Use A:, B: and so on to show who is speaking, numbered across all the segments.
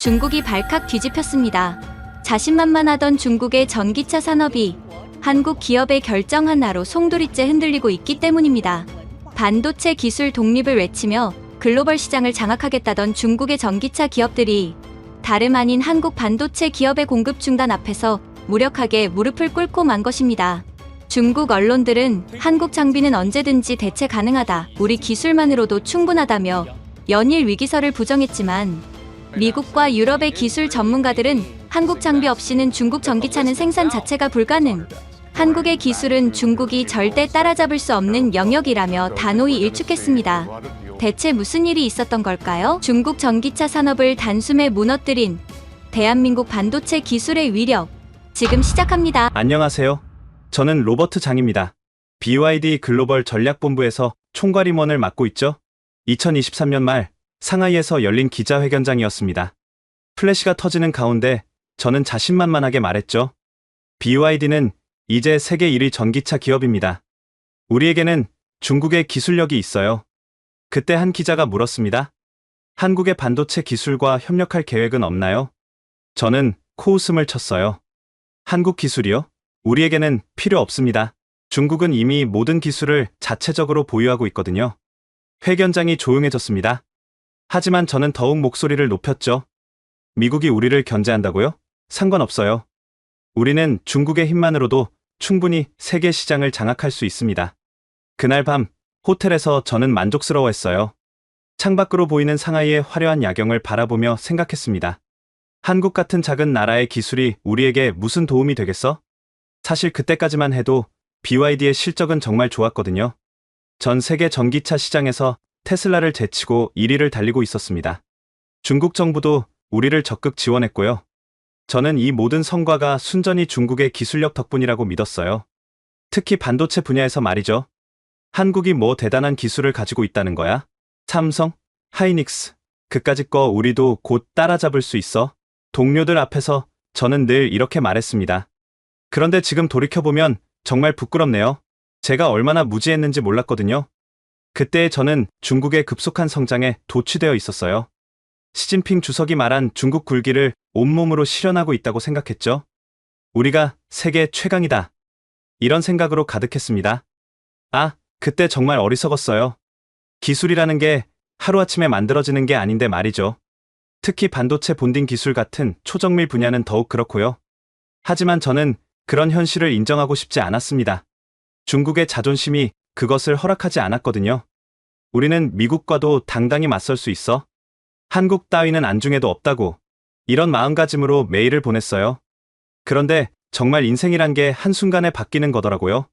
A: 중국이 발칵 뒤집혔습니다. 자신만만하던 중국의 전기차 산업이 한국 기업의 결정 하나로 송두리째 흔들리고 있기 때문입니다. 반도체 기술 독립을 외치며 글로벌 시장을 장악하겠다던 중국의 전기차 기업들이 다름 아닌 한국 반도체 기업의 공급 중단 앞에서 무력하게 무릎을 꿇고 만 것입니다. 중국 언론들은 한국 장비는 언제든지 대체 가능하다, 우리 기술만으로도 충분하다며 연일 위기설을 부정했지만 미국과 유럽의 기술 전문가들은 한국 장비 없이는 중국 전기차는 생산 자체가 불가능, 한국의 기술은 중국이 절대 따라잡을 수 없는 영역이라며 단호히 일축했습니다. 대체 무슨 일이 있었던 걸까요? 중국 전기차 산업을 단숨에 무너뜨린 대한민국 반도체 기술의 위력, 지금 시작합니다.
B: 안녕하세요. 저는 로버트 장입니다. BYD 글로벌 전략본부에서 총괄임원을 맡고 있죠. 2023년 말 상하이에서 열린 기자회견장이었습니다. 플래시가 터지는 가운데 저는 자신만만하게 말했죠. BYD는 이제 세계 1위 전기차 기업입니다. 우리에게는 중국의 기술력이 있어요. 그때 한 기자가 물었습니다. 한국의 반도체 기술과 협력할 계획은 없나요? 저는 코웃음을 쳤어요. 한국 기술이요? 우리에게는 필요 없습니다. 중국은 이미 모든 기술을 자체적으로 보유하고 있거든요. 회견장이 조용해졌습니다. 하지만 저는 더욱 목소리를 높였죠. 미국이 우리를 견제한다고요? 상관없어요. 우리는 중국의 힘만으로도 충분히 세계 시장을 장악할 수 있습니다. 그날 밤 호텔에서 저는 만족스러워했어요. 창밖으로 보이는 상하이의 화려한 야경을 바라보며 생각했습니다. 한국 같은 작은 나라의 기술이 우리에게 무슨 도움이 되겠어? 사실 그때까지만 해도 BYD의 실적은 정말 좋았거든요. 전 세계 전기차 시장에서 테슬라를 제치고 1위를 달리고 있었습니다. 중국 정부도 우리를 적극 지원했고요. 저는 이 모든 성과가 순전히 중국의 기술력 덕분이라고 믿었어요. 특히 반도체 분야에서 말이죠. 한국이 뭐 대단한 기술을 가지고 있다는 거야? 삼성, 하이닉스, 그까짓 거 우리도 곧 따라잡을 수 있어. 동료들 앞에서 저는 늘 이렇게 말했습니다. 그런데 지금 돌이켜보면 정말 부끄럽네요. 제가 얼마나 무지했는지 몰랐거든요. 그때 저는 중국의 급속한 성장에 도취되어 있었어요. 시진핑 주석이 말한 중국 굴기를 온몸으로 실현하고 있다고 생각했죠. 우리가 세계 최강이다. 이런 생각으로 가득했습니다. 그때 정말 어리석었어요. 기술이라는 게 하루아침에 만들어지는 게 아닌데 말이죠. 특히 반도체 본딩 기술 같은 초정밀 분야는 더욱 그렇고요. 하지만 저는 그런 현실을 인정하고 싶지 않았습니다. 중국의 자존심이 그것을 허락하지 않았거든요. 우리는 미국과도 당당히 맞설 수 있어. 한국 따위는 안중에도 없다고. 이런 마음가짐으로 메일을 보냈어요. 그런데 정말 인생이란 게 한순간에 바뀌는 거더라고요.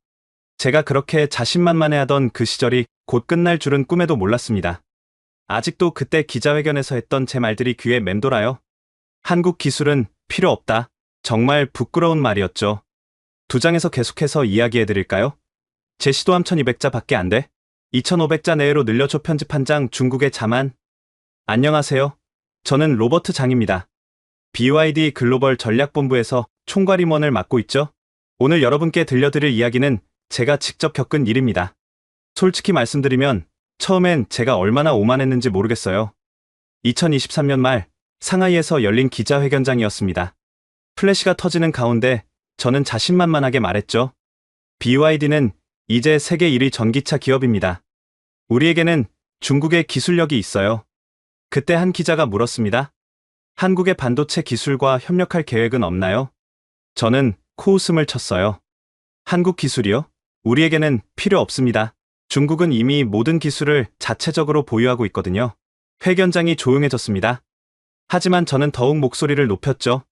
B: 제가 그렇게 자신만만해하던 그 시절이 곧 끝날 줄은 꿈에도 몰랐습니다. 아직도 그때 기자회견에서 했던 제 말들이 귀에 맴돌아요. 한국 기술은 필요 없다. 정말 부끄러운 말이었죠. 두 장에서 계속해서 이야기해드릴까요? 제 시도함 1200자 밖에 안 돼. 2500자 내외로 늘려줘. 편집 한 장. 중국의 자만. 안녕하세요. 저는 로버트 장입니다. BYD 글로벌 전략본부에서 총괄임원을 맡고 있죠. 오늘 여러분께 들려드릴 이야기는 제가 직접 겪은 일입니다. 솔직히 말씀드리면 처음엔 제가 얼마나 오만했는지 모르겠어요. 2023년 말 상하이에서 열린 기자회견장이었습니다. 플래시가 터지는 가운데 저는 자신만만하게 말했죠. BYD는 이제 세계 1위 전기차 기업입니다. 우리에게는 중국의 기술력이 있어요. 그때 한 기자가 물었습니다. 한국의 반도체 기술과 협력할 계획은 없나요? 저는 코웃음을 쳤어요. 한국 기술이요? 우리에게는 필요 없습니다. 중국은 이미 모든 기술을 자체적으로 보유하고 있거든요. 회견장이 조용해졌습니다. 하지만 저는 더욱 목소리를 높였죠.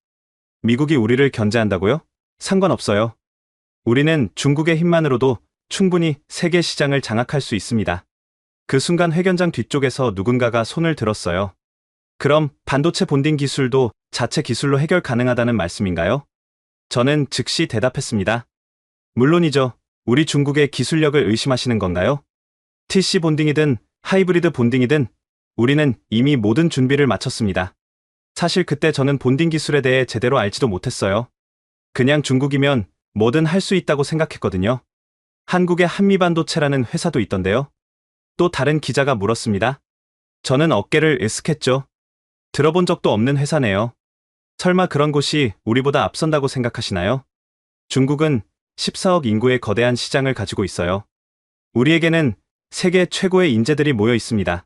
B: 미국이 우리를 견제한다고요? 상관없어요. 우리는 중국의 힘만으로도 충분히 세계 시장을 장악할 수 있습니다. 그 순간 회견장 뒤쪽에서 누군가가 손을 들었어요. 그럼 반도체 본딩 기술도 자체 기술로 해결 가능하다는 말씀인가요? 저는 즉시 대답했습니다. 물론이죠. 우리 중국의 기술력을 의심하시는 건가요? TC 본딩이든 하이브리드 본딩이든 우리는 이미 모든 준비를 마쳤습니다. 사실 그때 저는 본딩 기술에 대해 제대로 알지도 못했어요. 그냥 중국이면 뭐든 할 수 있다고 생각했거든요. 한국의 한미반도체라는 회사도 있던데요. 또 다른 기자가 물었습니다. 저는 어깨를 으쓱했죠. 들어본 적도 없는 회사네요. 설마 그런 곳이 우리보다 앞선다고 생각하시나요? 중국은 14억 인구의 거대한 시장을 가지고 있어요. 우리에게는 세계 최고의 인재들이 모여 있습니다.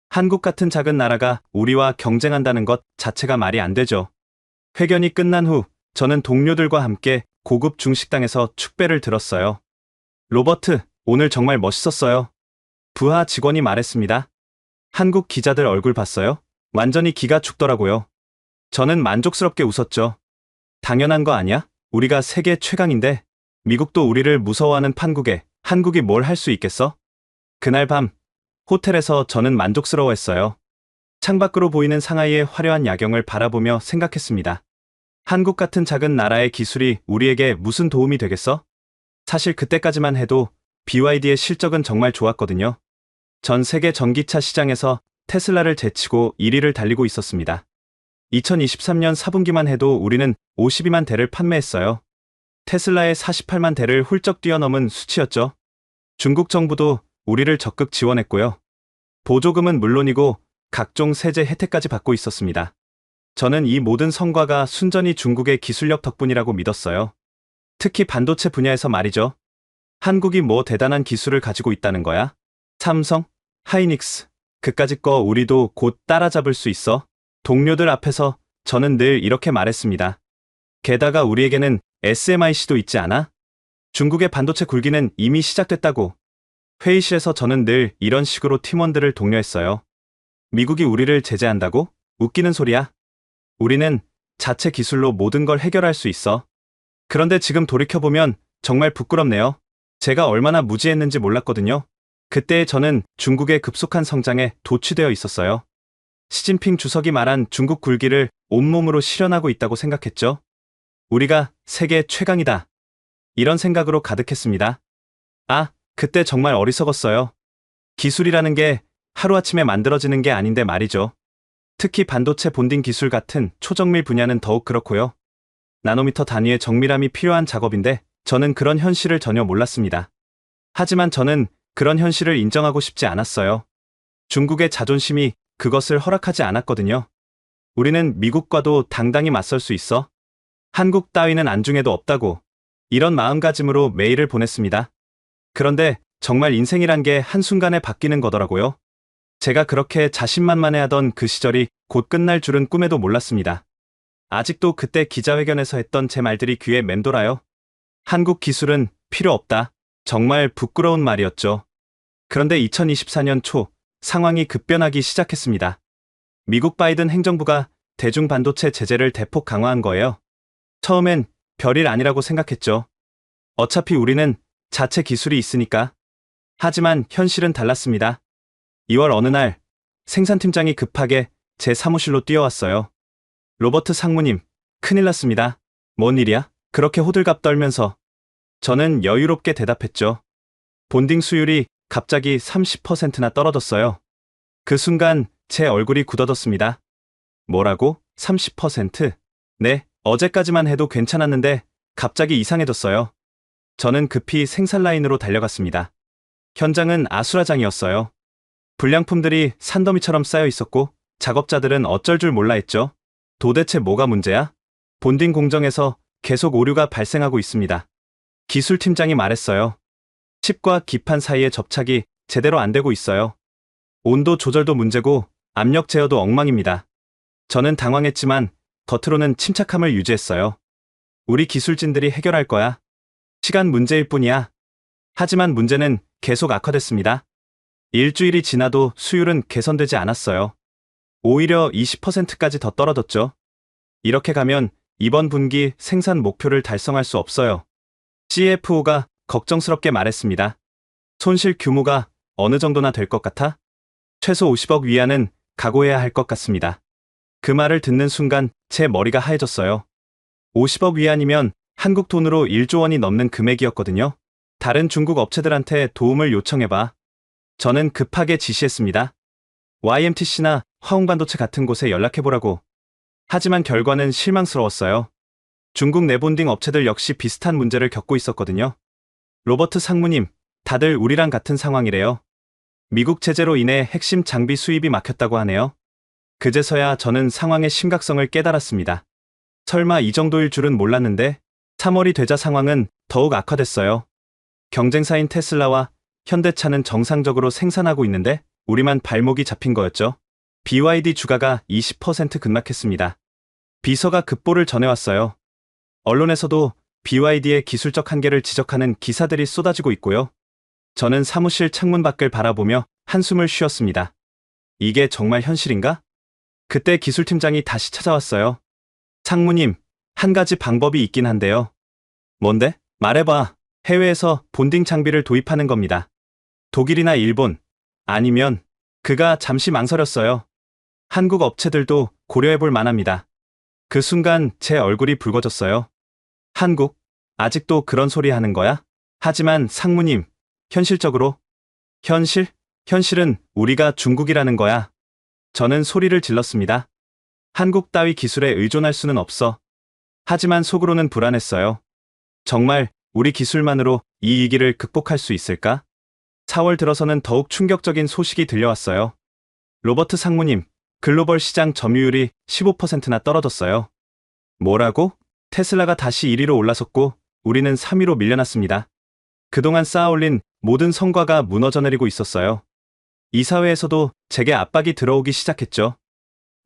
B: 한국 같은 작은 나라가 우리와 경쟁한다는 것 자체가 말이 안 되죠. 회견이 끝난 후 저는 동료들과 함께 고급 중식당에서 축배를 들었어요. 로버트, 오늘 정말 멋있었어요. 부하 직원이 말했습니다. 한국 기자들 얼굴 봤어요? 완전히 기가 죽더라고요. 저는 만족스럽게 웃었죠. 당연한 거 아니야? 우리가 세계 최강인데 미국도 우리를 무서워하는 판국에 한국이 뭘 할 수 있겠어? 그날 밤 호텔에서 저는 만족스러워했어요. 창밖으로 보이는 상하이의 화려한 야경을 바라보며 생각했습니다. 한국 같은 작은 나라의 기술이 우리에게 무슨 도움이 되겠어? 사실 그때까지만 해도 BYD의 실적은 정말 좋았거든요. 전 세계 전기차 시장에서 테슬라를 제치고 1위를 달리고 있었습니다. 2023년 4분기만 해도 우리는 52만 대를 판매했어요. 테슬라의 48만 대를 훌쩍 뛰어넘은 수치였죠. 중국 정부도 우리를 적극 지원했고요. 보조금은 물론이고 각종 세제 혜택까지 받고 있었습니다. 저는 이 모든 성과가 순전히 중국의 기술력 덕분이라고 믿었어요. 특히 반도체 분야에서 말이죠. 한국이 뭐 대단한 기술을 가지고 있다는 거야? 삼성, 하이닉스, 그까짓 거 우리도 곧 따라잡을 수 있어. 동료들 앞에서 저는 늘 이렇게 말했습니다. 게다가 우리에게는 SMIC도 있지 않아? 중국의 반도체 굴기는 이미 시작됐다고. 회의실에서 저는 늘 이런 식으로 팀원들을 독려했어요. 미국이 우리를 제재한다고? 웃기는 소리야. 우리는 자체 기술로 모든 걸 해결할 수 있어. 그런데 지금 돌이켜보면 정말 부끄럽네요. 제가 얼마나 무지했는지 몰랐거든요. 그때 저는 중국의 급속한 성장에 도취되어 있었어요. 시진핑 주석이 말한 중국 굴기를 온몸으로 실현하고 있다고 생각했죠. 우리가 세계 최강이다. 이런 생각으로 가득했습니다. 아, 그때 정말 어리석었어요. 기술이라는 게 하루아침에 만들어지는 게 아닌데 말이죠. 특히 반도체 본딩 기술 같은 초정밀 분야는 더욱 그렇고요. 나노미터 단위의 정밀함이 필요한 작업인데 저는 그런 현실을 전혀 몰랐습니다. 하지만 저는 그런 현실을 인정하고 싶지 않았어요. 중국의 자존심이 그것을 허락하지 않았거든요. 우리는 미국과도 당당히 맞설 수 있어. 한국 따위는 안중에도 없다고. 이런 마음가짐으로 메일을 보냈습니다. 그런데 정말 인생이란 게 한순간에 바뀌는 거더라고요. 제가 그렇게 자신만만해하던 그 시절이 곧 끝날 줄은 꿈에도 몰랐습니다. 아직도 그때 기자회견에서 했던 제 말들이 귀에 맴돌아요. 한국 기술은 필요 없다. 정말 부끄러운 말이었죠. 그런데 2024년 초 상황이 급변하기 시작했습니다. 미국 바이든 행정부가 대중 반도체 제재를 대폭 강화한 거예요. 처음엔 별일 아니라고 생각했죠. 어차피 우리는 자체 기술이 있으니까. 하지만 현실은 달랐습니다. 2월 어느 날 생산팀장이 급하게 제 사무실로 뛰어왔어요. 로버트 상무님, 큰일 났습니다. 뭔 일이야? 그렇게 호들갑 떨면서. 저는 여유롭게 대답했죠. 본딩 수율이 갑자기 30%나 떨어졌어요. 그 순간 제 얼굴이 굳어졌습니다. 뭐라고? 30%? 네, 어제까지만 해도 괜찮았는데 갑자기 이상해졌어요. 저는 급히 생산 라인으로 달려갔습니다. 현장은 아수라장이었어요. 불량품들이 산더미처럼 쌓여 있었고 작업자들은 어쩔 줄 몰라 했죠. 도대체 뭐가 문제야? 본딩 공정에서 계속 오류가 발생하고 있습니다. 기술팀장이 말했어요. 칩과 기판 사이의 접착이 제대로 안 되고 있어요. 온도 조절도 문제고 압력 제어도 엉망입니다. 저는 당황했지만 겉으로는 침착함을 유지했어요. 우리 기술진들이 해결할 거야. 시간 문제일 뿐이야. 하지만 문제는 계속 악화됐습니다. 일주일이 지나도 수율은 개선되지 않았어요. 오히려 20%까지 더 떨어졌죠. 이렇게 가면 이번 분기 생산 목표를 달성할 수 없어요. CFO가 걱정스럽게 말했습니다. 손실 규모가 어느 정도나 될 것 같아? 최소 50억 위안은 각오해야 할 것 같습니다. 그 말을 듣는 순간 제 머리가 하얘졌어요. 50억 위안이면 한국 돈으로 1조 원이 넘는 금액이었거든요. 다른 중국 업체들한테 도움을 요청해봐. 저는 급하게 지시했습니다. YMTC나 화홍반도체 같은 곳에 연락해보라고. 하지만 결과는 실망스러웠어요. 중국 내본딩 업체들 역시 비슷한 문제를 겪고 있었거든요. 로버트 상무님, 다들 우리랑 같은 상황이래요. 미국 제재로 인해 핵심 장비 수입이 막혔다고 하네요. 그제서야 저는 상황의 심각성을 깨달았습니다. 설마 이 정도일 줄은 몰랐는데 3월이 되자 상황은 더욱 악화됐어요. 경쟁사인 테슬라와 현대차는 정상적으로 생산하고 있는데 우리만 발목이 잡힌 거였죠. BYD 주가가 20% 급락했습니다. 비서가 급보를 전해왔어요. 언론에서도 BYD의 기술적 한계를 지적하는 기사들이 쏟아지고 있고요. 저는 사무실 창문 밖을 바라보며 한숨을 쉬었습니다. 이게 정말 현실인가? 그때 기술팀장이 다시 찾아왔어요. 상무님, 한 가지 방법이 있긴 한데요. 뭔데? 말해봐. 해외에서 본딩 장비를 도입하는 겁니다. 독일이나 일본, 아니면 그가 잠시 망설였어요. 한국 업체들도 고려해볼 만합니다. 그 순간 제 얼굴이 붉어졌어요. 한국? 아직도 그런 소리 하는 거야? 하지만 상무님, 현실적으로? 현실은 우리가 중국이라는 거야. 저는 소리를 질렀습니다. 한국 따위 기술에 의존할 수는 없어. 하지만 속으로는 불안했어요. 정말 우리 기술만으로 이 위기를 극복할 수 있을까? 4월 들어서는 더욱 충격적인 소식이 들려왔어요. 로버트 상무님, 글로벌 시장 점유율이 15%나 떨어졌어요. 뭐라고? 테슬라가 다시 1위로 올라섰고 우리는 3위로 밀려났습니다. 그동안 쌓아올린 모든 성과가 무너져 내리고 있었어요. 이사회에서도 제게 압박이 들어오기 시작했죠.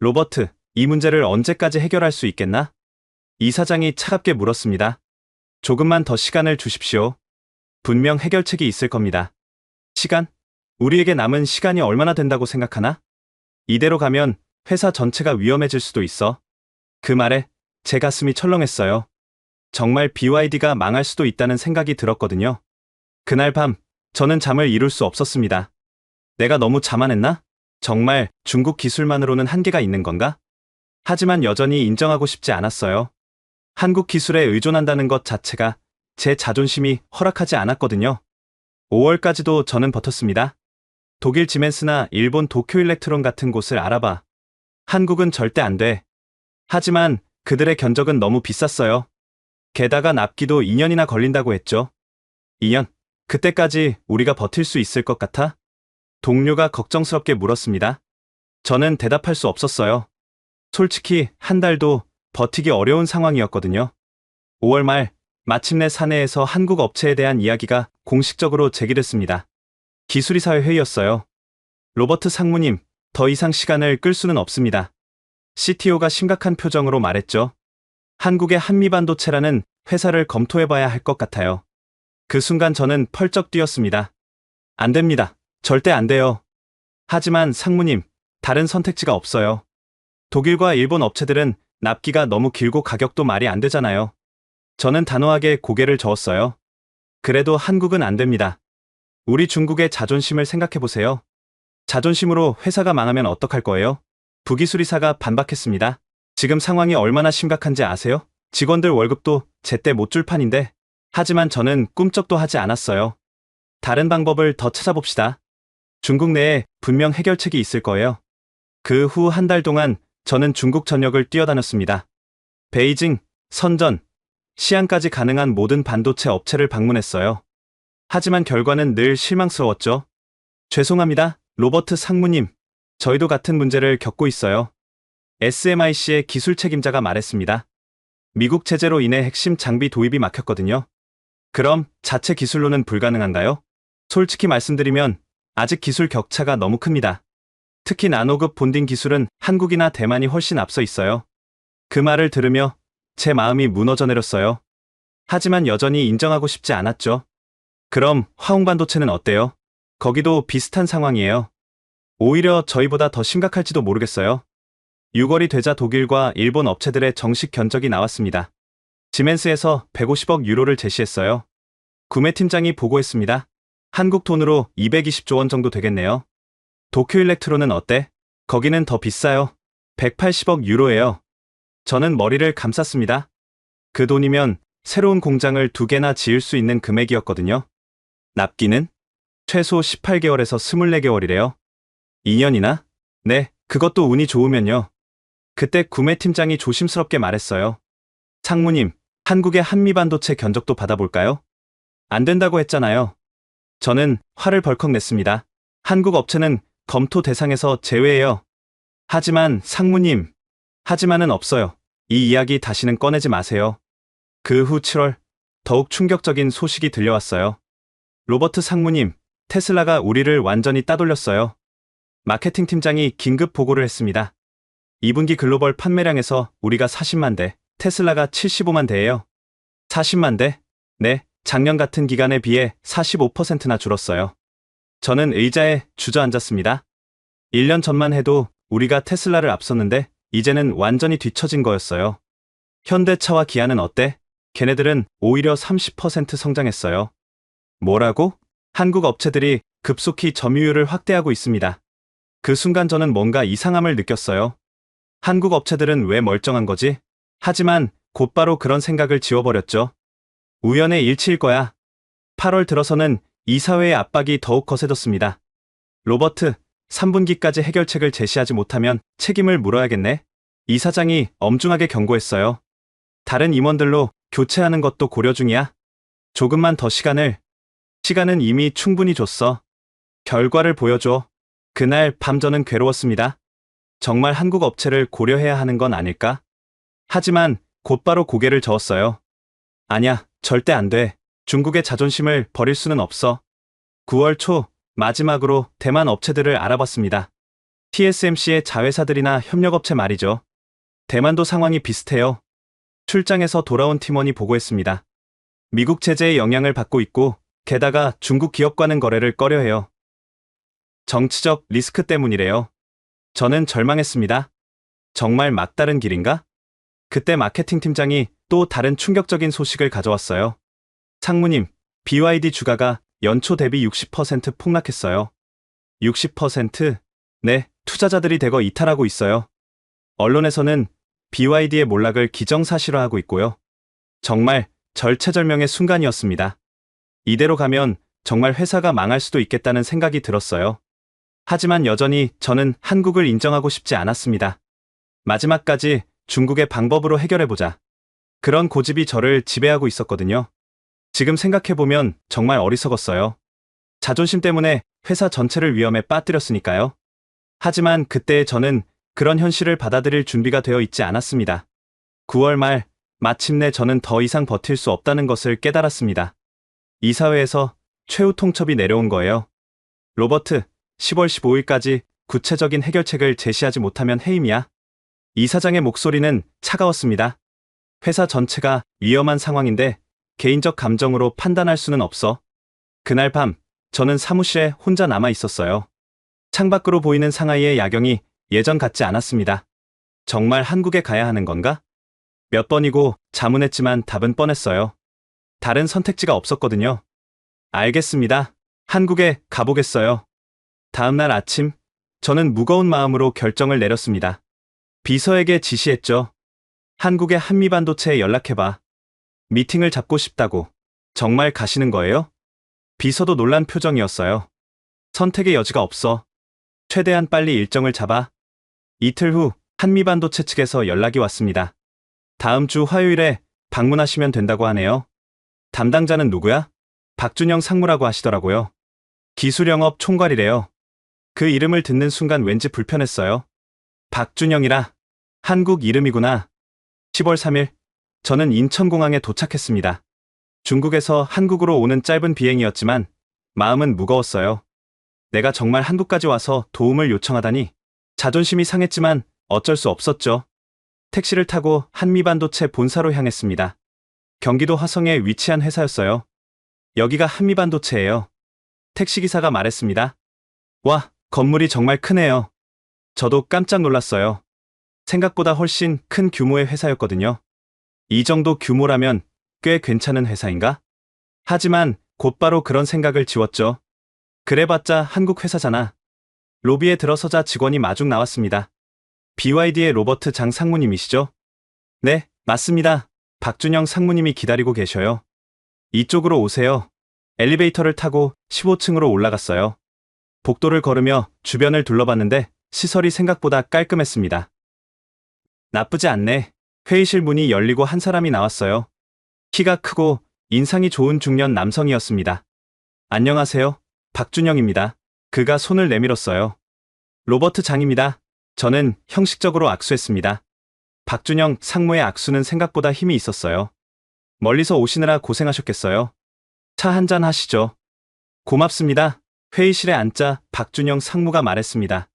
B: 로버트, 이 문제를 언제까지 해결할 수 있겠나? 이사장이 차갑게 물었습니다. 조금만 더 시간을 주십시오. 분명 해결책이 있을 겁니다. 시간? 우리에게 남은 시간이 얼마나 된다고 생각하나? 이대로 가면 회사 전체가 위험해질 수도 있어. 그 말에 제 가슴이 철렁했어요. 정말 BYD가 망할 수도 있다는 생각이 들었거든요. 그날 밤, 저는 잠을 이룰 수 없었습니다. 내가 너무 자만했나? 정말 중국 기술만으로는 한계가 있는 건가? 하지만 여전히 인정하고 싶지 않았어요. 한국 기술에 의존한다는 것 자체가 제 자존심이 허락하지 않았거든요. 5월까지도 저는 버텼습니다. 독일 지멘스나 일본 도쿄 일렉트론 같은 곳을 알아봐. 한국은 절대 안 돼. 하지만 그들의 견적은 너무 비쌌어요. 게다가 납기도 2년이나 걸린다고 했죠. 2년? 그때까지 우리가 버틸 수 있을 것 같아? 동료가 걱정스럽게 물었습니다. 저는 대답할 수 없었어요. 솔직히 한 달도 버티기 어려운 상황이었거든요. 5월 말, 마침내 사내에서 한국 업체에 대한 이야기가 공식적으로 제기됐습니다. 기술이사회 회의였어요. 로버트 상무님, 더 이상 시간을 끌 수는 없습니다. CTO가 심각한 표정으로 말했죠. 한국의 한미반도체라는 회사를 검토해봐야 할 것 같아요. 그 순간 저는 펄쩍 뛰었습니다. 안 됩니다. 절대 안 돼요. 하지만 상무님, 다른 선택지가 없어요. 독일과 일본 업체들은 납기가 너무 길고 가격도 말이 안 되잖아요. 저는 단호하게 고개를 저었어요. 그래도 한국은 안 됩니다. 우리 중국의 자존심을 생각해보세요. 자존심으로 회사가 망하면 어떡할 거예요? 부기수리사가 반박했습니다. 지금 상황이 얼마나 심각한지 아세요? 직원들 월급도 제때 못 줄 판인데. 하지만 저는 꿈쩍도 하지 않았어요. 다른 방법을 더 찾아봅시다. 중국 내에 분명 해결책이 있을 거예요. 그 후 한 달 동안 저는 중국 전역을 뛰어다녔습니다. 베이징, 선전, 시안까지 가능한 모든 반도체 업체를 방문했어요. 하지만 결과는 늘 실망스러웠죠. 죄송합니다, 로버트 상무님. 저희도 같은 문제를 겪고 있어요. SMIC의 기술 책임자가 말했습니다. 미국 제재로 인해 핵심 장비 도입이 막혔거든요. 그럼 자체 기술로는 불가능한가요? 솔직히 말씀드리면 아직 기술 격차가 너무 큽니다. 특히 나노급 본딩 기술은 한국이나 대만이 훨씬 앞서 있어요. 그 말을 들으며 제 마음이 무너져 내렸어요. 하지만 여전히 인정하고 싶지 않았죠. 그럼 화홍반도체는 어때요? 거기도 비슷한 상황이에요. 오히려 저희보다 더 심각할지도 모르겠어요. 6월이 되자 독일과 일본 업체들의 정식 견적이 나왔습니다. 지멘스에서 150억 유로를 제시했어요. 구매팀장이 보고했습니다. 한국 돈으로 220조 원 정도 되겠네요. 도쿄 일렉트론은 어때? 거기는 더 비싸요. 180억 유로예요. 저는 머리를 감쌌습니다. 그 돈이면 새로운 공장을 2개나 지을 수 있는 금액이었거든요. 납기는? 최소 18개월에서 24개월이래요. 2년이나? 네, 그것도 운이 좋으면요. 그때 구매팀장이 조심스럽게 말했어요. 상무님, 한국의 한미반도체 견적도 받아볼까요? 안 된다고 했잖아요. 저는 화를 벌컥 냈습니다. 한국 업체는 검토 대상에서 제외해요. 하지만 상무님, 하지만은 없어요. 이 이야기 다시는 꺼내지 마세요. 그 후 7월, 더욱 충격적인 소식이 들려왔어요. 로버트 상무님, 테슬라가 우리를 완전히 따돌렸어요. 마케팅 팀장이 긴급 보고를 했습니다. 2분기 글로벌 판매량에서 우리가 40만 대, 테슬라가 75만 대예요. 40만 대? 네, 작년 같은 기간에 비해 45%나 줄었어요. 저는 의자에 주저앉았습니다. 1년 전만 해도 우리가 테슬라를 앞섰는데 이제는 완전히 뒤처진 거였어요. 현대차와 기아는 어때? 걔네들은 오히려 30% 성장했어요. 뭐라고? 한국 업체들이 급속히 점유율을 확대하고 있습니다. 그 순간 저는 뭔가 이상함을 느꼈어요. 한국 업체들은 왜 멀쩡한 거지? 하지만 곧바로 그런 생각을 지워버렸죠. 우연의 일치일 거야. 8월 들어서는 이사회의 압박이 더욱 거세졌습니다. 로버트, 3분기까지 해결책을 제시하지 못하면 책임을 물어야겠네. 이사장이 엄중하게 경고했어요. 다른 임원들로 교체하는 것도 고려 중이야. 조금만 더 시간은 이미 충분히 줬어. 결과를 보여줘. 그날 밤 저는 괴로웠습니다. 정말 한국 업체를 고려해야 하는 건 아닐까? 하지만 곧바로 고개를 저었어요. 아냐, 절대 안 돼. 중국의 자존심을 버릴 수는 없어. 9월 초 마지막으로 대만 업체들을 알아봤습니다. TSMC의 자회사들이나 협력업체 말이죠. 대만도 상황이 비슷해요. 출장에서 돌아온 팀원이 보고했습니다. 미국 제재의 영향을 받고 있고 게다가 중국 기업과는 거래를 꺼려해요. 정치적 리스크 때문이래요. 저는 절망했습니다. 정말 막다른 길인가? 그때 마케팅 팀장이 또 다른 충격적인 소식을 가져왔어요. 상무님, BYD 주가가 연초 대비 60% 폭락했어요. 60%? 네, 투자자들이 대거 이탈하고 있어요. 언론에서는 BYD의 몰락을 기정사실화하고 있고요. 정말 절체절명의 순간이었습니다. 이대로 가면 정말 회사가 망할 수도 있겠다는 생각이 들었어요. 하지만 여전히 저는 한국을 인정하고 싶지 않았습니다. 마지막까지 중국의 방법으로 해결해보자. 그런 고집이 저를 지배하고 있었거든요. 지금 생각해보면 정말 어리석었어요. 자존심 때문에 회사 전체를 위험에 빠뜨렸으니까요. 하지만 그때의 저는 그런 현실을 받아들일 준비가 되어 있지 않았습니다. 9월 말, 마침내 저는 더 이상 버틸 수 없다는 것을 깨달았습니다. 이사회에서 최후 통첩이 내려온 거예요. 로버트, 10월 15일까지 구체적인 해결책을 제시하지 못하면 해임이야. 이사장의 목소리는 차가웠습니다. 회사 전체가 위험한 상황인데 개인적 감정으로 판단할 수는 없어. 그날 밤, 저는 사무실에 혼자 남아 있었어요. 창밖으로 보이는 상하이의 야경이 예전 같지 않았습니다. 정말 한국에 가야 하는 건가? 몇 번이고 자문했지만 답은 뻔했어요. 다른 선택지가 없었거든요. 알겠습니다. 한국에 가보겠어요. 다음 날 아침, 저는 무거운 마음으로 결정을 내렸습니다. 비서에게 지시했죠. 한국의 한미반도체에 연락해봐. 미팅을 잡고 싶다고. 정말 가시는 거예요? 비서도 놀란 표정이었어요. 선택의 여지가 없어. 최대한 빨리 일정을 잡아. 이틀 후 한미반도체 측에서 연락이 왔습니다. 다음 주 화요일에 방문하시면 된다고 하네요. 담당자는 누구야? 박준영 상무라고 하시더라고요. 기술영업 총괄이래요. 그 이름을 듣는 순간 왠지 불편했어요. 박준영이라 한국 이름이구나. 10월 3일, 저는 인천공항에 도착했습니다. 중국에서 한국으로 오는 짧은 비행이었지만 마음은 무거웠어요. 내가 정말 한국까지 와서 도움을 요청하다니. 자존심이 상했지만 어쩔 수 없었죠. 택시를 타고 한미반도체 본사로 향했습니다. 경기도 화성에 위치한 회사였어요. 여기가 한미반도체예요. 택시기사가 말했습니다. 와, 건물이 정말 크네요. 저도 깜짝 놀랐어요. 생각보다 훨씬 큰 규모의 회사였거든요. 이 정도 규모라면 꽤 괜찮은 회사인가? 하지만 곧바로 그런 생각을 지웠죠. 그래봤자 한국 회사잖아. 로비에 들어서자 직원이 마중 나왔습니다. BYD의 로버트 장 상무님이시죠? 네, 맞습니다. 박준영 상무님이 기다리고 계셔요. 이쪽으로 오세요. 엘리베이터를 타고 15층으로 올라갔어요. 복도를 걸으며 주변을 둘러봤는데 시설이 생각보다 깔끔했습니다. 나쁘지 않네. 회의실 문이 열리고 한 사람이 나왔어요. 키가 크고 인상이 좋은 중년 남성이었습니다. 안녕하세요. 박준영입니다. 그가 손을 내밀었어요. 로버트 장입니다. 저는 형식적으로 악수했습니다. 박준영 상무의 악수는 생각보다 힘이 있었어요. 멀리서 오시느라 고생하셨겠어요. 차 한잔 하시죠. 고맙습니다. 회의실에 앉자 박준영 상무가 말했습니다.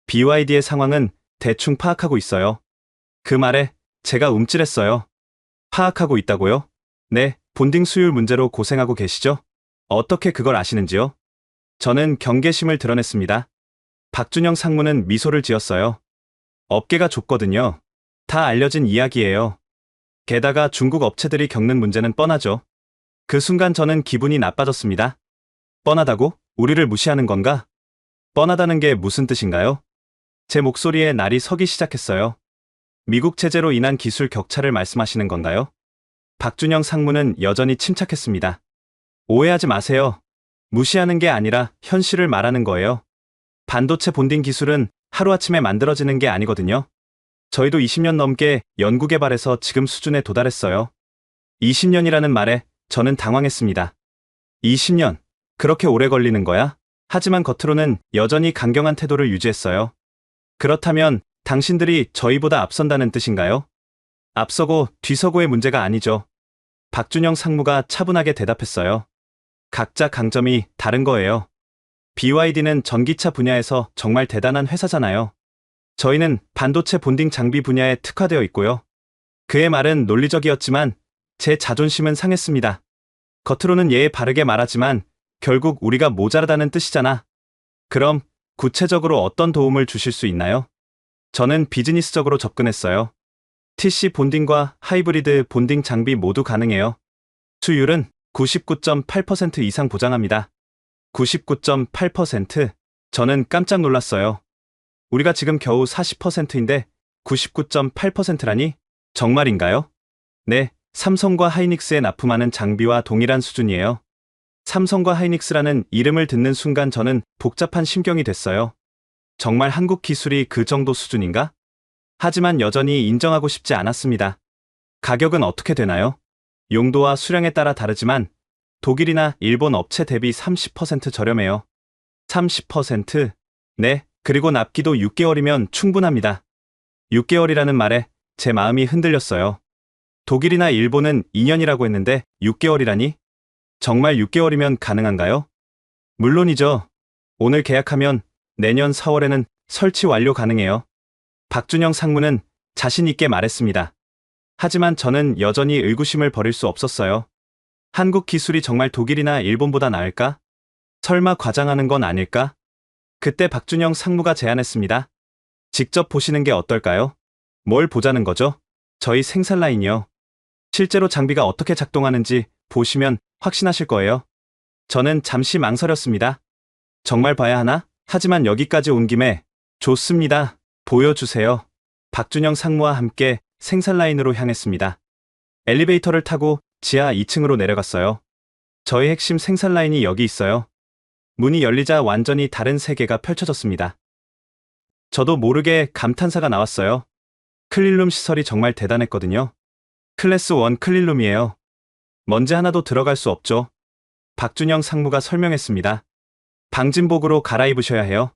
B: BYD의 상황은 대충 파악하고 있어요. 그 말에 제가 움찔했어요. 파악하고 있다고요? 네, 본딩 수율 문제로 고생하고 계시죠? 어떻게 그걸 아시는지요? 저는 경계심을 드러냈습니다. 박준영 상무는 미소를 지었어요. 업계가 좁거든요. 다 알려진 이야기예요. 게다가 중국 업체들이 겪는 문제는 뻔하죠. 그 순간 저는 기분이 나빠졌습니다. 뻔하다고? 우리를 무시하는 건가? 뻔하다는 게 무슨 뜻인가요? 제 목소리에 날이 서기 시작했어요. 미국 체제로 인한 기술 격차를 말씀하시는 건가요? 박준영 상무는 여전히 침착했습니다. 오해하지 마세요. 무시하는 게 아니라 현실을 말하는 거예요. 반도체 본딩 기술은 하루아침에 만들어지는 게 아니거든요. 저희도 20년 넘게 연구개발해서 지금 수준에 도달했어요. 20년이라는 말에 저는 당황했습니다. 20년? 그렇게 오래 걸리는 거야? 하지만 겉으로는 여전히 강경한 태도를 유지했어요. 그렇다면 당신들이 저희보다 앞선다는 뜻인가요? 앞서고 뒤서고의 문제가 아니죠. 박준영 상무가 차분하게 대답했어요. 각자 강점이 다른 거예요. BYD는 전기차 분야에서 정말 대단한 회사잖아요. 저희는 반도체 본딩 장비 분야에 특화되어 있고요. 그의 말은 논리적이었지만 제 자존심은 상했습니다. 겉으로는 예의 바르게 말하지만 결국 우리가 모자라다는 뜻이잖아. 그럼 구체적으로 어떤 도움을 주실 수 있나요? 저는 비즈니스적으로 접근했어요. TC 본딩과 하이브리드 본딩 장비 모두 가능해요. 수율은 99.8% 이상 보장합니다. 99.8%? 저는 깜짝 놀랐어요. 우리가 지금 겨우 40%인데 99.8%라니? 정말인가요? 네, 삼성과 하이닉스에 납품하는 장비와 동일한 수준이에요. 삼성과 하이닉스라는 이름을 듣는 순간 저는 복잡한 심경이 됐어요. 정말 한국 기술이 그 정도 수준인가? 하지만 여전히 인정하고 싶지 않았습니다. 가격은 어떻게 되나요? 용도와 수량에 따라 다르지만 독일이나 일본 업체 대비 30% 저렴해요. 30%? 네, 그리고 납기도 6개월이면 충분합니다. 6개월이라는 말에 제 마음이 흔들렸어요. 독일이나 일본은 2년이라고 했는데 6개월이라니? 정말 6개월이면 가능한가요? 물론이죠. 오늘 계약하면 내년 4월에는 설치 완료 가능해요. 박준영 상무는 자신 있게 말했습니다. 하지만 저는 여전히 의구심을 버릴 수 없었어요. 한국 기술이 정말 독일이나 일본보다 나을까? 설마 과장하는 건 아닐까? 그때 박준영 상무가 제안했습니다. 직접 보시는 게 어떨까요? 뭘 보자는 거죠? 저희 생산 라인이요. 실제로 장비가 어떻게 작동하는지 보시면 확신하실 거예요. 저는 잠시 망설였습니다. 정말 봐야 하나? 하지만 여기까지 온 김에 좋습니다. 보여주세요. 박준영 상무와 함께 생산 라인으로 향했습니다. 엘리베이터를 타고 지하 2층으로 내려갔어요. 저희 핵심 생산 라인이 여기 있어요. 문이 열리자 완전히 다른 세계가 펼쳐졌습니다. 저도 모르게 감탄사가 나왔어요. 클린룸 시설이 정말 대단했거든요. 클래스 1 클린룸이에요. 먼지 하나도 들어갈 수 없죠. 박준영 상무가 설명했습니다. 방진복으로 갈아입으셔야 해요.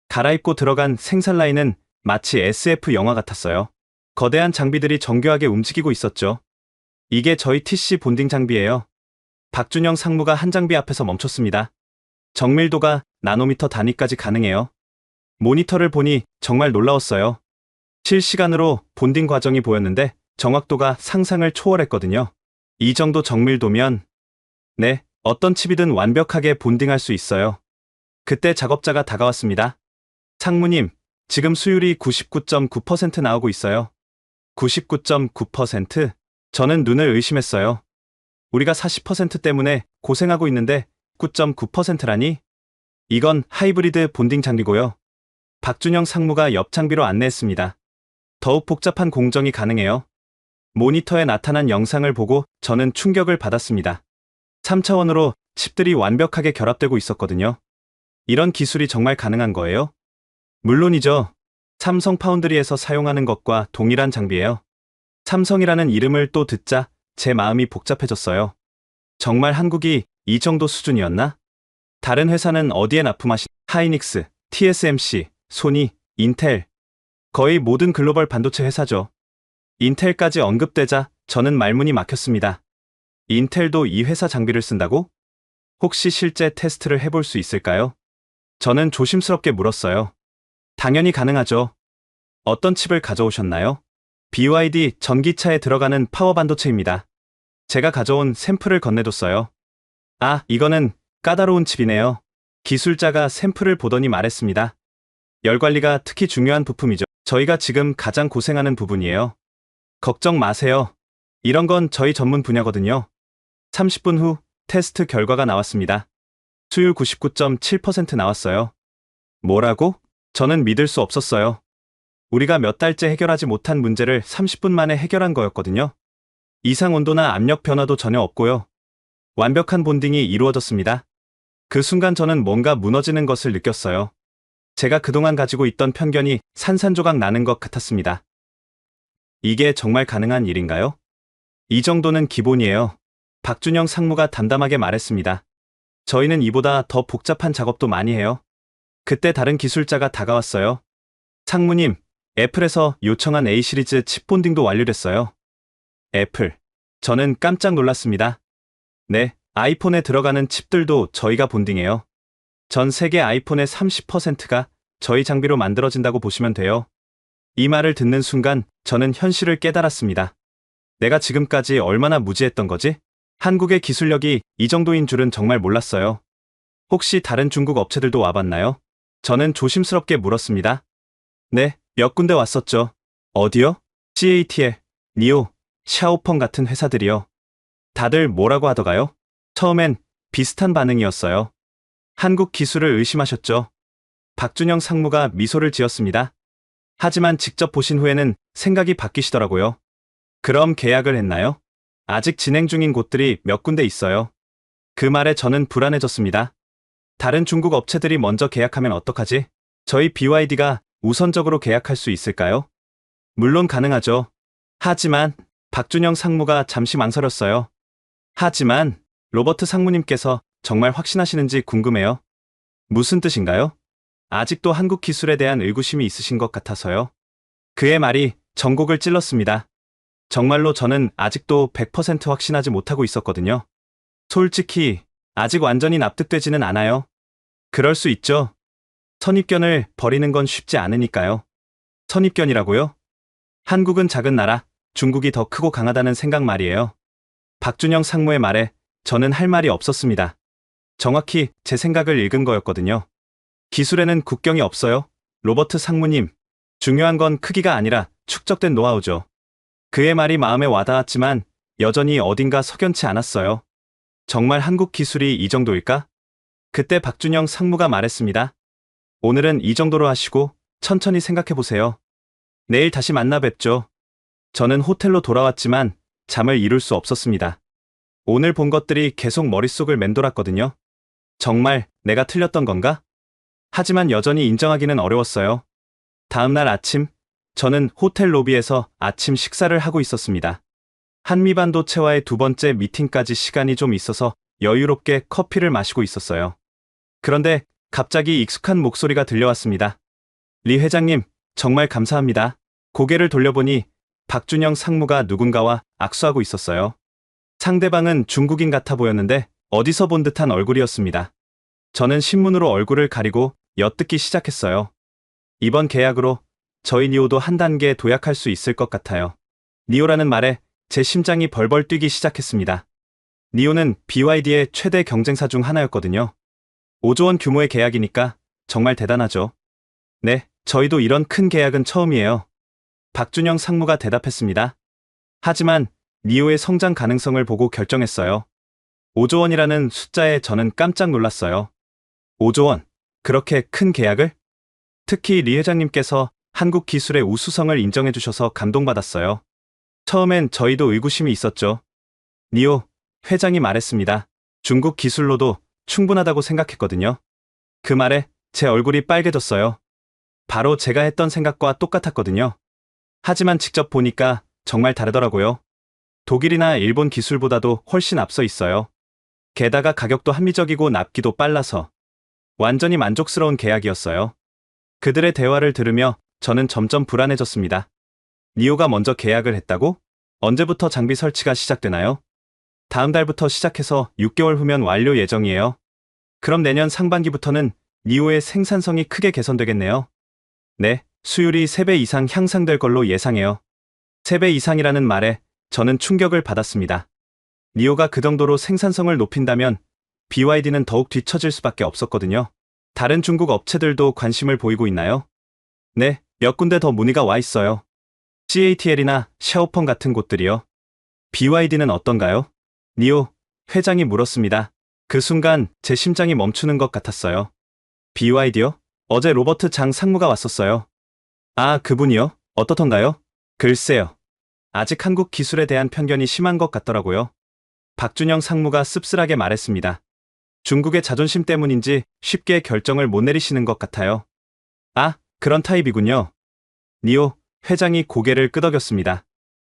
B: 갈아입고 들어간 생산 라인은 마치 SF 영화 같았어요. 거대한 장비들이 정교하게 움직이고 있었죠. 이게 저희 TC 본딩 장비예요. 박준영 상무가 한 장비 앞에서 멈췄습니다. 정밀도가 나노미터 단위까지 가능해요. 모니터를 보니 정말 놀라웠어요. 실시간으로 본딩 과정이 보였는데 정확도가 상상을 초월했거든요. 이 정도 정밀도면 네, 어떤 칩이든 완벽하게 본딩할 수 있어요. 그때 작업자가 다가왔습니다. 상무님, 지금 수율이 99.9% 나오고 있어요. 99.9%? 저는 눈을 의심했어요. 우리가 40% 때문에 고생하고 있는데 9.9%라니? 이건 하이브리드 본딩 장비고요. 박준영 상무가 옆 장비로 안내했습니다. 더욱 복잡한 공정이 가능해요. 모니터에 나타난 영상을 보고 저는 충격을 받았습니다. 3차원으로 칩들이 완벽하게 결합되고 있었거든요. 이런 기술이 정말 가능한 거예요? 물론이죠. 삼성 파운드리에서 사용하는 것과 동일한 장비예요. 삼성이라는 이름을 또 듣자 제 마음이 복잡해졌어요. 정말 한국이 이 정도 수준이었나? 다른 회사는 어디에 납품하신 하이닉스, TSMC, 소니, 인텔, 거의 모든 글로벌 반도체 회사죠. 인텔까지 언급되자 저는 말문이 막혔습니다. 인텔도 이 회사 장비를 쓴다고? 혹시 실제 테스트를 해볼 수 있을까요? 저는 조심스럽게 물었어요. 당연히 가능하죠. 어떤 칩을 가져오셨나요? BYD 전기차에 들어가는 파워 반도체입니다. 제가 가져온 샘플을 건네뒀어요. 아, 이거는 까다로운 칩이네요. 기술자가 샘플을 보더니 말했습니다. 열 관리가 특히 중요한 부품이죠. 저희가 지금 가장 고생하는 부분이에요. 걱정 마세요. 이런 건 저희 전문 분야거든요. 30분 후 테스트 결과가 나왔습니다. 수율 99.7% 나왔어요. 뭐라고? 저는 믿을 수 없었어요. 우리가 몇 달째 해결하지 못한 문제를 30분 만에 해결한 거였거든요. 이상 온도나 압력 변화도 전혀 없고요. 완벽한 본딩이 이루어졌습니다. 그 순간 저는 뭔가 무너지는 것을 느꼈어요. 제가 그동안 가지고 있던 편견이 산산조각 나는 것 같았습니다. 이게 정말 가능한 일인가요? 이 정도는 기본이에요. 박준영 상무가 담담하게 말했습니다. 저희는 이보다 더 복잡한 작업도 많이 해요. 그때 다른 기술자가 다가왔어요. 상무님, 애플에서 요청한 A 시리즈 칩 본딩도 완료됐어요. 애플. 저는 깜짝 놀랐습니다. 네, 아이폰에 들어가는 칩들도 저희가 본딩해요. 전 세계 아이폰의 30%가 저희 장비로 만들어진다고 보시면 돼요. 이 말을 듣는 순간 저는 현실을 깨달았습니다. 내가 지금까지 얼마나 무지했던 거지? 한국의 기술력이 이 정도인 줄은 정말 몰랐어요. 혹시 다른 중국 업체들도 와봤나요? 저는 조심스럽게 물었습니다. 네, 몇 군데 왔었죠. 어디요? CATL, 니오, 샤오펑 같은 회사들이요. 다들 뭐라고 하더가요? 처음엔 비슷한 반응이었어요. 한국 기술을 의심하셨죠. 박준영 상무가 미소를 지었습니다. 하지만 직접 보신 후에는 생각이 바뀌시더라고요. 그럼 계약을 했나요? 아직 진행 중인 곳들이 몇 군데 있어요. 그 말에 저는 불안해졌습니다. 다른 중국 업체들이 먼저 계약하면 어떡하지? 저희 BYD가 우선적으로 계약할 수 있을까요? 물론 가능하죠. 하지만 박준영 상무가 잠시 망설였어요. 하지만 로버트 상무님께서 정말 확신하시는지 궁금해요. 무슨 뜻인가요? 아직도 한국 기술에 대한 의구심이 있으신 것 같아서요. 그의 말이 전곡을 찔렀습니다. 정말로 저는 아직도 100% 확신하지 못하고 있었거든요. 솔직히 아직 완전히 납득되지는 않아요. 그럴 수 있죠. 선입견을 버리는 건 쉽지 않으니까요. 선입견이라고요? 한국은 작은 나라, 중국이 더 크고 강하다는 생각 말이에요. 박준영 상무의 말에 저는 할 말이 없었습니다. 정확히 제 생각을 읽은 거였거든요. 기술에는 국경이 없어요. 로버트 상무님, 중요한 건 크기가 아니라 축적된 노하우죠. 그의 말이 마음에 와닿았지만 여전히 어딘가 석연치 않았어요. 정말 한국 기술이 이 정도일까? 그때 박준영 상무가 말했습니다. 오늘은 이 정도로 하시고 천천히 생각해보세요. 내일 다시 만나 뵙죠. 저는 호텔로 돌아왔지만 잠을 이룰 수 없었습니다. 오늘 본 것들이 계속 머릿속을 맴돌았거든요. 정말 내가 틀렸던 건가? 하지만 여전히 인정하기는 어려웠어요. 다음날 아침, 저는 호텔 로비에서 아침 식사를 하고 있었습니다. 한미반도체와의 두 번째 미팅까지 시간이 좀 있어서 여유롭게 커피를 마시고 있었어요. 그런데 갑자기 익숙한 목소리가 들려왔습니다. 리 회장님, 정말 감사합니다. 고개를 돌려보니 박준영 상무가 누군가와 악수하고 있었어요. 상대방은 중국인 같아 보였는데 어디서 본 듯한 얼굴이었습니다. 저는 신문으로 얼굴을 가리고 엿듣기 시작했어요. 이번 계약으로 저희 니오도 한 단계 도약할 수 있을 것 같아요. 니오라는 말에 제 심장이 벌벌 뛰기 시작했습니다. 니오는 BYD의 최대 경쟁사 중 하나였거든요. 5조 원 규모의 계약이니까 정말 대단하죠. 네, 저희도 이런 큰 계약은 처음이에요. 박준영 상무가 대답했습니다. 하지만 니오의 성장 가능성을 보고 결정했어요. 5조 원이라는 숫자에 저는 깜짝 놀랐어요. 5조 원, 그렇게 큰 계약을? 특히 리 회장님께서 한국 기술의 우수성을 인정해 주셔서 감동받았어요. 처음엔 저희도 의구심이 있었죠. 니오, 회장이 말했습니다. 중국 기술로도 충분하다고 생각했거든요. 그 말에 제 얼굴이 빨개졌어요. 바로 제가 했던 생각과 똑같았거든요. 하지만 직접 보니까 정말 다르더라고요. 독일이나 일본 기술보다도 훨씬 앞서 있어요. 게다가 가격도 합리적이고 납기도 빨라서 완전히 만족스러운 계약이었어요. 그들의 대화를 들으며 저는 점점 불안해졌습니다. 니오가 먼저 계약을 했다고? 언제부터 장비 설치가 시작되나요? 다음 달부터 시작해서 6개월 후면 완료 예정이에요. 그럼 내년 상반기부터는 니오의 생산성이 크게 개선되겠네요. 네, 수율이 3배 이상 향상될 걸로 예상해요. 3배 이상이라는 말에 저는 충격을 받았습니다. 니오가 그 정도로 생산성을 높인다면 BYD는 더욱 뒤처질 수밖에 없었거든요. 다른 중국 업체들도 관심을 보이고 있나요? 네, 몇 군데 더 문의가 와 있어요. CATL이나 샤오펑 같은 곳들이요. BYD는 어떤가요? 니오 회장이 물었습니다. 그 순간 제 심장이 멈추는 것 같았어요. BYD요? 어제 로버트 장 상무가 왔었어요. 아, 그분이요? 어떻던가요? 글쎄요. 아직 한국 기술에 대한 편견이 심한 것 같더라고요. 박준영 상무가 씁쓸하게 말했습니다. 중국의 자존심 때문인지 쉽게 결정을 못 내리시는 것 같아요. 아, 그런 타입이군요. 니오 회장이 고개를 끄덕였습니다.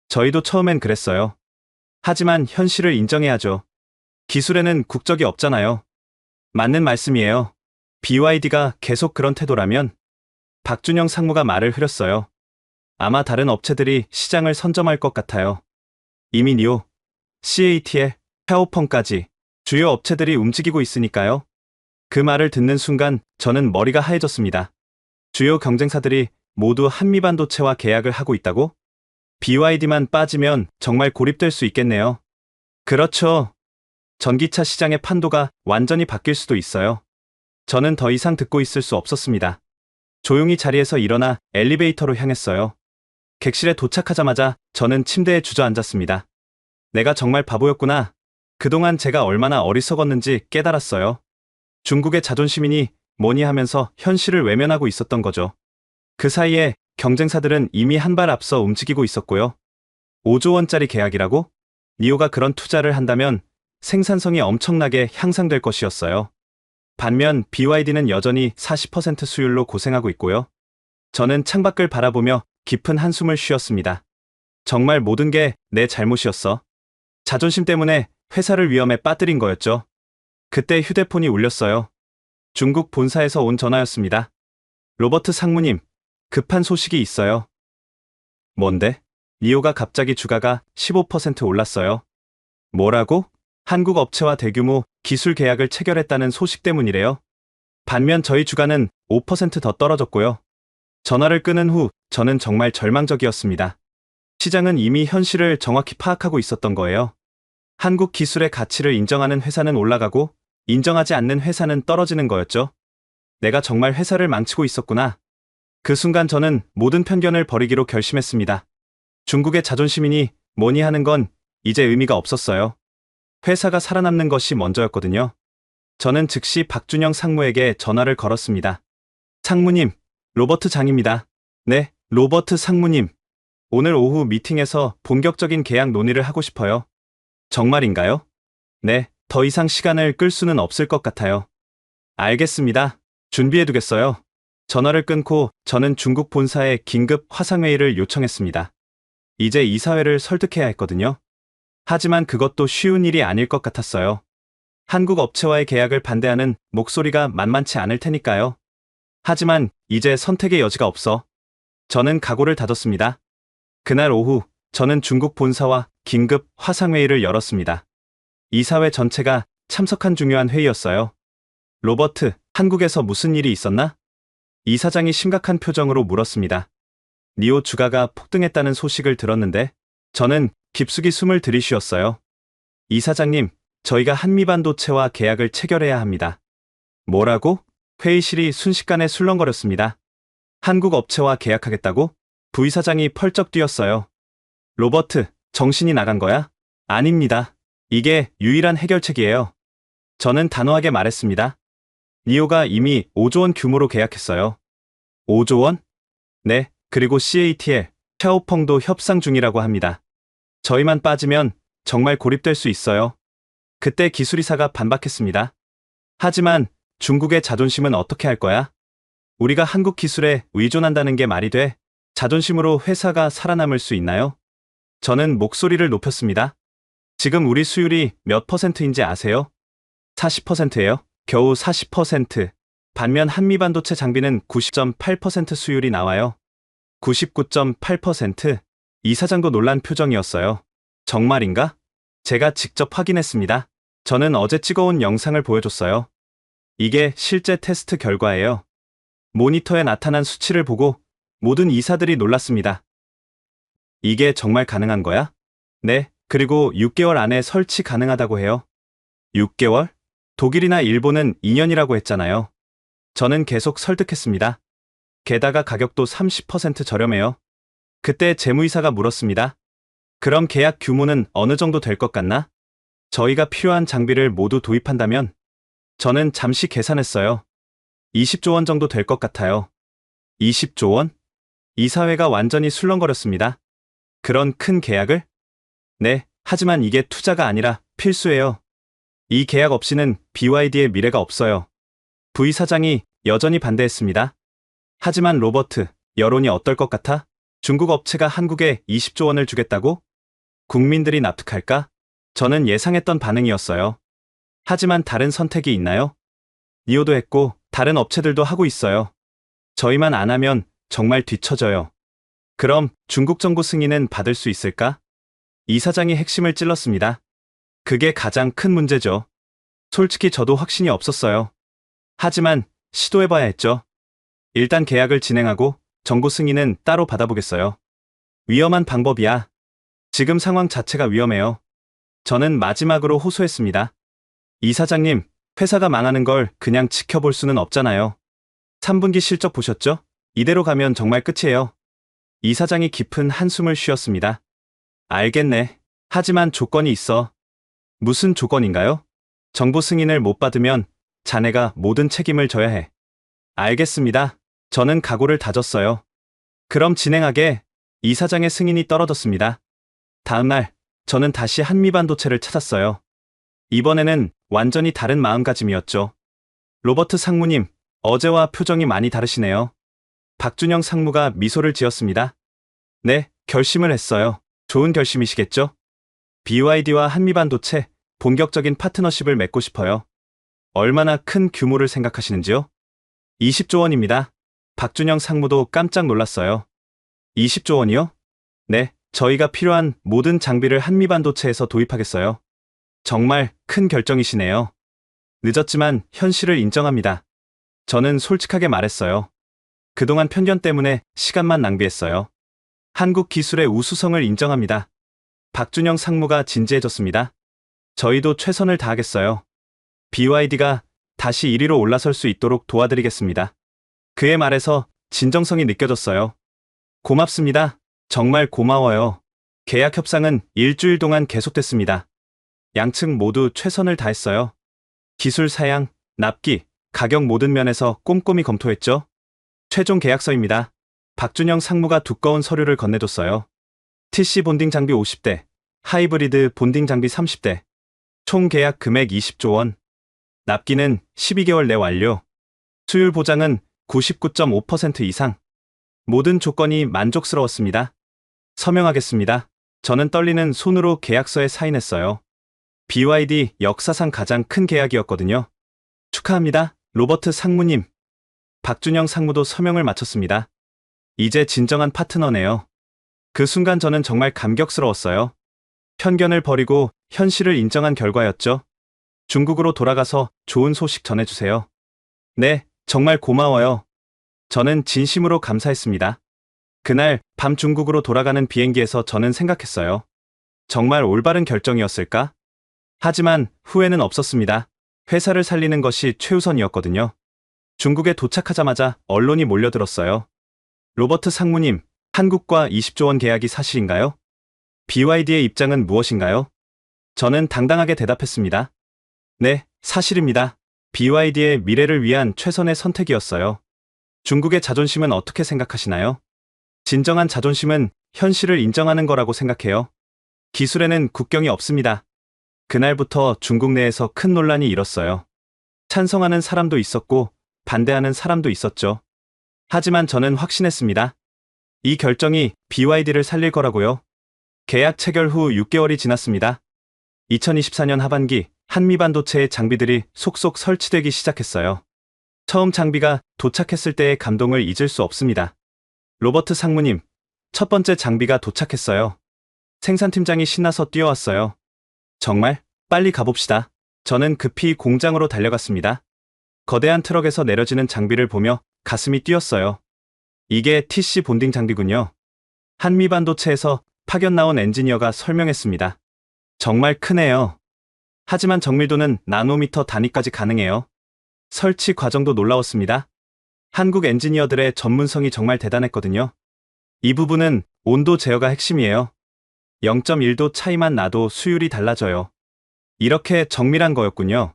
B: 저희도 처음엔 그랬어요. 하지만 현실을 인정해야죠. 기술에는 국적이 없잖아요. 맞는 말씀이에요. BYD가 계속 그런 태도라면 박준영 상무가 말을 흐렸어요. 아마 다른 업체들이 시장을 선점할 것 같아요. 이미 니오, CATL, 샤오펑까지 주요 업체들이 움직이고 있으니까요. 그 말을 듣는 순간 저는 머리가 하얘졌습니다. 주요 경쟁사들이 모두 한미반도체와 계약을 하고 있다고? BYD만 빠지면 정말 고립될 수 있겠네요. 그렇죠. 전기차 시장의 판도가 완전히 바뀔 수도 있어요. 저는 더 이상 듣고 있을 수 없었습니다. 조용히 자리에서 일어나 엘리베이터로 향했어요. 객실에 도착하자마자 저는 침대에 주저앉았습니다. 내가 정말 바보였구나. 그동안 제가 얼마나 어리석었는지 깨달았어요. 중국의 자존심이니 뭐니 하면서 현실을 외면하고 있었던 거죠. 그 사이에 경쟁사들은 이미 한 발 앞서 움직이고 있었고요. 5조 원짜리 계약이라고? 니오가 그런 투자를 한다면 생산성이 엄청나게 향상될 것이었어요. 반면 BYD는 여전히 40% 수율로 고생하고 있고요. 저는 창밖을 바라보며 깊은 한숨을 쉬었습니다. 정말 모든 게 내 잘못이었어. 자존심 때문에 회사를 위험에 빠뜨린 거였죠. 그때 휴대폰이 울렸어요. 중국 본사에서 온 전화였습니다. 로버트 상무님, 급한 소식이 있어요. 뭔데? 니오가 갑자기 주가가 15% 올랐어요. 뭐라고? 한국 업체와 대규모 기술 계약을 체결했다는 소식 때문이래요. 반면 저희 주가는 5% 더 떨어졌고요. 전화를 끊은 후 저는 정말 절망적이었습니다. 시장은 이미 현실을 정확히 파악하고 있었던 거예요. 한국 기술의 가치를 인정하는 회사는 올라가고 인정하지 않는 회사는 떨어지는 거였죠. 내가 정말 회사를 망치고 있었구나. 그 순간 저는 모든 편견을 버리기로 결심했습니다. 중국의 자존심이니 뭐니 하는 건 이제 의미가 없었어요. 회사가 살아남는 것이 먼저였거든요. 저는 즉시 박준영 상무에게 전화를 걸었습니다. 상무님, 로버트 장입니다. 네, 로버트 상무님. 오늘 오후 미팅에서 본격적인 계약 논의를 하고 싶어요. 정말인가요? 네, 더 이상 시간을 끌 수는 없을 것 같아요. 알겠습니다. 준비해두겠어요. 전화를 끊고 저는 중국 본사에 긴급 화상회의를 요청했습니다. 이제 이사회를 설득해야 했거든요. 하지만 그것도 쉬운 일이 아닐 것 같았어요. 한국 업체와의 계약을 반대하는 목소리가 만만치 않을 테니까요. 하지만 이제 선택의 여지가 없어. 저는 각오를 다졌습니다. 그날 오후 저는 중국 본사와 긴급 화상회의를 열었습니다. 이사회 전체가 참석한 중요한 회의였어요. 로버트, 한국에서 무슨 일이 있었나? 이사장이 심각한 표정으로 물었습니다. 니오 주가가 폭등했다는 소식을 들었는데 저는 깊숙이 숨을 들이쉬었어요. 이사장님, 저희가 한미반도체와 계약을 체결해야 합니다. 뭐라고? 회의실이 순식간에 술렁거렸습니다. 한국 업체와 계약하겠다고? 부이사장이 펄쩍 뛰었어요. 로버트, 정신이 나간 거야? 아닙니다. 이게 유일한 해결책이에요. 저는 단호하게 말했습니다. 니오가 이미 5조 원 규모로 계약했어요. 5조 원? 네, 그리고 CATL, 샤오펑도 협상 중이라고 합니다. 저희만 빠지면 정말 고립될 수 있어요. 그때 기술이사가 반박했습니다. 하지만 중국의 자존심은 어떻게 할 거야? 우리가 한국 기술에 의존한다는 게 말이 돼? 자존심으로 회사가 살아남을 수 있나요? 저는 목소리를 높였습니다. 지금 우리 수율이 몇 %인지 아세요? 40%예요. 겨우 40%. 반면 한미반도체 장비는 90.8% 수율이 나와요. 99.8%. 이사장도 놀란 표정이었어요. 정말인가? 제가 직접 확인했습니다. 저는 어제 찍어온 영상을 보여줬어요. 이게 실제 테스트 결과예요. 모니터에 나타난 수치를 보고 모든 이사들이 놀랐습니다. 이게 정말 가능한 거야? 네, 그리고 6개월 안에 설치 가능하다고 해요. 6개월? 독일이나 일본은 2년이라고 했잖아요. 저는 계속 설득했습니다. 게다가 가격도 30% 저렴해요. 그때 재무이사가 물었습니다. 그럼 계약 규모는 어느 정도 될 것 같나? 저희가 필요한 장비를 모두 도입한다면? 저는 잠시 계산했어요. 20조 원 정도 될 것 같아요. 20조 원? 이사회가 완전히 술렁거렸습니다. 그런 큰 계약을? 네, 하지만 이게 투자가 아니라 필수예요. 이 계약 없이는 BYD의 미래가 없어요. 부이사장이 여전히 반대했습니다. 하지만 로버트, 여론이 어떨 것 같아? 중국 업체가 한국에 20조 원을 주겠다고? 국민들이 납득할까? 저는 예상했던 반응이었어요. 하지만 다른 선택이 있나요? 니오도 했고 다른 업체들도 하고 있어요. 저희만 안 하면 정말 뒤처져요. 그럼 중국 정부 승인은 받을 수 있을까? 이사장이 핵심을 찔렀습니다. 그게 가장 큰 문제죠. 솔직히 저도 확신이 없었어요. 하지만 시도해봐야 했죠. 일단 계약을 진행하고 정부 승인은 따로 받아보겠어요. 위험한 방법이야. 지금 상황 자체가 위험해요. 저는 마지막으로 호소했습니다. 이사장님, 회사가 망하는 걸 그냥 지켜볼 수는 없잖아요. 3분기 실적 보셨죠? 이대로 가면 정말 끝이에요. 이사장이 깊은 한숨을 쉬었습니다. 알겠네. 하지만 조건이 있어. 무슨 조건인가요? 정부 승인을 못 받으면 자네가 모든 책임을 져야 해. 알겠습니다. 저는 각오를 다졌어요. 그럼 진행하게. 이사장의 승인이 떨어졌습니다. 다음날 저는 다시 한미반도체를 찾았어요. 이번에는 완전히 다른 마음가짐이었죠. 로버트 상무님, 어제와 표정이 많이 다르시네요. 박준영 상무가 미소를 지었습니다. 네, 결심을 했어요. 좋은 결심이시겠죠? BYD와 한미반도체 본격적인 파트너십을 맺고 싶어요. 얼마나 큰 규모를 생각하시는지요? 20조 원입니다. 박준영 상무도 깜짝 놀랐어요. 20조 원이요? 네, 저희가 필요한 모든 장비를 한미반도체에서 도입하겠어요. 정말 큰 결정이시네요. 늦었지만 현실을 인정합니다. 저는 솔직하게 말했어요. 그동안 편견 때문에 시간만 낭비했어요. 한국 기술의 우수성을 인정합니다. 박준영 상무가 진지해졌습니다. 저희도 최선을 다하겠어요. BYD가 다시 1위로 올라설 수 있도록 도와드리겠습니다. 그의 말에서 진정성이 느껴졌어요. 고맙습니다. 정말 고마워요. 계약 협상은 일주일 동안 계속됐습니다. 양측 모두 최선을 다했어요. 기술 사양, 납기, 가격 모든 면에서 꼼꼼히 검토했죠. 최종 계약서입니다. 박준영 상무가 두꺼운 서류를 건네줬어요. TC 본딩 장비 50대, 하이브리드 본딩 장비 30대, 총 계약 금액 20조 원. 납기는 12개월 내 완료. 수율 보장은 99.5% 이상. 모든 조건이 만족스러웠습니다. 서명하겠습니다. 저는 떨리는 손으로 계약서에 사인했어요. BYD 역사상 가장 큰 계약이었거든요. 축하합니다, 로버트 상무님. 박준영 상무도 서명을 마쳤습니다. 이제 진정한 파트너네요. 그 순간 저는 정말 감격스러웠어요. 편견을 버리고 현실을 인정한 결과였죠. 중국으로 돌아가서 좋은 소식 전해주세요. 네, 정말 고마워요. 저는 진심으로 감사했습니다. 그날 밤 중국으로 돌아가는 비행기에서 저는 생각했어요. 정말 올바른 결정이었을까? 하지만 후회는 없었습니다. 회사를 살리는 것이 최우선이었거든요. 중국에 도착하자마자 언론이 몰려들었어요. 로버트 상무님, 한국과 20조 원 계약이 사실인가요? BYD의 입장은 무엇인가요? 저는 당당하게 대답했습니다. 네, 사실입니다. BYD의 미래를 위한 최선의 선택이었어요. 중국의 자존심은 어떻게 생각하시나요? 진정한 자존심은 현실을 인정하는 거라고 생각해요. 기술에는 국경이 없습니다. 그날부터 중국 내에서 큰 논란이 일었어요. 찬성하는 사람도 있었고 반대하는 사람도 있었죠. 하지만 저는 확신했습니다. 이 결정이 BYD를 살릴 거라고요. 계약 체결 후 6개월이 지났습니다. 2024년 하반기 한미반도체의 장비들이 속속 설치되기 시작했어요. 처음 장비가 도착했을 때의 감동을 잊을 수 없습니다. 로버트 상무님, 첫 번째 장비가 도착했어요. 생산팀장이 신나서 뛰어왔어요. 정말? 빨리 가봅시다. 저는 급히 공장으로 달려갔습니다. 거대한 트럭에서 내려지는 장비를 보며 가슴이 뛰었어요. 이게 TC 본딩 장비군요. 한미반도체에서 파견 나온 엔지니어가 설명했습니다. 정말 크네요. 하지만 정밀도는 나노미터 단위까지 가능해요. 설치 과정도 놀라웠습니다. 한국 엔지니어들의 전문성이 정말 대단했거든요. 이 부분은 온도 제어가 핵심이에요. 0.1도 차이만 나도 수율이 달라져요. 이렇게 정밀한 거였군요.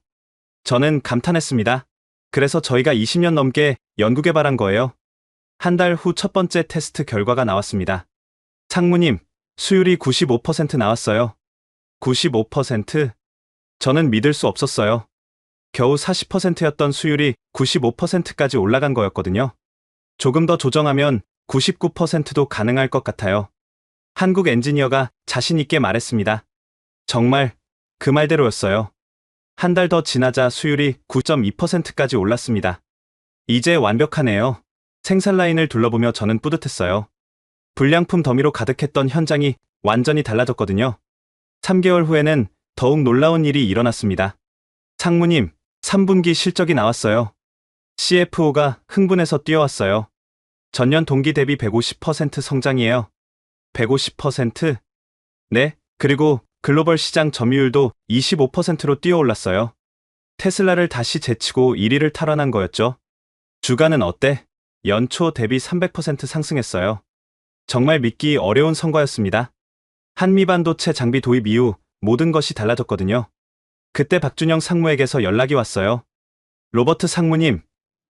B: 저는 감탄했습니다. 그래서 저희가 20년 넘게 연구개발한 거예요. 한 달 후 첫 번째 테스트 결과가 나왔습니다. 상무님, 수율이 95% 나왔어요. 95%? 저는 믿을 수 없었어요. 겨우 40%였던 수율이 95%까지 올라간 거였거든요. 조금 더 조정하면 99%도 가능할 것 같아요. 한국 엔지니어가 자신 있게 말했습니다. 정말 그 말대로였어요. 한 달 더 지나자 수율이 9.2%까지 올랐습니다. 이제 완벽하네요. 생산 라인을 둘러보며 저는 뿌듯했어요. 불량품 더미로 가득했던 현장이 완전히 달라졌거든요. 3개월 후에는 더욱 놀라운 일이 일어났습니다. 상무님, 3분기 실적이 나왔어요. CFO가 흥분해서 뛰어왔어요. 전년 동기 대비 150% 성장이에요. 150%? 네, 그리고 글로벌 시장 점유율도 25%로 뛰어올랐어요. 테슬라를 다시 제치고 1위를 탈환한 거였죠. 주가는 어때? 연초 대비 300% 상승했어요. 정말 믿기 어려운 성과였습니다. 한미반도체 장비 도입 이후 모든 것이 달라졌거든요. 그때 박준영 상무에게서 연락이 왔어요. 로버트 상무님,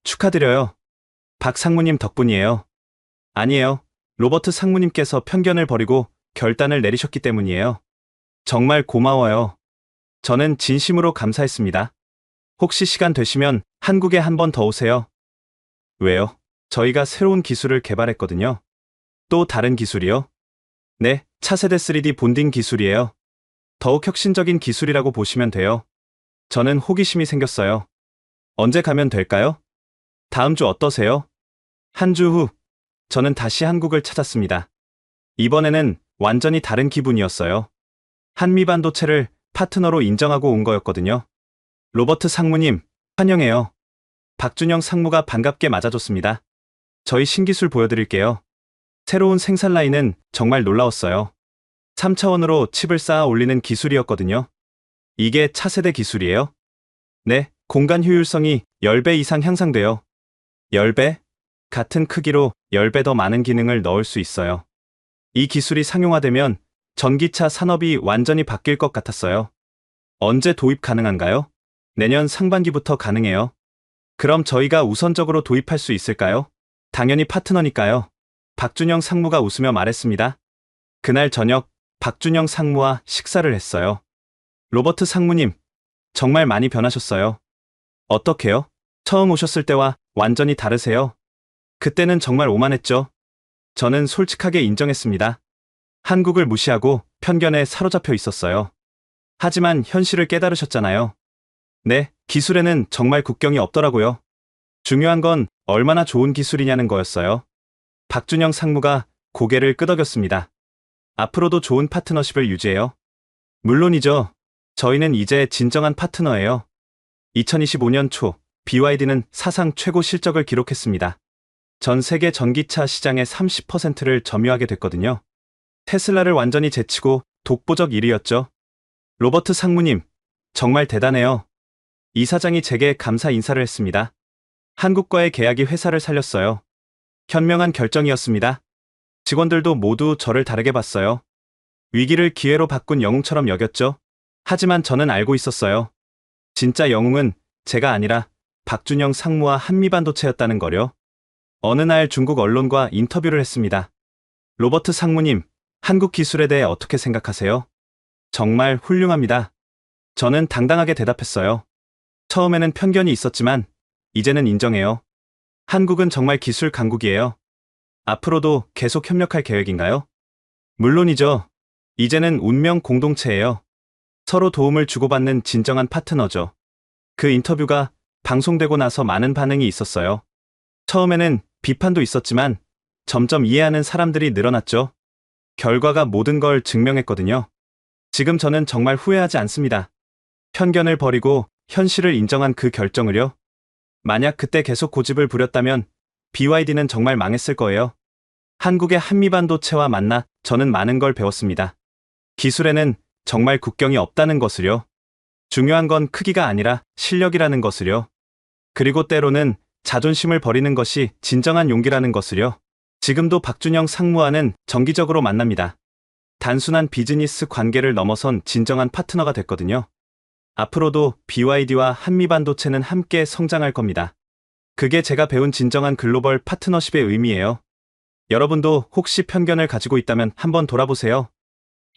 B: 축하드려요. 박 상무님 덕분이에요. 아니에요. 로버트 상무님께서 편견을 버리고 결단을 내리셨기 때문이에요. 정말 고마워요. 저는 진심으로 감사했습니다. 혹시 시간 되시면 한국에 한 번 더 오세요. 왜요? 저희가 새로운 기술을 개발했거든요. 또 다른 기술이요? 네, 차세대 3D 본딩 기술이에요. 더욱 혁신적인 기술이라고 보시면 돼요. 저는 호기심이 생겼어요. 언제 가면 될까요? 다음 주 어떠세요? 한 주 후, 저는 다시 한국을 찾았습니다. 이번에는 완전히 다른 기분이었어요. 한미반도체를 파트너로 인정하고 온 거였거든요. 로버트 상무님, 환영해요. 박준영 상무가 반갑게 맞아줬습니다. 저희 신기술 보여드릴게요. 새로운 생산 라인은 정말 놀라웠어요. 3차원으로 칩을 쌓아 올리는 기술이었거든요. 이게 차세대 기술이에요? 네, 공간 효율성이 10배 이상 향상돼요. 10배? 같은 크기로 10배 더 많은 기능을 넣을 수 있어요. 이 기술이 상용화되면 전기차 산업이 완전히 바뀔 것 같았어요. 언제 도입 가능한가요? 내년 상반기부터 가능해요. 그럼 저희가 우선적으로 도입할 수 있을까요? 당연히 파트너니까요. 박준영 상무가 웃으며 말했습니다. 그날 저녁 박준영 상무와 식사를 했어요. 로버트 상무님, 정말 많이 변하셨어요. 어떻게요? 처음 오셨을 때와 완전히 다르세요. 그때는 정말 오만했죠. 저는 솔직하게 인정했습니다. 한국을 무시하고 편견에 사로잡혀 있었어요. 하지만 현실을 깨달으셨잖아요. 네, 기술에는 정말 국경이 없더라고요. 중요한 건 얼마나 좋은 기술이냐는 거였어요. 박준영 상무가 고개를 끄덕였습니다. 앞으로도 좋은 파트너십을 유지해요. 물론이죠. 저희는 이제 진정한 파트너예요. 2025년 초 BYD는 사상 최고 실적을 기록했습니다. 전 세계 전기차 시장의 30%를 점유하게 됐거든요. 테슬라를 완전히 제치고 독보적 1위였죠. 로버트 상무님, 정말 대단해요. 이 사장이 제게 감사 인사를 했습니다. 한국과의 계약이 회사를 살렸어요. 현명한 결정이었습니다. 직원들도 모두 저를 다르게 봤어요. 위기를 기회로 바꾼 영웅처럼 여겼죠. 하지만 저는 알고 있었어요. 진짜 영웅은 제가 아니라 박준영 상무와 한미반도체였다는 거요. 어느 날 중국 언론과 인터뷰를 했습니다. 로버트 상무님, 한국 기술에 대해 어떻게 생각하세요? 정말 훌륭합니다. 저는 당당하게 대답했어요. 처음에는 편견이 있었지만 이제는 인정해요. 한국은 정말 기술 강국이에요. 앞으로도 계속 협력할 계획인가요? 물론이죠. 이제는 운명 공동체예요. 서로 도움을 주고받는 진정한 파트너죠. 그 인터뷰가 방송되고 나서 많은 반응이 있었어요. 처음에는 비판도 있었지만 점점 이해하는 사람들이 늘어났죠. 결과가 모든 걸 증명했거든요. 지금 저는 정말 후회하지 않습니다. 편견을 버리고 현실을 인정한 그 결정을요. 만약 그때 계속 고집을 부렸다면 BYD는 정말 망했을 거예요. 한국의 한미반도체와 만나 저는 많은 걸 배웠습니다. 기술에는 정말 국경이 없다는 것을요. 중요한 건 크기가 아니라 실력이라는 것을요. 그리고 때로는 자존심을 버리는 것이 진정한 용기라는 것을요. 지금도 박준영 상무와는 정기적으로 만납니다. 단순한 비즈니스 관계를 넘어선 진정한 파트너가 됐거든요. 앞으로도 BYD와 한미반도체는 함께 성장할 겁니다. 그게 제가 배운 진정한 글로벌 파트너십의 의미예요. 여러분도 혹시 편견을 가지고 있다면 한번 돌아보세요.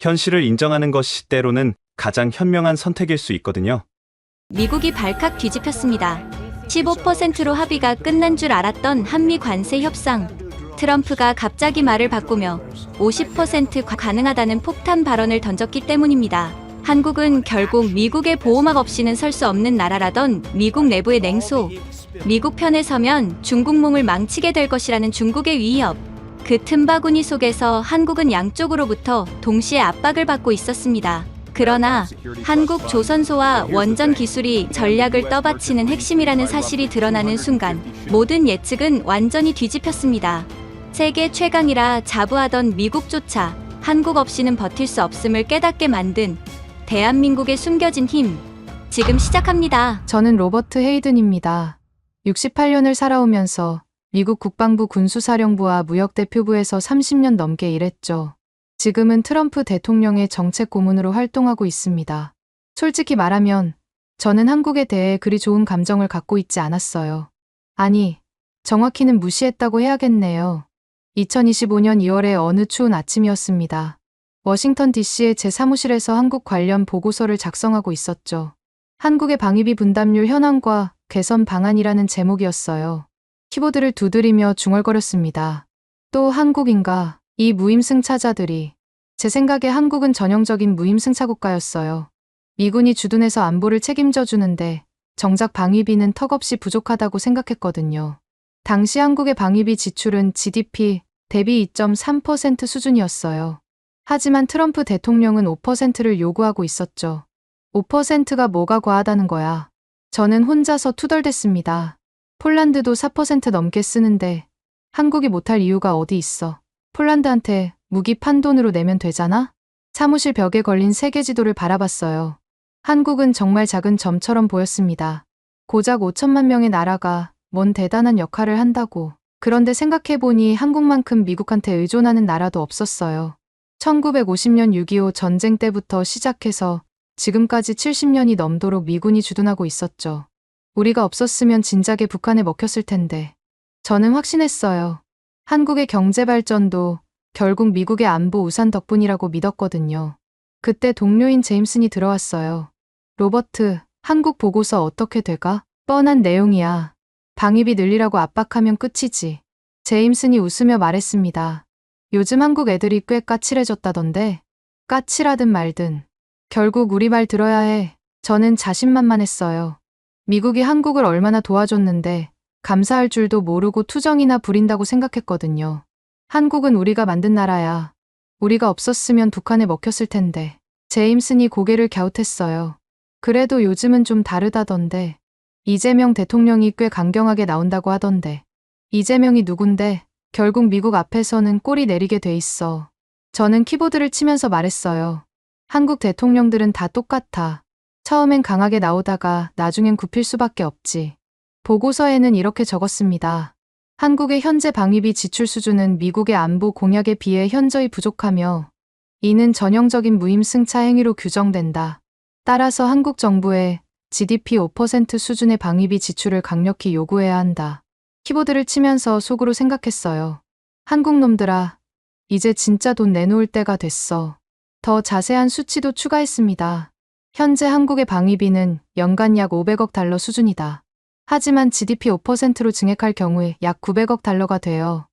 B: 현실을 인정하는 것이 때로는 가장 현명한 선택일 수 있거든요.
A: 미국이 발칵 뒤집혔습니다. 15%로 합의가 끝난 줄 알았던 한미 관세 협상. 트럼프가 갑자기 말을 바꾸며 50% 가능하다는 폭탄 발언을 던졌기 때문입니다. 한국은 결국 미국의 보호막 없이는 설 수 없는 나라라던 미국 내부의 냉소. 미국 편에 서면 중국몽을 망치게 될 것이라는 중국의 위협. 그 틈바구니 속에서 한국은 양쪽으로부터 동시에 압박을 받고 있었습니다. 그러나 한국 조선소와 원전 기술이 전략을 떠받치는 핵심이라는 사실이 드러나는 순간 모든 예측은 완전히 뒤집혔습니다. 세계 최강이라 자부하던 미국조차 한국 없이는 버틸 수 없음을 깨닫게 만든 대한민국의 숨겨진 힘. 지금 시작합니다.
C: 저는 로버트 헤이든입니다. 68년을 살아오면서 미국 국방부 군수사령부와 무역대표부에서 30년 넘게 일했죠. 지금은 트럼프 대통령의 정책 고문으로 활동하고 있습니다. 솔직히 말하면 저는 한국에 대해 그리 좋은 감정을 갖고 있지 않았어요. 아니, 정확히는 무시했다고 해야겠네요. 2025년 2월의 어느 추운 아침이었습니다. 워싱턴 DC의 제 사무실에서 한국 관련 보고서를 작성하고 있었죠. 한국의 방위비 분담률 현황과 개선 방안이라는 제목이었어요. 키보드를 두드리며 중얼거렸습니다. 또 한국인가? 이 무임승차자들이. 제 생각에 한국은 전형적인 무임승차 국가였어요. 미군이 주둔해서 안보를 책임져 주는데 정작 방위비는 턱없이 부족하다고 생각했거든요. 당시 한국의 방위비 지출은 GDP 대비 2.3% 수준이었어요. 하지만 트럼프 대통령은 5%를 요구하고 있었죠. 5%가 뭐가 과하다는 거야. 저는 혼자서 투덜댔습니다. 폴란드도 4% 넘게 쓰는데 한국이 못할 이유가 어디 있어. 폴란드한테 무기 판돈으로 내면 되잖아? 사무실 벽에 걸린 세계 지도를 바라봤어요. 한국은 정말 작은 점처럼 보였습니다. 고작 5천만 명의 나라가 뭔 대단한 역할을 한다고. 그런데 생각해보니 한국만큼 미국한테 의존하는 나라도 없었어요. 1950년 6.25 전쟁 때부터 시작해서 지금까지 70년이 넘도록 미군이 주둔하고 있었죠. 우리가 없었으면 진작에 북한에 먹혔을 텐데. 저는 확신했어요. 한국의 경제 발전도 결국 미국의 안보 우산 덕분이라고 믿었거든요. 그때 동료인 제임슨이 들어왔어요. 로버트, 한국 보고서 어떻게 돼가? 뻔한 내용이야. 방위비 늘리라고 압박하면 끝이지. 제임슨이 웃으며 말했습니다. 요즘 한국 애들이 꽤 까칠해졌다던데. 까칠하든 말든. 결국 우리 말 들어야 해. 저는 자신만만했어요. 미국이 한국을 얼마나 도와줬는데 감사할 줄도 모르고 투정이나 부린다고 생각했거든요. 한국은 우리가 만든 나라야. 우리가 없었으면 북한에 먹혔을 텐데. 제임슨이 고개를 갸웃했어요. 그래도 요즘은 좀 다르다던데. 이재명 대통령이 꽤 강경하게 나온다고 하던데. 이재명이 누군데? 결국 미국 앞에서는 꼬리 내리게 돼 있어. 저는 키보드를 치면서 말했어요. 한국 대통령들은 다 똑같아. 처음엔 강하게 나오다가 나중엔 굽힐 수밖에 없지. 보고서에는 이렇게 적었습니다. 한국의 현재 방위비 지출 수준은 미국의 안보 공약에 비해 현저히 부족하며 이는 전형적인 무임승차 행위로 규정된다. 따라서 한국 정부에 GDP 5% 수준의 방위비 지출을 강력히 요구해야 한다. 키보드를 치면서 속으로 생각했어요. 한국 놈들아, 이제 진짜 돈 내놓을 때가 됐어. 더 자세한 수치도 추가했습니다. 현재 한국의 방위비는 연간 약 500억 달러 수준이다. 하지만 GDP 5%로 증액할 경우에 약 900억 달러가 되어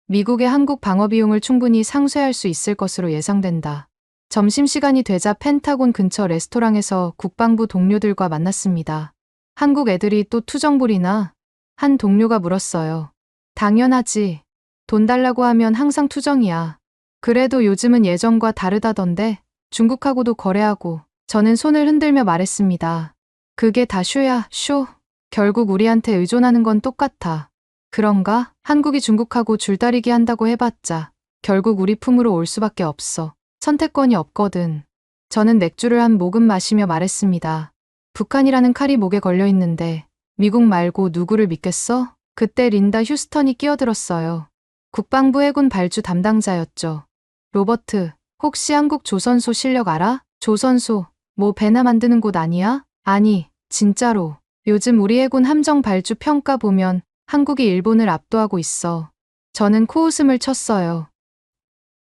C: 미국의 한국 방어 비용을 충분히 상쇄할 수 있을 것으로 예상된다. 점심시간이 되자 펜타곤 근처 레스토랑에서 국방부 동료들과 만났습니다. 한국 애들이 또 투정 부리나? 한 동료가 물었어요. 당연하지. 돈 달라고 하면 항상 투정이야. 그래도 요즘은 예전과 다르다던데 중국하고도 거래하고. 저는 손을 흔들며 말했습니다. 그게 다 쇼야, 쇼. 결국 우리한테 의존하는 건 똑같아. 그런가? 한국이 중국하고 줄다리기 한다고 해봤자 결국 우리 품으로 올 수밖에 없어. 선택권이 없거든. 저는 맥주를 한 모금 마시며 말했습니다. 북한이라는 칼이 목에 걸려 있는데 미국 말고 누구를 믿겠어? 그때 린다 휴스턴이 끼어들었어요. 국방부 해군 발주 담당자였죠. 로버트, 혹시 한국 조선소 실력 알아? 조선소, 뭐 배나 만드는 곳 아니야? 아니, 진짜로. 요즘 우리 해군 함정 발주 평가 보면 한국이 일본을 압도하고 있어. 저는 코웃음을 쳤어요.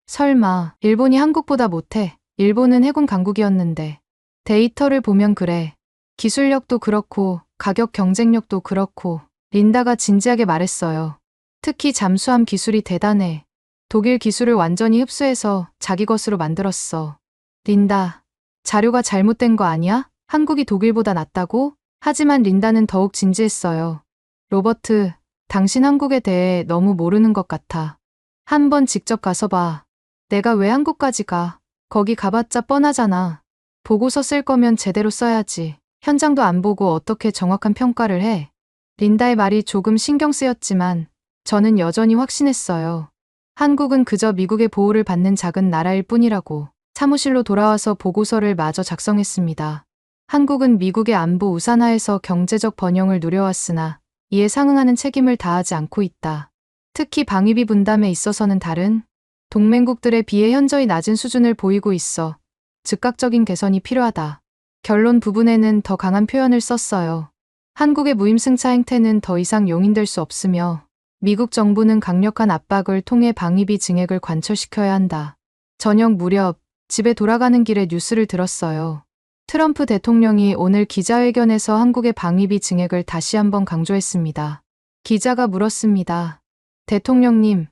C: 설마, 일본이 한국보다 못해. 일본은 해군 강국이었는데. 데이터를 보면 그래. 기술력도 그렇고, 가격 경쟁력도 그렇고. 린다가 진지하게 말했어요. 특히 잠수함 기술이 대단해. 독일 기술을 완전히 흡수해서 자기 것으로 만들었어. 린다, 자료가 잘못된 거 아니야? 한국이 독일보다 낫다고? 하지만 린다는 더욱 진지했어요. 로버트, 당신 한국에 대해 너무 모르는 것 같아. 한번 직접 가서 봐. 내가 왜 한국까지 가? 거기 가봤자 뻔하잖아. 보고서 쓸 거면 제대로 써야지. 현장도 안 보고 어떻게 정확한 평가를 해? 린다의 말이 조금 신경 쓰였지만 저는 여전히 확신했어요. 한국은 그저 미국의 보호를 받는 작은 나라일 뿐이라고. 사무실로 돌아와서 보고서를 마저 작성했습니다. 한국은 미국의 안보 우산하에서 경제적 번영을 누려왔으나 이에 상응하는 책임을 다하지 않고 있다. 특히 방위비 분담에 있어서는 다른 동맹국들에 비해 현저히 낮은 수준을 보이고 있어 즉각적인 개선이 필요하다. 결론 부분에는 더 강한 표현을 썼어요. 한국의 무임승차 행태는 더 이상 용인될 수 없으며 미국 정부는 강력한 압박을 통해 방위비 증액을 관철시켜야 한다. 저녁 무렵 집에 돌아가는 길에 뉴스를 들었어요. 트럼프 대통령이 오늘 기자회견에서 한국의 방위비 증액을 다시 한번 강조했습니다. 기자가 물었습니다. 대통령님,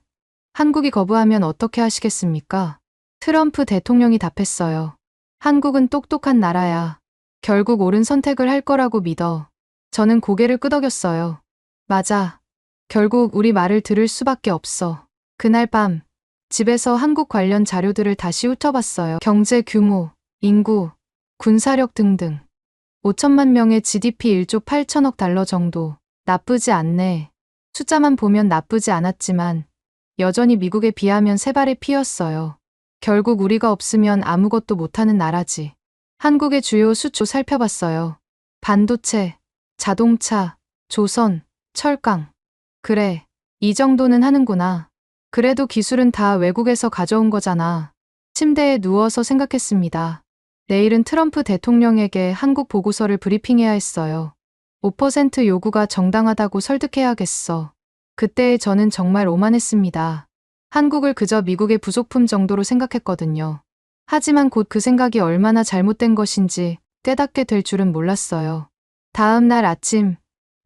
C: 한국이 거부하면 어떻게 하시겠습니까? 트럼프 대통령이 답했어요. 한국은 똑똑한 나라야. 결국 옳은 선택을 할 거라고 믿어. 저는 고개를 끄덕였어요. 맞아. 결국 우리 말을 들을 수밖에 없어. 그날 밤, 집에서 한국 관련 자료들을 다시 훑어봤어요. 경제 규모, 인구, 군사력 등등. 5천만 명의 GDP 1조 8천억 달러 정도. 나쁘지 않네. 숫자만 보면 나쁘지 않았지만 여전히 미국에 비하면 세 발의 피였어요. 결국 우리가 없으면 아무것도 못하는 나라지. 한국의 주요 수출 살펴봤어요. 반도체, 자동차, 조선, 철강. 그래, 이 정도는 하는구나. 그래도 기술은 다 외국에서 가져온 거잖아. 침대에 누워서 생각했습니다. 내일은 트럼프 대통령에게 한국 보고서를 브리핑해야 했어요. 5% 요구가 정당하다고 설득해야겠어. 그때 저는 정말 오만했습니다. 한국을 그저 미국의 부속품 정도로 생각했거든요. 하지만 곧 그 생각이 얼마나 잘못된 것인지 깨닫게 될 줄은 몰랐어요. 다음 날 아침,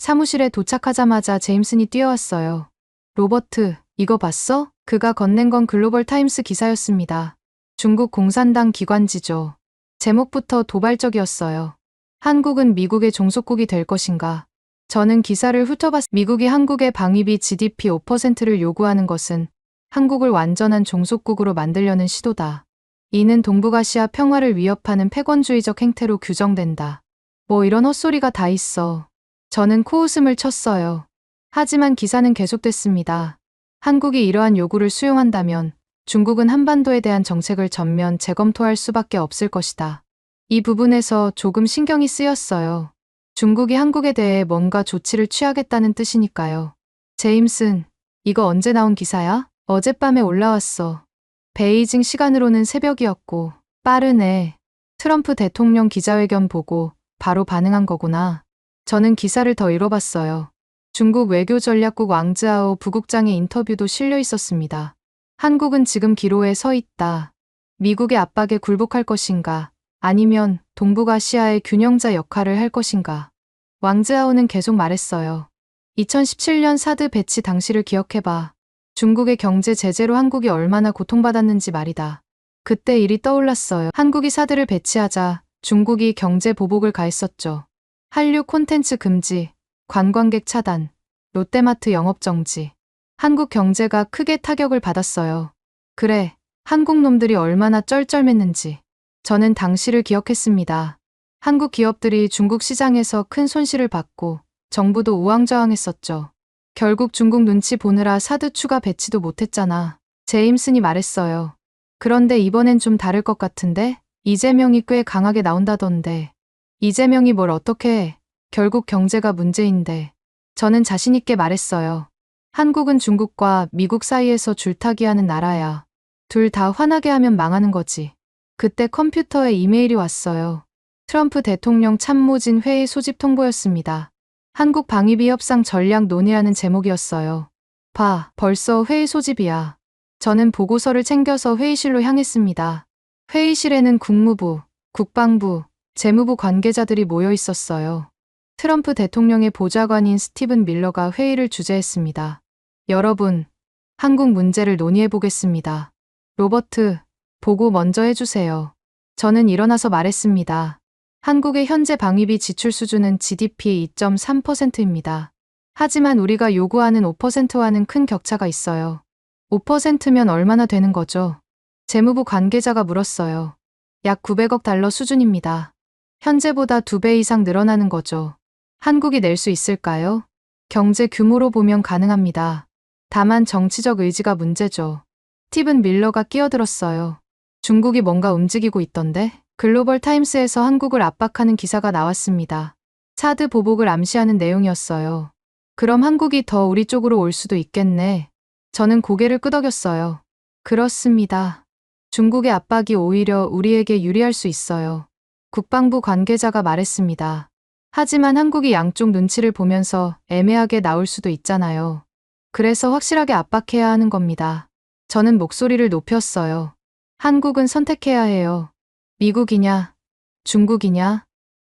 C: 사무실에 도착하자마자 제임슨이 뛰어왔어요. 로버트, 이거 봤어? 그가 건넨 건 글로벌 타임스 기사였습니다. 중국 공산당 기관지죠. 제목부터 도발적이었어요. 한국은 미국의 종속국이 될 것인가? 저는 기사를 훑어봤. 미국이 한국의 방위비 GDP 5%를 요구하는 것은 한국을 완전한 종속국으로 만들려는 시도다. 이는 동북아시아 평화를 위협하는 패권주의적 행태로 규정된다. 뭐 이런 헛소리가 다 있어. 저는 코웃음을 쳤어요. 하지만 기사는 계속됐습니다. 한국이 이러한 요구를 수용한다면 중국은 한반도에 대한 정책을 전면 재검토할 수밖에 없을 것이다. 이 부분에서 조금 신경이 쓰였어요. 중국이 한국에 대해 뭔가 조치를 취하겠다는 뜻이니까요. 제임슨, 이거 언제 나온 기사야? 어젯밤에 올라왔어. 베이징 시간으로는 새벽이었고. 빠르네. 트럼프 대통령 기자회견 보고 바로 반응한 거구나. 저는 기사를 더 읽어봤어요. 중국 외교전략국 왕즈하오 부국장의 인터뷰도 실려 있었습니다. 한국은 지금 기로에 서 있다. 미국의 압박에 굴복할 것인가? 아니면 동북아시아의 균형자 역할을 할 것인가? 왕즈하오는 계속 말했어요. 2017년 사드 배치 당시를 기억해봐. 중국의 경제 제재로 한국이 얼마나 고통받았는지 말이다. 그때 일이 떠올랐어요. 한국이 사드를 배치하자 중국이 경제 보복을 가했었죠. 한류 콘텐츠 금지, 관광객 차단, 롯데마트 영업 정지. 한국 경제가 크게 타격을 받았어요. 그래, 한국 놈들이 얼마나 쩔쩔맸는지. 저는 당시를 기억했습니다. 한국 기업들이 중국 시장에서 큰 손실을 받고 정부도 우왕좌왕했었죠. 결국 중국 눈치 보느라 사드 추가 배치도 못했잖아. 제임슨이 말했어요. 그런데 이번엔 좀 다를 것 같은데? 이재명이 꽤 강하게 나온다던데. 이재명이 뭘 어떻게 해? 결국 경제가 문제인데. 저는 자신있게 말했어요. 한국은 중국과 미국 사이에서 줄타기하는 나라야. 둘 다 화나게 하면 망하는 거지. 그때 컴퓨터에 이메일이 왔어요. 트럼프 대통령 참모진 회의 소집 통보였습니다. 한국 방위비 협상 전략 논의하는 제목이었어요. 봐, 벌써 회의 소집이야. 저는 보고서를 챙겨서 회의실로 향했습니다. 회의실에는 국무부, 국방부, 재무부 관계자들이 모여 있었어요. 트럼프 대통령의 보좌관인 스티븐 밀러가 회의를 주재했습니다. 여러분, 한국 문제를 논의해 보겠습니다. 로버트, 보고 먼저 해주세요. 저는 일어나서 말했습니다. 한국의 현재 방위비 지출 수준은 GDP의 2.3%입니다. 하지만 우리가 요구하는 5%와는 큰 격차가 있어요. 5%면 얼마나 되는 거죠? 재무부 관계자가 물었어요. 약 900억 달러 수준입니다. 현재보다 2배 이상 늘어나는 거죠. 한국이 낼 수 있을까요? 경제 규모로 보면 가능합니다. 다만 정치적 의지가 문제죠. 스티븐 밀러가 끼어들었어요. 중국이 뭔가 움직이고 있던데? 글로벌 타임스에서 한국을 압박하는 기사가 나왔습니다. 사드 보복을 암시하는 내용이었어요. 그럼 한국이 더 우리 쪽으로 올 수도 있겠네. 저는 고개를 끄덕였어요. 그렇습니다. 중국의 압박이 오히려 우리에게 유리할 수 있어요. 국방부 관계자가 말했습니다. 하지만 한국이 양쪽 눈치를 보면서 애매하게 나올 수도 있잖아요. 그래서 확실하게 압박해야 하는 겁니다. 저는 목소리를 높였어요. 한국은 선택해야 해요. 미국이냐, 중국이냐?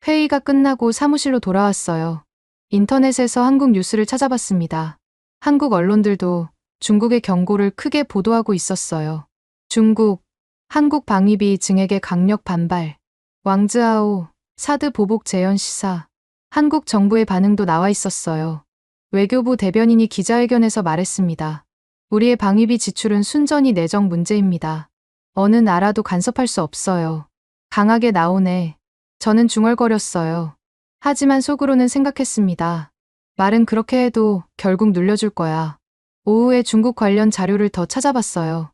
C: 회의가 끝나고 사무실로 돌아왔어요. 인터넷에서 한국 뉴스를 찾아봤습니다. 한국 언론들도 중국의 경고를 크게 보도하고 있었어요. 중국, 한국 방위비 증액에 강력 반발. 왕즈하오, 사드 보복 재현 시사. 한국 정부의 반응도 나와 있었어요. 외교부 대변인이 기자회견에서 말했습니다. 우리의 방위비 지출은 순전히 내정 문제입니다. 어느 나라도 간섭할 수 없어요. 강하게 나오네. 저는 중얼거렸어요. 하지만 속으로는 생각했습니다. 말은 그렇게 해도 결국 눌려줄 거야. 오후에 중국 관련 자료를 더 찾아봤어요.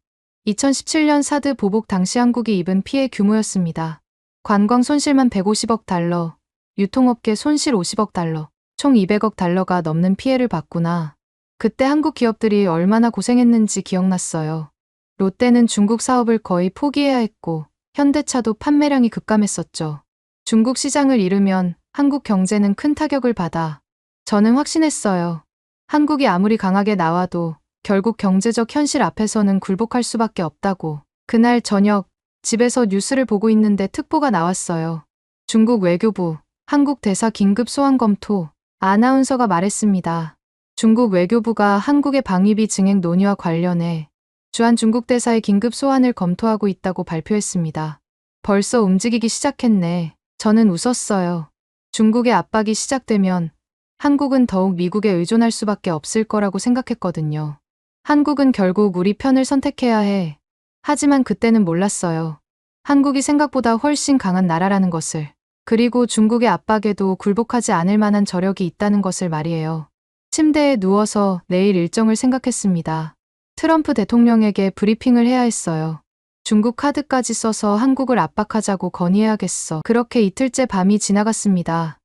C: 2017년 사드 보복 당시 한국이 입은 피해 규모였습니다. 관광 손실만 150억 달러, 유통업계 손실 50억 달러, 총 200억 달러가 넘는 피해를 봤구나. 그때 한국 기업들이 얼마나 고생했는지 기억났어요. 롯데는 중국 사업을 거의 포기해야 했고 현대차도 판매량이 급감했었죠. 중국 시장을 잃으면 한국 경제는 큰 타격을 받아. 저는 확신했어요. 한국이 아무리 강하게 나와도 결국 경제적 현실 앞에서는 굴복할 수밖에 없다고. 그날 저녁 집에서 뉴스를 보고 있는데 특보가 나왔어요. 중국 외교부, 한국 대사 긴급 소환 검토. 아나운서가 말했습니다. 중국 외교부가 한국의 방위비 증액 논의와 관련해 주한 중국 대사의 긴급 소환을 검토하고 있다고 발표했습니다. 벌써 움직이기 시작했네. 저는 웃었어요. 중국의 압박이 시작되면 한국은 더욱 미국에 의존할 수밖에 없을 거라고 생각했거든요. 한국은 결국 우리 편을 선택해야 해. 하지만 그때는 몰랐어요. 한국이 생각보다 훨씬 강한 나라라는 것을. 그리고 중국의 압박에도 굴복하지 않을 만한 저력이 있다는 것을 말이에요. 침대에 누워서 내일 일정을 생각했습니다. 트럼프 대통령에게 브리핑을 해야 했어요. 중국 카드까지 써서 한국을 압박하자고 건의해야겠어. 그렇게 이틀째 밤이 지나갔습니다.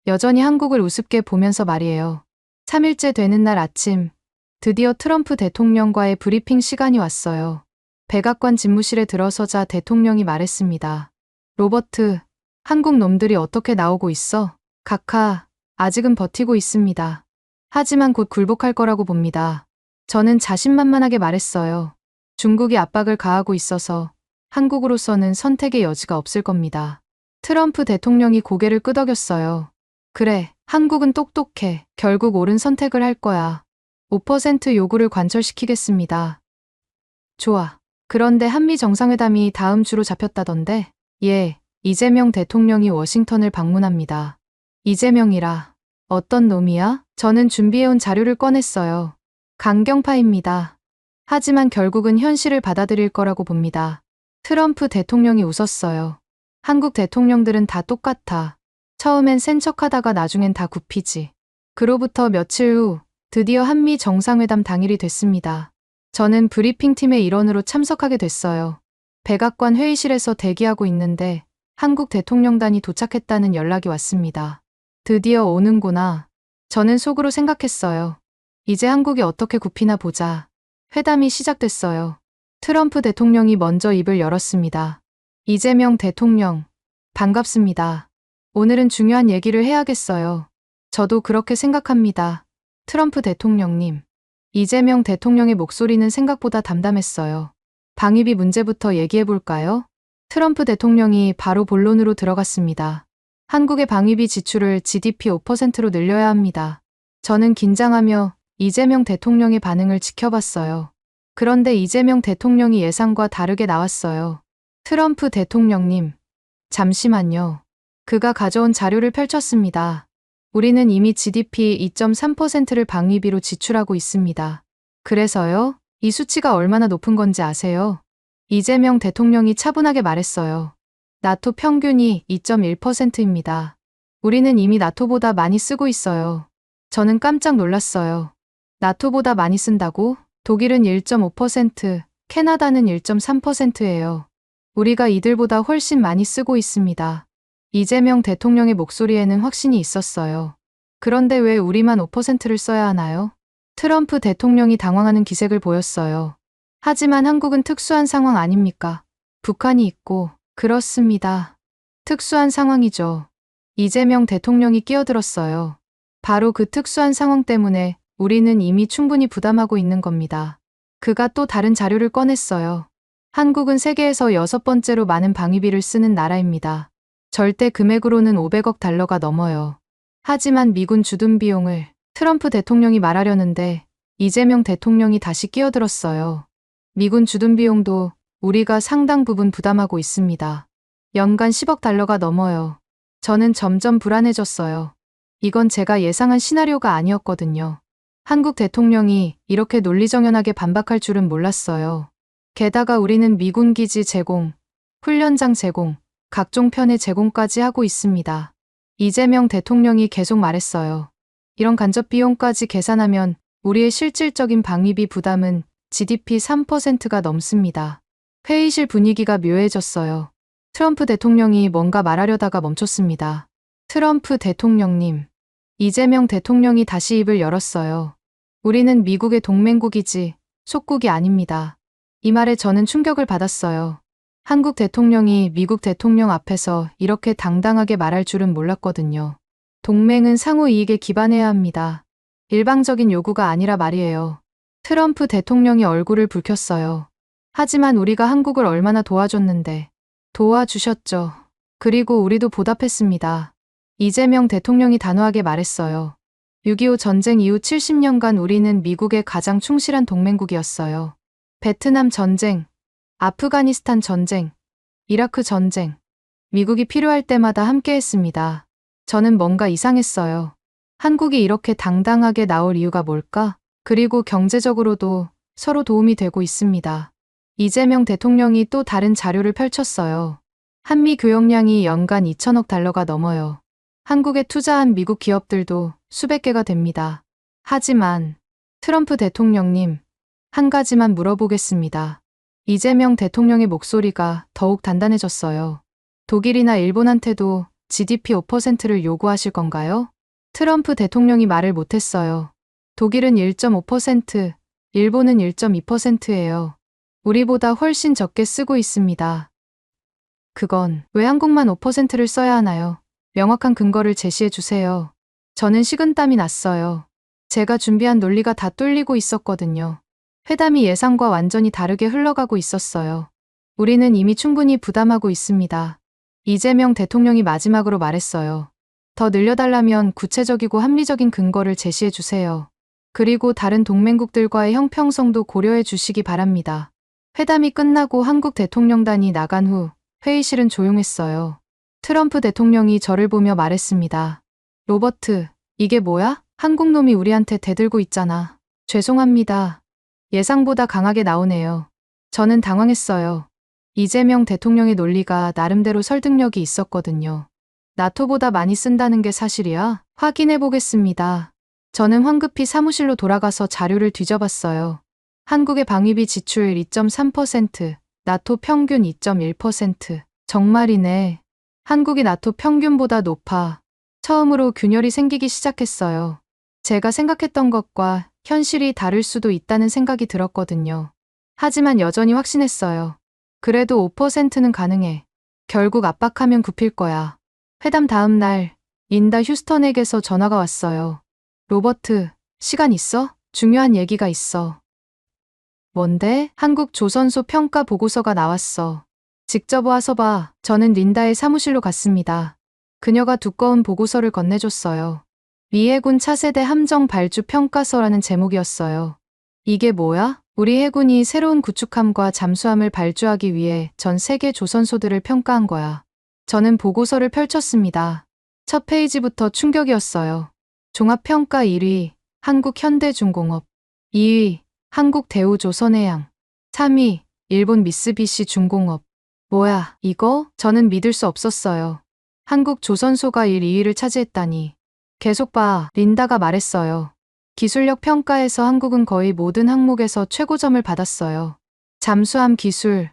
C: 여전히 한국을 우습게 보면서 말이에요. 3일째 되는 날 아침, 드디어 트럼프 대통령과의 브리핑 시간이 왔어요. 백악관 집무실에 들어서자 대통령이 말했습니다. 로버트, 한국 놈들이 어떻게 나오고 있어? 카카, 아직은 버티고 있습니다. 하지만 곧 굴복할 거라고 봅니다. 저는 자신만만하게 말했어요. 중국이 압박을 가하고 있어서 한국으로서는 선택의 여지가 없을 겁니다. 트럼프 대통령이 고개를 끄덕였어요. 그래, 한국은 똑똑해. 결국 옳은 선택을 할 거야. 5% 요구를 관철시키겠습니다. 좋아. 그런데 한미 정상회담이 다음 주로 잡혔다던데? 예, 이재명 대통령이 워싱턴을 방문합니다. 이재명이라. 어떤 놈이야? 저는 준비해온 자료를 꺼냈어요. 강경파입니다. 하지만 결국은 현실을 받아들일 거라고 봅니다. 트럼프 대통령이 웃었어요. 한국 대통령들은 다 똑같아. 처음엔 센 척하다가 나중엔 다 굽히지. 그로부터 며칠 후 드디어 한미 정상회담 당일이 됐습니다. 저는 브리핑팀의 일원으로 참석하게 됐어요. 백악관 회의실에서 대기하고 있는데 한국 대통령단이 도착했다는 연락이 왔습니다. 드디어 오는구나. 저는 속으로 생각했어요. 이제 한국이 어떻게 굽히나 보자. 회담이 시작됐어요. 트럼프 대통령이 먼저 입을 열었습니다. 이재명 대통령, 반갑습니다. 오늘은 중요한 얘기를 해야겠어요. 저도 그렇게 생각합니다. 트럼프 대통령님. 이재명 대통령의 목소리는 생각보다 담담했어요. 방위비 문제부터 얘기해 볼까요? 트럼프 대통령이 바로 본론으로 들어갔습니다. 한국의 방위비 지출을 GDP 5%로 늘려야 합니다. 저는 긴장하며 이재명 대통령의 반응을 지켜봤어요. 그런데 이재명 대통령이 예상과 다르게 나왔어요. 트럼프 대통령님, 잠시만요. 그가 가져온 자료를 펼쳤습니다. 우리는 이미 GDP 2.3%를 방위비로 지출하고 있습니다. 그래서요? 이 수치가 얼마나 높은 건지 아세요? 이재명 대통령이 차분하게 말했어요. 나토 평균이 2.1%입니다. 우리는 이미 나토보다 많이 쓰고 있어요. 저는 깜짝 놀랐어요. 나토보다 많이 쓴다고? 독일은 1.5%, 캐나다는 1.3%예요. 우리가 이들보다 훨씬 많이 쓰고 있습니다. 이재명 대통령의 목소리에는 확신이 있었어요. 그런데 왜 우리만 5%를 써야 하나요? 트럼프 대통령이 당황하는 기색을 보였어요. 하지만 한국은 특수한 상황 아닙니까? 북한이 있고, 그렇습니다. 특수한 상황이죠. 이재명 대통령이 끼어들었어요. 바로 그 특수한 상황 때문에 우리는 이미 충분히 부담하고 있는 겁니다. 그가 또 다른 자료를 꺼냈어요. 한국은 세계에서 6번째로 많은 방위비를 쓰는 나라입니다. 절대 금액으로는 500억 달러가 넘어요. 하지만 미군 주둔 비용을 트럼프 대통령이 말하려는데 이재명 대통령이 다시 끼어들었어요. 미군 주둔 비용도 우리가 상당 부분 부담하고 있습니다. 연간 10억 달러가 넘어요. 저는 점점 불안해졌어요. 이건 제가 예상한 시나리오가 아니었거든요. 한국 대통령이 이렇게 논리정연하게 반박할 줄은 몰랐어요. 게다가 우리는 미군 기지 제공, 훈련장 제공, 각종 편의 제공까지 하고 있습니다. 이재명 대통령이 계속 말했어요. 이런 간접 비용까지 계산하면 우리의 실질적인 방위비 부담은 GDP 3%가 넘습니다. 회의실 분위기가 묘해졌어요. 트럼프 대통령이 뭔가 말하려다가 멈췄습니다. 트럼프 대통령님. 이재명 대통령이 다시 입을 열었어요. 우리는 미국의 동맹국이지 속국이 아닙니다. 이 말에 저는 충격을 받았어요. 한국 대통령이 미국 대통령 앞에서 이렇게 당당하게 말할 줄은 몰랐거든요. 동맹은 상호 이익에 기반해야 합니다. 일방적인 요구가 아니라 말이에요. 트럼프 대통령이 얼굴을 붉혔어요. 하지만 우리가 한국을 얼마나 도와줬는데. 도와주셨죠. 그리고 우리도 보답했습니다. 이재명 대통령이 단호하게 말했어요. 6.25 전쟁 이후 70년간 우리는 미국의 가장 충실한 동맹국이었어요. 베트남 전쟁, 아프가니스탄 전쟁, 이라크 전쟁. 미국이 필요할 때마다 함께했습니다. 저는 뭔가 이상했어요. 한국이 이렇게 당당하게 나올 이유가 뭘까? 그리고 경제적으로도 서로 도움이 되고 있습니다. 이재명 대통령이 또 다른 자료를 펼쳤어요. 한미 교역량이 연간 2천억 달러가 넘어요. 한국에 투자한 미국 기업들도 수백 개가 됩니다. 하지만 트럼프 대통령님, 한 가지만 물어보겠습니다. 이재명 대통령의 목소리가 더욱 단단해졌어요. 독일이나 일본한테도 GDP 5%를 요구하실 건가요? 트럼프 대통령이 말을 못했어요. 독일은 1.5%, 일본은 1.2%예요. 우리보다 훨씬 적게 쓰고 있습니다. 그건 왜 한국만 5%를 써야 하나요? 명확한 근거를 제시해 주세요. 저는 식은땀이 났어요. 제가 준비한 논리가 다 뚫리고 있었거든요. 회담이 예상과 완전히 다르게 흘러가고 있었어요. 우리는 이미 충분히 부담하고 있습니다. 이재명 대통령이 마지막으로 말했어요. 더 늘려달라면 구체적이고 합리적인 근거를 제시해 주세요. 그리고 다른 동맹국들과의 형평성도 고려해 주시기 바랍니다. 회담이 끝나고 한국 대통령단이 나간 후 회의실은 조용했어요. 트럼프 대통령이 저를 보며 말했습니다. 로버트, 이게 뭐야? 한국 놈이 우리한테 대들고 있잖아. 죄송합니다. 예상보다 강하게 나오네요. 저는 당황했어요. 이재명 대통령의 논리가 나름대로 설득력이 있었거든요. 나토보다 많이 쓴다는 게 사실이야? 확인해 보겠습니다. 저는 황급히 사무실로 돌아가서 자료를 뒤져봤어요. 한국의 방위비 지출 2.3%, 나토 평균 2.1%. 정말이네. 한국이 나토 평균보다 높아. 처음으로 균열이 생기기 시작했어요. 제가 생각했던 것과 현실이 다를 수도 있다는 생각이 들었거든요. 하지만 여전히 확신했어요. 그래도 5%는 가능해. 결국 압박하면 굽힐 거야. 회담 다음 날, 린다 휴스턴에게서 전화가 왔어요. 로버트, 시간 있어? 중요한 얘기가 있어. 뭔데? 한국 조선소 평가 보고서가 나왔어. 직접 와서 봐. 저는 린다의 사무실로 갔습니다. 그녀가 두꺼운 보고서를 건네줬어요. 미 해군 차세대 함정 발주 평가서라는 제목이었어요. 이게 뭐야? 우리 해군이 새로운 구축함과 잠수함을 발주하기 위해 전 세계 조선소들을 평가한 거야. 저는 보고서를 펼쳤습니다. 첫 페이지부터 충격이었어요. 종합평가 1위, 한국현대중공업. 2위, 한국대우조선해양. 3위, 일본 미쓰비시 중공업. 뭐야, 이거? 저는 믿을 수 없었어요. 한국 조선소가 1, 2위를 차지했다니. 계속 봐, 린다가 말했어요. 기술력 평가에서 한국은 거의 모든 항목에서 최고점을 받았어요. 잠수함 기술,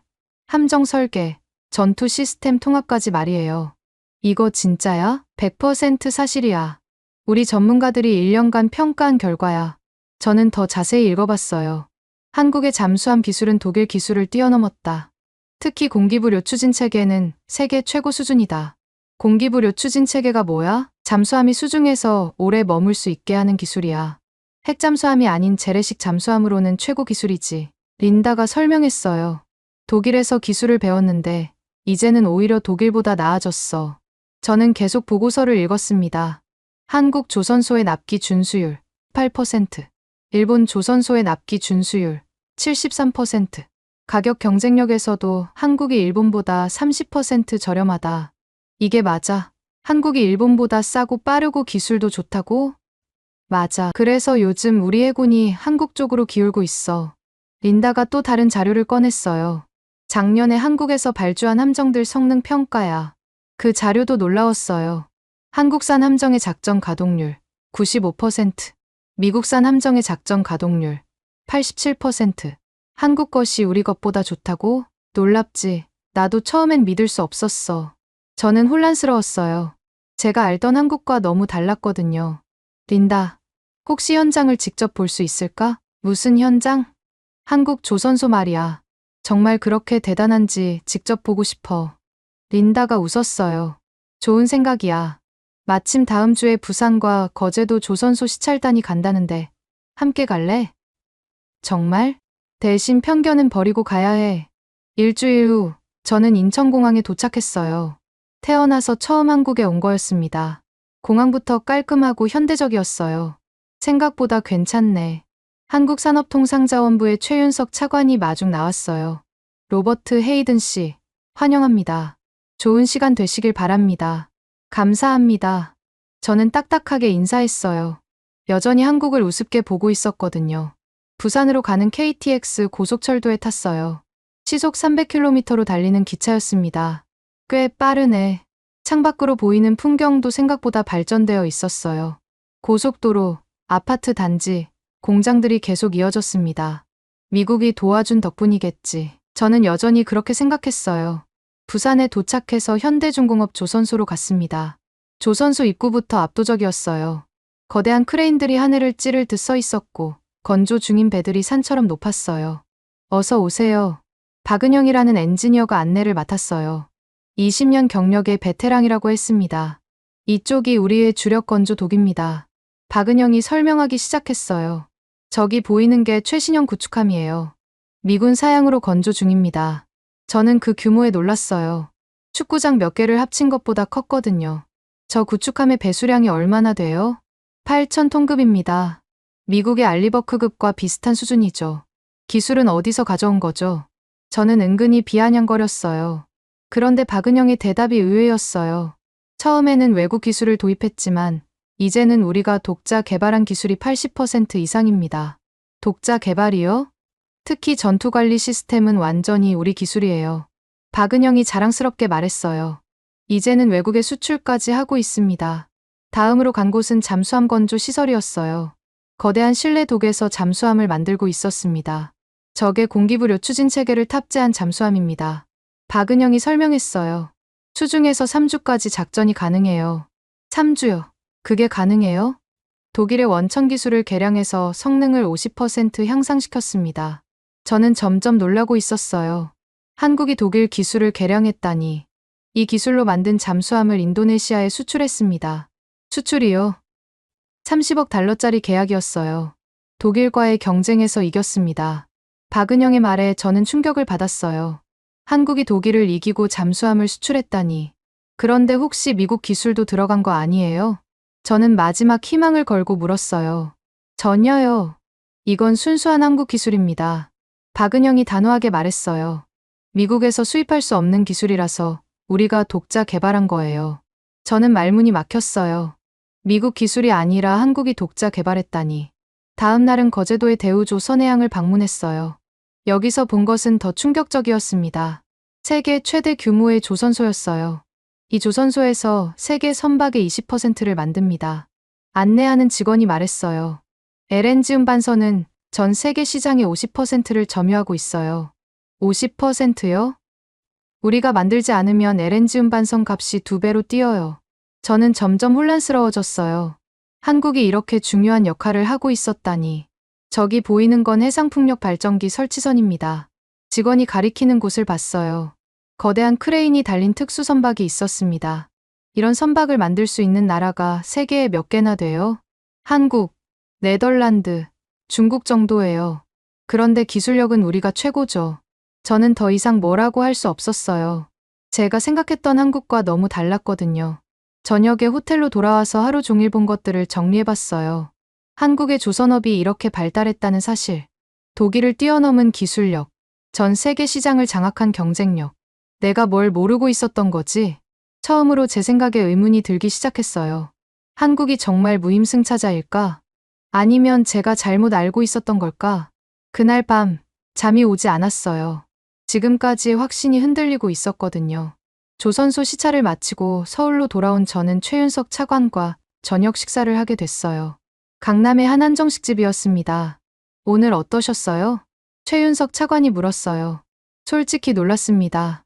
C: 함정 설계, 전투 시스템 통합까지 말이에요. 이거 진짜야? 100% 사실이야. 우리 전문가들이 1년간 평가한 결과야. 저는 더 자세히 읽어봤어요. 한국의 잠수함 기술은 독일 기술을 뛰어넘었다. 특히 공기부료 추진 체계는 세계 최고 수준이다. 공기부료 추진 체계가 뭐야? 잠수함이 수중에서 오래 머물 수 있게 하는 기술이야. 핵잠수함이 아닌 재래식 잠수함으로는 최고 기술이지. 린다가 설명했어요. 독일에서 기술을 배웠는데 이제는 오히려 독일보다 나아졌어. 저는 계속 보고서를 읽었습니다. 한국 조선소의 납기 준수율 8%, 일본 조선소의 납기 준수율 73%. 가격 경쟁력에서도 한국이 일본보다 30% 저렴하다. 이게 맞아. 한국이 일본보다 싸고 빠르고 기술도 좋다고? 맞아. 그래서 요즘 우리 해군이 한국 쪽으로 기울고 있어. 린다가 또 다른 자료를 꺼냈어요. 작년에 한국에서 발주한 함정들 성능 평가야. 그 자료도 놀라웠어요. 한국산 함정의 작전 가동률 95%, 미국산 함정의 작전 가동률 87%. 한국 것이 우리 것보다 좋다고? 놀랍지. 나도 처음엔 믿을 수 없었어. 저는 혼란스러웠어요. 제가 알던 한국과 너무 달랐거든요. 린다, 혹시 현장을 직접 볼 수 있을까? 무슨 현장? 한국 조선소 말이야. 정말 그렇게 대단한지 직접 보고 싶어. 린다가 웃었어요. 좋은 생각이야. 마침 다음 주에 부산과 거제도 조선소 시찰단이 간다는데 함께 갈래? 정말? 대신 편견은 버리고 가야 해. 일주일 후 저는 인천공항에 도착했어요. 태어나서 처음 한국에 온 거였습니다. 공항부터 깔끔하고 현대적이었어요. 생각보다 괜찮네. 한국산업통상자원부의 최윤석 차관이 마중 나왔어요. 로버트 헤이든 씨, 환영합니다. 좋은 시간 되시길 바랍니다. 감사합니다. 저는 딱딱하게 인사했어요. 여전히 한국을 우습게 보고 있었거든요. 부산으로 가는 KTX 고속철도에 탔어요. 시속 300km로 달리는 기차였습니다. 꽤 빠르네. 창밖으로 보이는 풍경도 생각보다 발전되어 있었어요. 고속도로, 아파트 단지, 공장들이 계속 이어졌습니다. 미국이 도와준 덕분이겠지. 저는 여전히 그렇게 생각했어요. 부산에 도착해서 현대중공업 조선소로 갔습니다. 조선소 입구부터 압도적이었어요. 거대한 크레인들이 하늘을 찌를 듯 서 있었고 건조 중인 배들이 산처럼 높았어요. 어서 오세요. 박은영이라는 엔지니어가 안내를 맡았어요. 20년 경력의 베테랑이라고 했습니다. 이쪽이 우리의 주력 건조 독입니다. 박은영이 설명하기 시작했어요. 저기 보이는 게 최신형 구축함이에요. 미군 사양으로 건조 중입니다. 저는 그 규모에 놀랐어요. 축구장 몇 개를 합친 것보다 컸거든요. 저 구축함의 배수량이 얼마나 돼요? 8,000톤급입니다. 미국의 알리버크급과 비슷한 수준이죠. 기술은 어디서 가져온 거죠? 저는 은근히 비아냥거렸어요. 그런데 박은영의 대답이 의외였어요. 처음에는 외국 기술을 도입했지만 이제는 우리가 독자 개발한 기술이 80% 이상입니다. 독자 개발이요? 특히 전투관리 시스템은 완전히 우리 기술이에요. 박은영이 자랑스럽게 말했어요. 이제는 외국에 수출까지 하고 있습니다. 다음으로 간 곳은 잠수함 건조 시설이었어요. 거대한 실내 독에서 잠수함을 만들고 있었습니다. 적의 공기부료 추진 체계를 탑재한 잠수함입니다. 박은영이 설명했어요. 수중에서 3주까지 작전이 가능해요. 3주요? 그게 가능해요? 독일의 원천 기술을 개량해서 성능을 50% 향상시켰습니다. 저는 점점 놀라고 있었어요. 한국이 독일 기술을 개량했다니. 이 기술로 만든 잠수함을 인도네시아에 수출했습니다. 수출이요? 30억 달러짜리 계약이었어요. 독일과의 경쟁에서 이겼습니다. 박은영의 말에 저는 충격을 받았어요. 한국이 독일을 이기고 잠수함을 수출했다니. 그런데 혹시 미국 기술도 들어간 거 아니에요? 저는 마지막 희망을 걸고 물었어요. 전혀요. 이건 순수한 한국 기술입니다. 박은영이 단호하게 말했어요. 미국에서 수입할 수 없는 기술이라서 우리가 독자 개발한 거예요. 저는 말문이 막혔어요. 미국 기술이 아니라 한국이 독자 개발했다니. 다음 날은 거제도의 대우조 선해양을 방문했어요. 여기서 본 것은 더 충격적이었습니다. 세계 최대 규모의 조선소였어요. 이 조선소에서 세계 선박의 20%를 만듭니다. 안내하는 직원이 말했어요. LNG 운반선은 전 세계 시장의 50%를 점유하고 있어요. 50%요? 우리가 만들지 않으면 LNG 운반선 값이 2배로 뛰어요. 저는 점점 혼란스러워졌어요. 한국이 이렇게 중요한 역할을 하고 있었다니. 저기 보이는 건 해상풍력 발전기 설치선입니다. 직원이 가리키는 곳을 봤어요. 거대한 크레인이 달린 특수 선박이 있었습니다. 이런 선박을 만들 수 있는 나라가 세계에 몇 개나 돼요? 한국, 네덜란드, 중국 정도예요. 그런데 기술력은 우리가 최고죠. 저는 더 이상 뭐라고 할 수 없었어요. 제가 생각했던 한국과 너무 달랐거든요. 저녁에 호텔로 돌아와서 하루 종일 본 것들을 정리해봤어요. 한국의 조선업이 이렇게 발달했다는 사실, 독일을 뛰어넘은 기술력, 전 세계 시장을 장악한 경쟁력. 내가 뭘 모르고 있었던 거지? 처음으로 제 생각에 의문이 들기 시작했어요. 한국이 정말 무임승차자일까? 아니면 제가 잘못 알고 있었던 걸까? 그날 밤, 잠이 오지 않았어요. 지금까지 확신이 흔들리고 있었거든요. 조선소 시차를 마치고 서울로 돌아온 저는 최윤석 차관과 저녁 식사를 하게 됐어요. 강남의 한 한정식집이었습니다. 오늘 어떠셨어요? 최윤석 차관이 물었어요. 솔직히 놀랐습니다.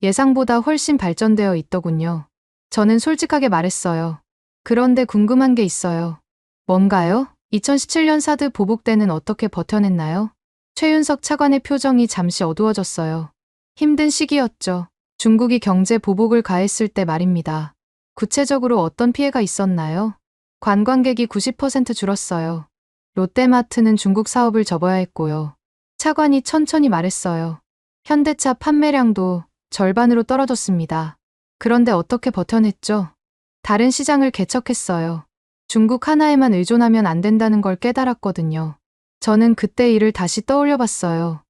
C: 예상보다 훨씬 발전되어 있더군요. 저는 솔직하게 말했어요. 그런데 궁금한 게 있어요. 뭔가요? 2017년 사드 보복 때는 어떻게 버텨냈나요? 최윤석 차관의 표정이 잠시 어두워졌어요. 힘든 시기였죠. 중국이 경제 보복을 가했을 때 말입니다. 구체적으로 어떤 피해가 있었나요? 관광객이 90% 줄었어요. 롯데마트는 중국 사업을 접어야 했고요. 차관이 천천히 말했어요. 현대차 판매량도 절반으로 떨어졌습니다. 그런데 어떻게 버텨냈죠? 다른 시장을 개척했어요. 중국 하나에만 의존하면 안 된다는 걸 깨달았거든요. 저는 그때 일을 다시 떠올려 봤어요.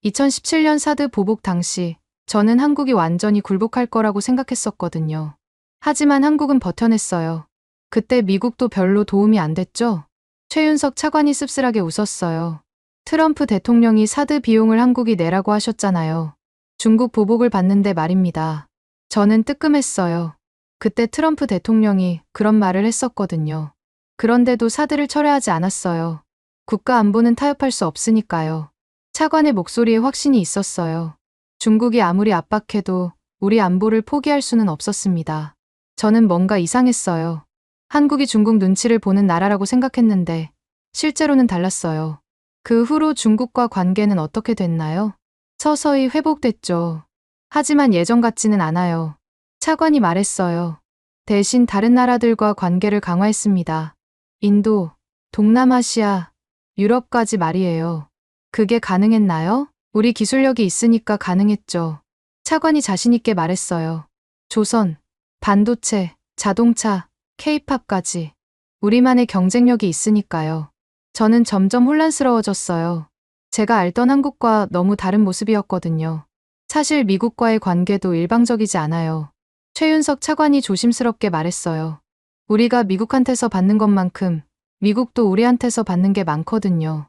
C: 2017년 사드 보복 당시 저는 한국이 완전히 굴복할 거라고 생각했었거든요. 하지만 한국은 버텨냈어요. 그때 미국도 별로 도움이 안 됐죠? 최윤석 차관이 씁쓸하게 웃었어요. 트럼프 대통령이 사드 비용을 한국이 내라고 하셨잖아요. 중국 보복을 받는데 말입니다. 저는 뜨끔했어요. 그때 트럼프 대통령이 그런 말을 했었거든요. 그런데도 사드를 철회하지 않았어요. 국가 안보는 타협할 수 없으니까요. 차관의 목소리에 확신이 있었어요. 중국이 아무리 압박해도 우리 안보를 포기할 수는 없었습니다. 저는 뭔가 이상했어요. 한국이 중국 눈치를 보는 나라라고 생각했는데 실제로는 달랐어요. 그 후로 중국과 관계는 어떻게 됐나요? 서서히 회복됐죠. 하지만 예전 같지는 않아요. 차관이 말했어요. 대신 다른 나라들과 관계를 강화했습니다. 인도, 동남아시아, 유럽까지 말이에요. 그게 가능했나요? 우리 기술력이 있으니까 가능했죠. 차관이 자신있게 말했어요. 조선, 반도체, 자동차, K-팝까지. 우리만의 경쟁력이 있으니까요. 저는 점점 혼란스러워졌어요. 제가 알던 한국과 너무 다른 모습이었거든요. 사실 미국과의 관계도 일방적이지 않아요. 최윤석 차관이 조심스럽게 말했어요. 우리가 미국한테서 받는 것만큼 미국도 우리한테서 받는 게 많거든요.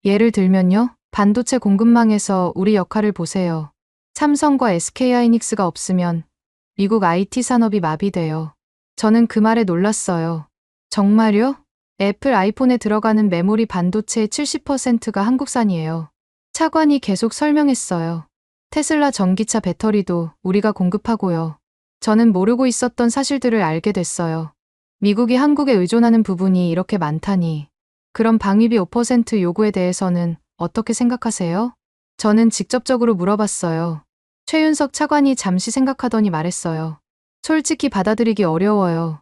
C: 예를 들면요. 반도체 공급망에서 우리 역할을 보세요. 삼성과 SK하이닉스가 없으면 미국 IT 산업이 마비돼요. 저는 그 말에 놀랐어요. 정말요? 애플 아이폰에 들어가는 메모리 반도체의 70%가 한국산이에요. 차관이 계속 설명했어요. 테슬라 전기차 배터리도 우리가 공급하고요. 저는 모르고 있었던 사실들을 알게 됐어요. 미국이 한국에 의존하는 부분이 이렇게 많다니. 그럼 방위비 5% 요구에 대해서는 어떻게 생각하세요? 저는 직접적으로 물어봤어요. 최윤석 차관이 잠시 생각하더니 말했어요. 솔직히 받아들이기 어려워요.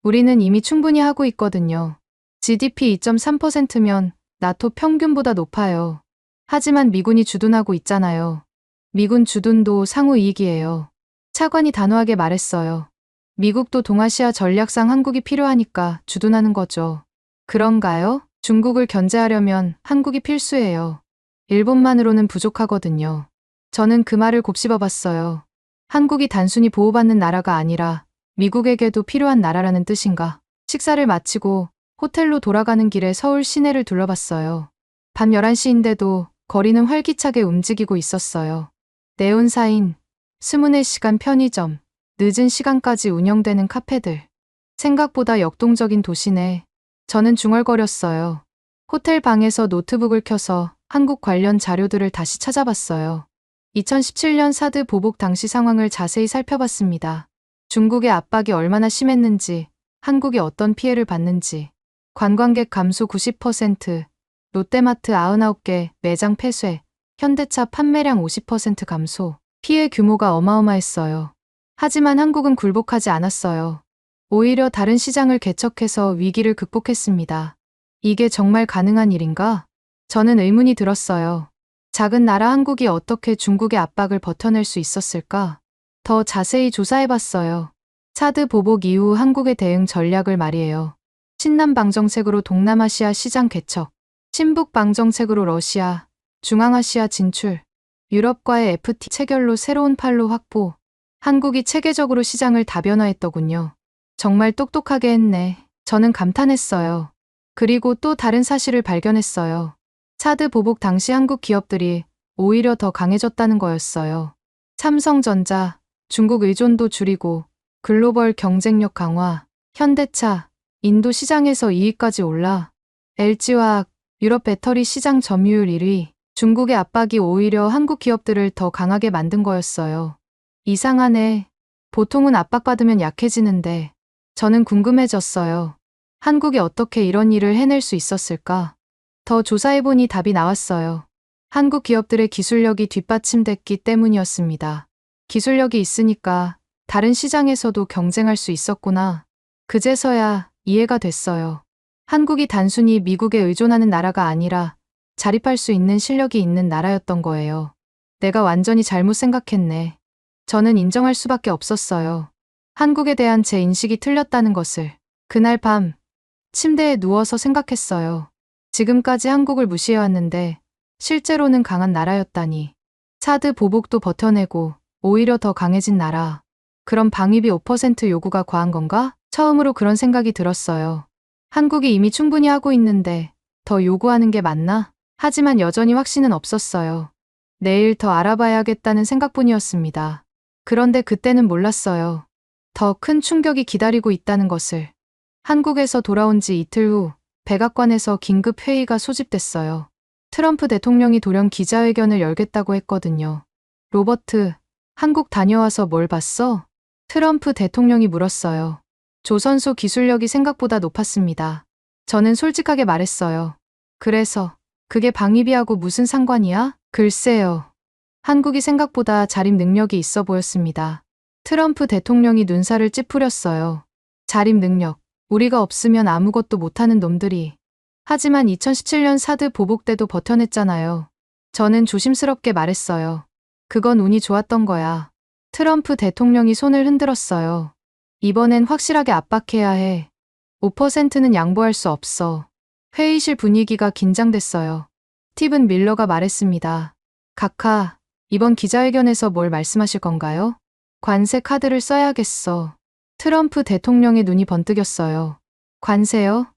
C: 우리는 이미 충분히 하고 있거든요. GDP 2.3%면 나토 평균보다 높아요. 하지만 미군이 주둔하고 있잖아요. 미군 주둔도 상호 이익이에요. 차관이 단호하게 말했어요. 미국도 동아시아 전략상 한국이 필요하니까 주둔하는 거죠. 그런가요? 중국을 견제하려면 한국이 필수예요. 일본만으로는 부족하거든요. 저는 그 말을 곱씹어 봤어요. 한국이 단순히 보호받는 나라가 아니라 미국에게도 필요한 나라라는 뜻인가. 식사를 마치고 호텔로 돌아가는 길에 서울 시내를 둘러봤어요. 밤 11시인데도 거리는 활기차게 움직이고 있었어요. 네온사인, 24시간 편의점, 늦은 시간까지 운영되는 카페들. 생각보다 역동적인 도시네. 저는 중얼거렸어요. 호텔 방에서 노트북을 켜서 한국 관련 자료들을 다시 찾아봤어요. 2017년 사드 보복 당시 상황을 자세히 살펴봤습니다. 중국의 압박이 얼마나 심했는지, 한국이 어떤 피해를 봤는지, 관광객 감소 90%, 롯데마트 99개 매장 폐쇄, 현대차 판매량 50% 감소, 피해 규모가 어마어마했어요. 하지만 한국은 굴복하지 않았어요. 오히려 다른 시장을 개척해서 위기를 극복했습니다. 이게 정말 가능한 일인가? 저는 의문이 들었어요. 작은 나라 한국이 어떻게 중국의 압박을 버텨낼 수 있었을까? 더 자세히 조사해봤어요. 사드 보복 이후 한국의 대응 전략을 말이에요. 친남 방정책으로 동남아시아 시장 개척, 친북 방정책으로 러시아, 중앙아시아 진출, 유럽과의 FTA 체결로 새로운 판로 확보, 한국이 체계적으로 시장을 다변화했더군요. 정말 똑똑하게 했네. 저는 감탄했어요. 그리고 또 다른 사실을 발견했어요. 사드 보복 당시 한국 기업들이 오히려 더 강해졌다는 거였어요. 삼성전자, 중국 의존도 줄이고 글로벌 경쟁력 강화, 현대차, 인도 시장에서 이익까지 올라 LG화학, 유럽 배터리 시장 점유율 1위, 중국의 압박이 오히려 한국 기업들을 더 강하게 만든 거였어요. 이상하네. 보통은 압박받으면 약해지는데 저는 궁금해졌어요. 한국이 어떻게 이런 일을 해낼 수 있었을까? 더 조사해보니 답이 나왔어요. 한국 기업들의 기술력이 뒷받침됐기 때문이었습니다. 기술력이 있으니까 다른 시장에서도 경쟁할 수 있었구나. 그제서야 이해가 됐어요. 한국이 단순히 미국에 의존하는 나라가 아니라 자립할 수 있는 실력이 있는 나라였던 거예요. 내가 완전히 잘못 생각했네. 저는 인정할 수밖에 없었어요. 한국에 대한 제 인식이 틀렸다는 것을. 그날 밤 침대에 누워서 생각했어요. 지금까지 한국을 무시해왔는데 실제로는 강한 나라였다니. 사드 보복도 버텨내고 오히려 더 강해진 나라. 그럼 방위비 5% 요구가 과한 건가? 처음으로 그런 생각이 들었어요. 한국이 이미 충분히 하고 있는데 더 요구하는 게 맞나? 하지만 여전히 확신은 없었어요. 내일 더 알아봐야겠다는 생각뿐이었습니다. 그런데 그때는 몰랐어요. 더 큰 충격이 기다리고 있다는 것을. 한국에서 돌아온 지 이틀 후 백악관에서 긴급 회의가 소집됐어요. 트럼프 대통령이 돌연 기자회견을 열겠다고 했거든요. 로버트, 한국 다녀와서 뭘 봤어? 트럼프 대통령이 물었어요. 조선소 기술력이 생각보다 높았습니다. 저는 솔직하게 말했어요. 그래서 그게 방위비하고 무슨 상관이야? 글쎄요. 한국이 생각보다 자립 능력이 있어 보였습니다. 트럼프 대통령이 눈살을 찌푸렸어요. 자립 능력. 우리가 없으면 아무것도 못하는 놈들이. 하지만 2017년 사드 보복 때도 버텨냈잖아요. 저는 조심스럽게 말했어요. 그건 운이 좋았던 거야. 트럼프 대통령이 손을 흔들었어요. 이번엔 확실하게 압박해야 해. 5%는 양보할 수 없어. 회의실 분위기가 긴장됐어요. 스티븐 밀러가 말했습니다. 각하, 이번 기자회견에서 뭘 말씀하실 건가요? 관세 카드를 써야겠어. 트럼프 대통령의 눈이 번뜩였어요. 관세요?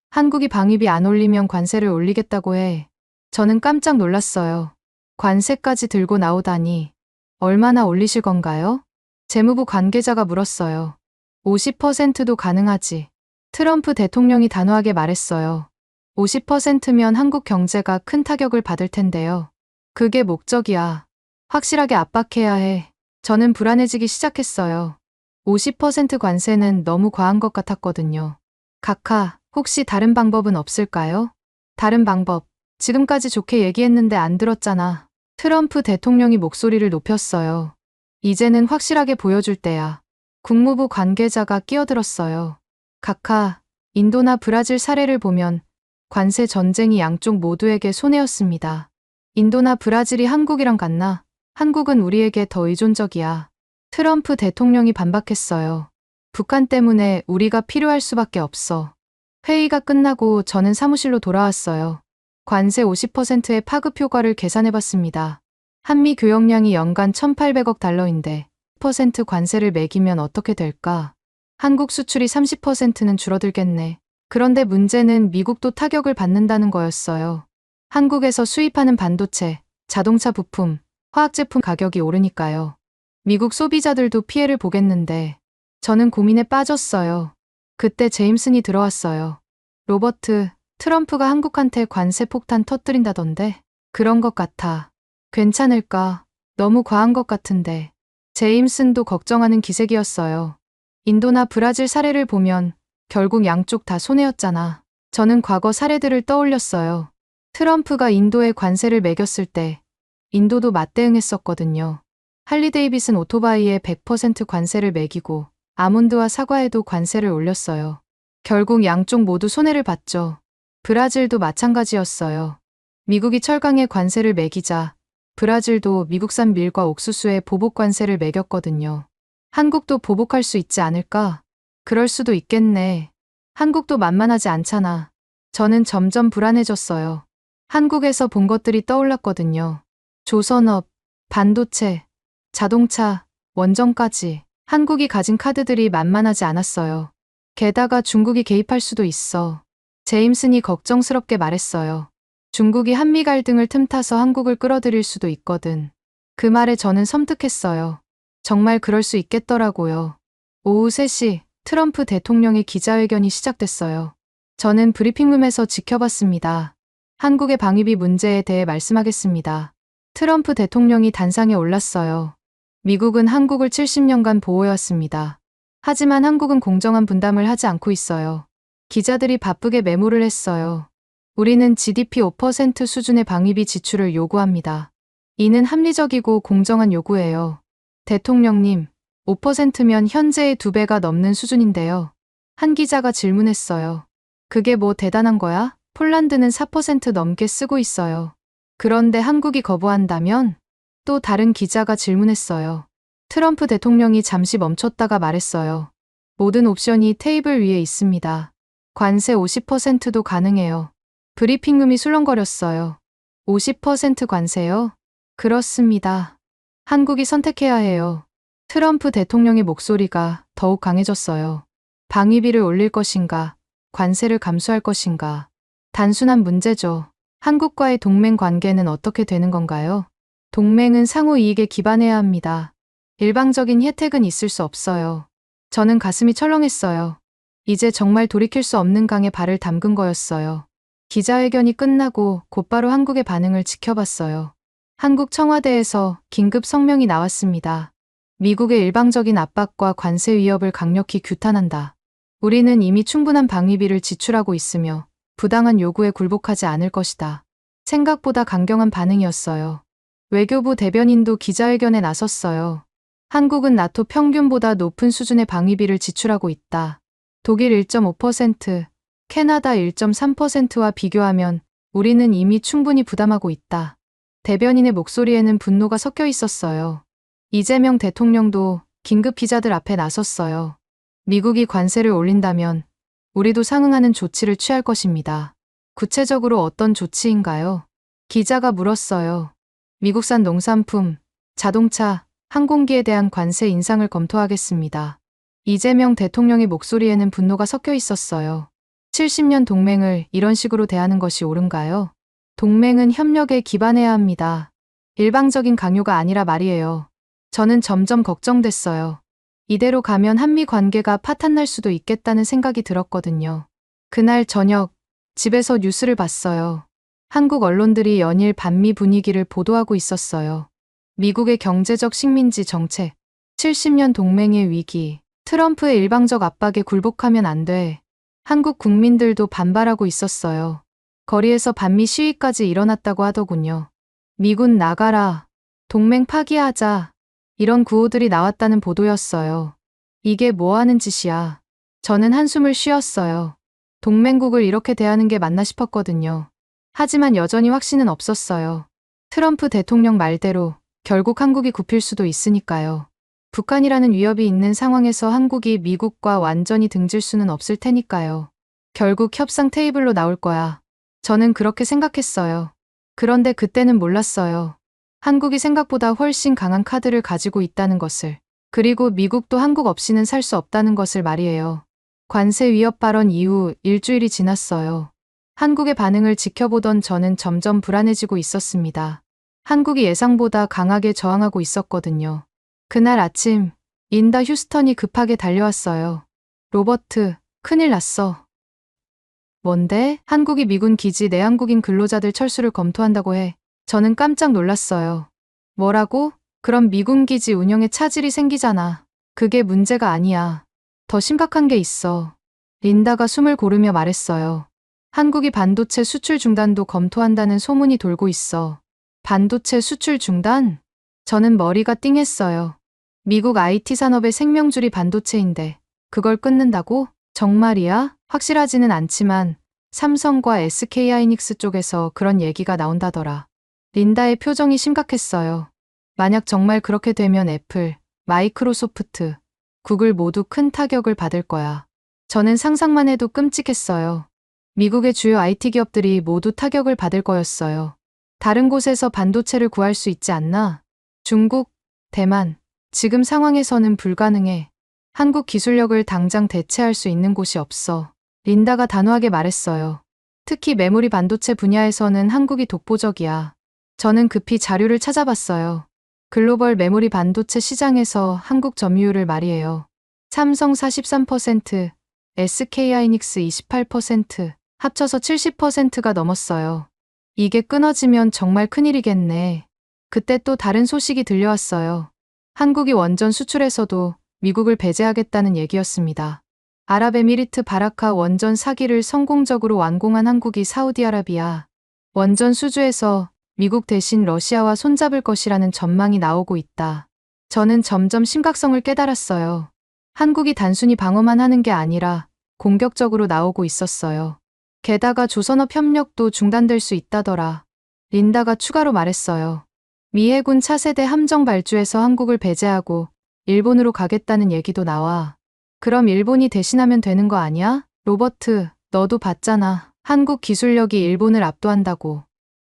C: 한국이 방위비 안 올리면 관세를 올리겠다고 해. 저는 깜짝 놀랐어요. 관세까지 들고 나오다니. 얼마나 올리실 건가요? 재무부 관계자가 물었어요. 50%도 가능하지. 트럼프 대통령이 단호하게 말했어요. 50%면 한국 경제가 큰 타격을 받을 텐데요. 그게 목적이야. 확실하게 압박해야 해. 저는 불안해지기 시작했어요. 50% 관세는 너무 과한 것 같았거든요. 각하, 혹시 다른 방법은 없을까요? 다른 방법. 지금까지 좋게 얘기했는데 안 들었잖아. 트럼프 대통령이 목소리를 높였어요. 이제는 확실하게 보여줄 때야. 국무부 관계자가 끼어들었어요. 각하, 인도나 브라질 사례를 보면 관세 전쟁이 양쪽 모두에게 손해였습니다. 인도나 브라질이 한국이랑 같나? 한국은 우리에게 더 의존적이야. 트럼프 대통령이 반박했어요. 북한 때문에 우리가 필요할 수밖에 없어. 회의가 끝나고 저는 사무실로 돌아왔어요. 관세 50%의 파급 효과를 계산해봤습니다. 한미 교역량이 연간 1,800억 달러인데 10% 관세를 매기면 어떻게 될까? 한국 수출이 30%는 줄어들겠네. 그런데 문제는 미국도 타격을 받는다는 거였어요. 한국에서 수입하는 반도체, 자동차 부품, 화학제품 가격이 오르니까요. 미국 소비자들도 피해를 보겠는데 저는 고민에 빠졌어요. 그때 제임슨이 들어왔어요. 로버트, 트럼프가 한국한테 관세 폭탄 터뜨린다던데? 그런 것 같아. 괜찮을까? 너무 과한 것 같은데. 제임슨도 걱정하는 기색이었어요. 인도나 브라질 사례를 보면 결국 양쪽 다 손해였잖아. 저는 과거 사례들을 떠올렸어요. 트럼프가 인도에 관세를 매겼을 때 인도도 맞대응했었거든요. 할리데이비슨 오토바이에 100% 관세를 매기고 아몬드와 사과에도 관세를 올렸어요. 결국 양쪽 모두 손해를 봤죠. 브라질도 마찬가지였어요. 미국이 철강에 관세를 매기자 브라질도 미국산 밀과 옥수수에 보복 관세를 매겼거든요. 한국도 보복할 수 있지 않을까? 그럴 수도 있겠네. 한국도 만만하지 않잖아. 저는 점점 불안해졌어요. 한국에서 본 것들이 떠올랐거든요. 조선업, 반도체, 자동차, 원전까지. 한국이 가진 카드들이 만만하지 않았어요. 게다가 중국이 개입할 수도 있어. 제임슨이 걱정스럽게 말했어요. 중국이 한미 갈등을 틈타서 한국을 끌어들일 수도 있거든. 그 말에 저는 섬뜩했어요. 정말 그럴 수 있겠더라고요. 오후 3시 트럼프 대통령의 기자회견이 시작됐어요. 저는 브리핑룸에서 지켜봤습니다. 한국의 방위비 문제에 대해 말씀하겠습니다. 트럼프 대통령이 단상에 올랐어요. 미국은 한국을 70년간 보호해왔습니다. 하지만 한국은 공정한 분담을 하지 않고 있어요. 기자들이 바쁘게 메모를 했어요. 우리는 GDP 5% 수준의 방위비 지출을 요구합니다. 이는 합리적이고 공정한 요구예요. 대통령님, 5%면 현재의 2배가 넘는 수준인데요. 한 기자가 질문했어요. 그게 뭐 대단한 거야? 폴란드는 4% 넘게 쓰고 있어요. 그런데 한국이 거부한다면? 또 다른 기자가 질문했어요. 트럼프 대통령이 잠시 멈췄다가 말했어요. 모든 옵션이 테이블 위에 있습니다. 관세 50%도 가능해요. 브리핑룸이 술렁거렸어요. 50% 관세요? 그렇습니다. 한국이 선택해야 해요. 트럼프 대통령의 목소리가 더욱 강해졌어요. 방위비를 올릴 것인가, 관세를 감수할 것인가. 단순한 문제죠. 한국과의 동맹 관계는 어떻게 되는 건가요? 동맹은 상호 이익에 기반해야 합니다. 일방적인 혜택은 있을 수 없어요. 저는 가슴이 철렁했어요. 이제 정말 돌이킬 수 없는 강에 발을 담근 거였어요. 기자회견이 끝나고 곧바로 한국의 반응을 지켜봤어요. 한국 청와대에서 긴급 성명이 나왔습니다. 미국의 일방적인 압박과 관세 위협을 강력히 규탄한다. 우리는 이미 충분한 방위비를 지출하고 있으며 부당한 요구에 굴복하지 않을 것이다. 생각보다 강경한 반응이었어요. 외교부 대변인도 기자회견에 나섰어요. 한국은 나토 평균보다 높은 수준의 방위비를 지출하고 있다. 독일 1.5%, 캐나다 1.3%와 비교하면 우리는 이미 충분히 부담하고 있다. 대변인의 목소리에는 분노가 섞여 있었어요. 이재명 대통령도 긴급 기자들 앞에 나섰어요. 미국이 관세를 올린다면 우리도 상응하는 조치를 취할 것입니다. 구체적으로 어떤 조치인가요? 기자가 물었어요. 미국산 농산품, 자동차, 항공기에 대한 관세 인상을 검토하겠습니다. 이재명 대통령의 목소리에는 분노가 섞여 있었어요. 70년 동맹을 이런 식으로 대하는 것이 옳은가요? 동맹은 협력에 기반해야 합니다. 일방적인 강요가 아니라 말이에요. 저는 점점 걱정됐어요. 이대로 가면 한미 관계가 파탄날 수도 있겠다는 생각이 들었거든요. 그날 저녁, 집에서 뉴스를 봤어요. 한국 언론들이 연일 반미 분위기를 보도하고 있었어요. 미국의 경제적 식민지 정책, 70년 동맹의 위기, 트럼프의 일방적 압박에 굴복하면 안 돼. 한국 국민들도 반발하고 있었어요. 거리에서 반미 시위까지 일어났다고 하더군요. 미군 나가라, 동맹 파기하자, 이런 구호들이 나왔다는 보도였어요. 이게 뭐 하는 짓이야. 저는 한숨을 쉬었어요. 동맹국을 이렇게 대하는 게 맞나 싶었거든요. 하지만 여전히 확신은 없었어요. 트럼프 대통령 말대로 결국 한국이 굽힐 수도 있으니까요. 북한이라는 위협이 있는 상황에서 한국이 미국과 완전히 등질 수는 없을 테니까요. 결국 협상 테이블로 나올 거야. 저는 그렇게 생각했어요. 그런데 그때는 몰랐어요. 한국이 생각보다 훨씬 강한 카드를 가지고 있다는 것을. 그리고 미국도 한국 없이는 살 수 없다는 것을 말이에요. 관세 위협 발언 이후 일주일이 지났어요. 한국의 반응을 지켜보던 저는 점점 불안해지고 있었습니다. 한국이 예상보다 강하게 저항하고 있었거든요. 그날 아침, 린다 휴스턴이 급하게 달려왔어요. 로버트, 큰일 났어. 뭔데? 한국이 미군 기지 내 한국인 근로자들 철수를 검토한다고 해. 저는 깜짝 놀랐어요. 뭐라고? 그럼 미군 기지 운영에 차질이 생기잖아. 그게 문제가 아니야. 더 심각한 게 있어. 린다가 숨을 고르며 말했어요. 한국이 반도체 수출 중단도 검토한다는 소문이 돌고 있어. 반도체 수출 중단? 저는 머리가 띵했어요. 미국 IT 산업의 생명줄이 반도체인데 그걸 끊는다고? 정말이야? 확실하지는 않지만 삼성과 SK하이닉스 쪽에서 그런 얘기가 나온다더라. 린다의 표정이 심각했어요. 만약 정말 그렇게 되면 애플, 마이크로소프트, 구글 모두 큰 타격을 받을 거야. 저는 상상만 해도 끔찍했어요. 미국의 주요 IT 기업들이 모두 타격을 받을 거였어요. 다른 곳에서 반도체를 구할 수 있지 않나? 중국, 대만, 지금 상황에서는 불가능해. 한국 기술력을 당장 대체할 수 있는 곳이 없어. 린다가 단호하게 말했어요. 특히 메모리 반도체 분야에서는 한국이 독보적이야. 저는 급히 자료를 찾아봤어요. 글로벌 메모리 반도체 시장에서 한국 점유율을 말이에요. 삼성 43%, SK하이닉스 28%, 합쳐서 70%가 넘었어요. 이게 끊어지면 정말 큰일이겠네. 그때 또 다른 소식이 들려왔어요. 한국이 원전 수출에서도 미국을 배제하겠다는 얘기였습니다. 아랍에미리트 바라카 원전 사기를 성공적으로 완공한 한국이 사우디아라비아 원전 수주에서 미국 대신 러시아와 손잡을 것이라는 전망이 나오고 있다. 저는 점점 심각성을 깨달았어요. 한국이 단순히 방어만 하는 게 아니라 공격적으로 나오고 있었어요. 게다가 조선업 협력도 중단될 수 있다더라. 린다가 추가로 말했어요. 미 해군 차세대 함정 발주에서 한국을 배제하고 일본으로 가겠다는 얘기도 나와. 그럼 일본이 대신하면 되는 거 아니야? 로버트, 너도 봤잖아. 한국 기술력이 일본을 압도한다고.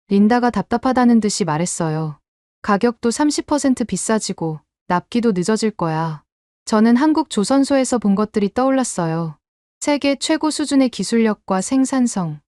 C: 린다가 답답하다는 듯이 말했어요. 가격도 30% 비싸지고 납기도 늦어질 거야. 저는 한국 조선소에서 본 것들이 떠올랐어요. 세계 최고 수준의 기술력과 생산성.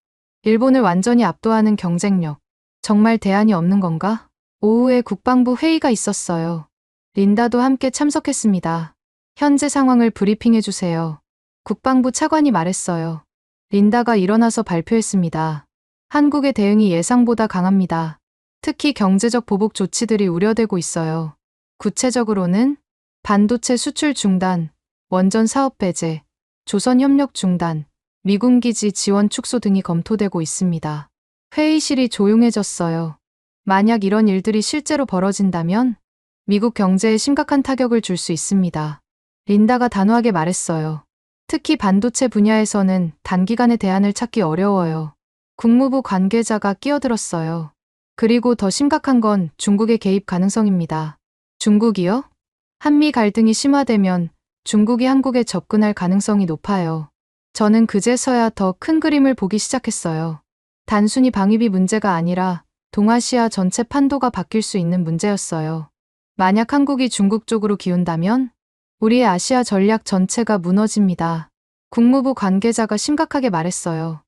C: 일본을 완전히 압도하는 경쟁력. 정말 대안이 없는 건가? 오후에 국방부 회의가 있었어요. 린다도 함께 참석했습니다. 현재 상황을 브리핑해주세요. 국방부 차관이 말했어요. 린다가 일어나서 발표했습니다. 한국의 대응이 예상보다 강합니다. 특히 경제적 보복 조치들이 우려되고 있어요. 구체적으로는 반도체 수출 중단, 원전 사업 배제, 조선 협력 중단, 미군 기지 지원 축소 등이 검토되고 있습니다. 회의실이 조용해졌어요. 만약 이런 일들이 실제로 벌어진다면 미국 경제에 심각한 타격을 줄 수 있습니다. 린다가 단호하게 말했어요. 특히 반도체 분야에서는 단기간에 대안을 찾기 어려워요. 국무부 관계자가 끼어들었어요. 그리고 더 심각한 건 중국의 개입 가능성입니다. 중국이요? 한미 갈등이 심화되면 중국이 한국에 접근할 가능성이 높아요. 저는 그제서야 더 큰 그림을 보기 시작했어요. 단순히 방위비 문제가 아니라 동아시아 전체 판도가 바뀔 수 있는 문제였어요. 만약 한국이 중국 쪽으로 기운다면 우리의 아시아 전략 전체가 무너집니다. 국무부 관계자가 심각하게 말했어요.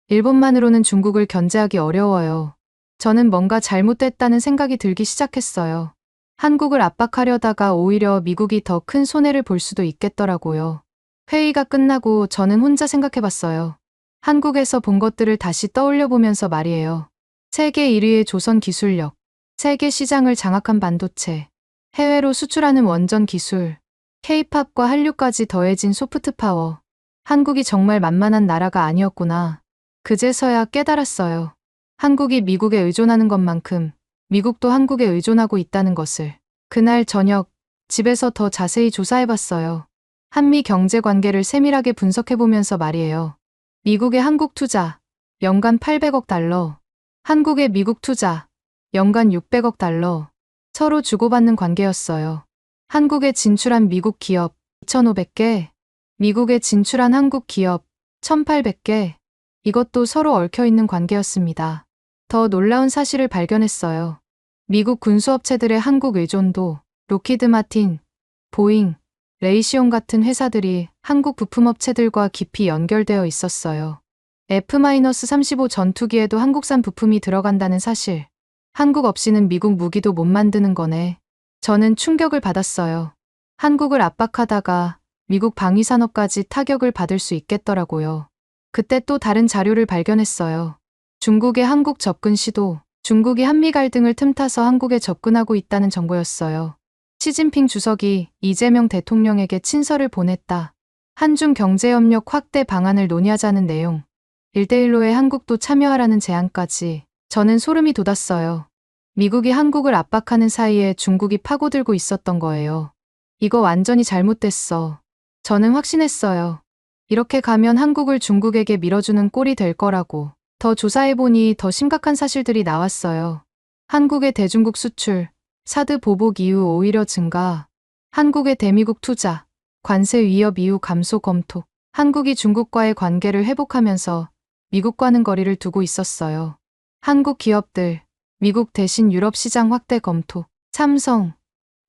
C: 일본만으로는 중국을 견제하기 어려워요. 저는 뭔가 잘못됐다는 생각이 들기 시작했어요. 한국을 압박하려다가 오히려 미국이 더 큰 손해를 볼 수도 있겠더라고요. 회의가 끝나고 저는 혼자 생각해봤어요. 한국에서 본 것들을 다시 떠올려 보면서 말이에요. 세계 1위의 조선 기술력, 세계 시장을 장악한 반도체, 해외로 수출하는 원전 기술, K-팝과 한류까지 더해진 소프트 파워. 한국이 정말 만만한 나라가 아니었구나. 그제서야 깨달았어요. 한국이 미국에 의존하는 것만큼 미국도 한국에 의존하고 있다는 것을. 그날 저녁 집에서 더 자세히 조사해봤어요. 한미 경제 관계를 세밀하게 분석해보면서 말이에요. 미국의 한국 투자 연간 800억 달러, 한국의 미국 투자 연간 600억 달러. 서로 주고받는 관계였어요. 한국에 진출한 미국 기업 2,500개, 미국에 진출한 한국 기업 1,800개. 이것도 서로 얽혀있는 관계였습니다. 더 놀라운 사실을 발견했어요. 미국 군수업체들의 한국 의존도, 로키드 마틴, 보잉, 레이시온 같은 회사들이 한국 부품업체들과 깊이 연결되어 있었어요. F-35 전투기에도 한국산 부품이 들어간다는 사실. 한국 없이는 미국 무기도 못 만드는 거네. 저는 충격을 받았어요. 한국을 압박하다가 미국 방위산업까지 타격을 받을 수 있겠더라고요. 그때 또 다른 자료를 발견했어요. 중국의 한국 접근 시도, 중국이 한미 갈등을 틈타서 한국에 접근하고 있다는 정보였어요. 시진핑 주석이 이재명 대통령에게 친서를 보냈다. 한중 경제협력 확대 방안을 논의하자는 내용. 1대1로에 한국도 참여하라는 제안까지. 저는 소름이 돋았어요. 미국이 한국을 압박하는 사이에 중국이 파고들고 있었던 거예요. 이거 완전히 잘못됐어. 저는 확신했어요. 이렇게 가면 한국을 중국에게 밀어주는 꼴이 될 거라고. 더 조사해보니 더 심각한 사실들이 나왔어요. 한국의 대중국 수출, 사드 보복 이후 오히려 증가, 한국의 대미국 투자, 관세 위협 이후 감소 검토, 한국이 중국과의 관계를 회복하면서 미국과는 거리를 두고 있었어요. 한국 기업들, 미국 대신 유럽 시장 확대 검토, 삼성,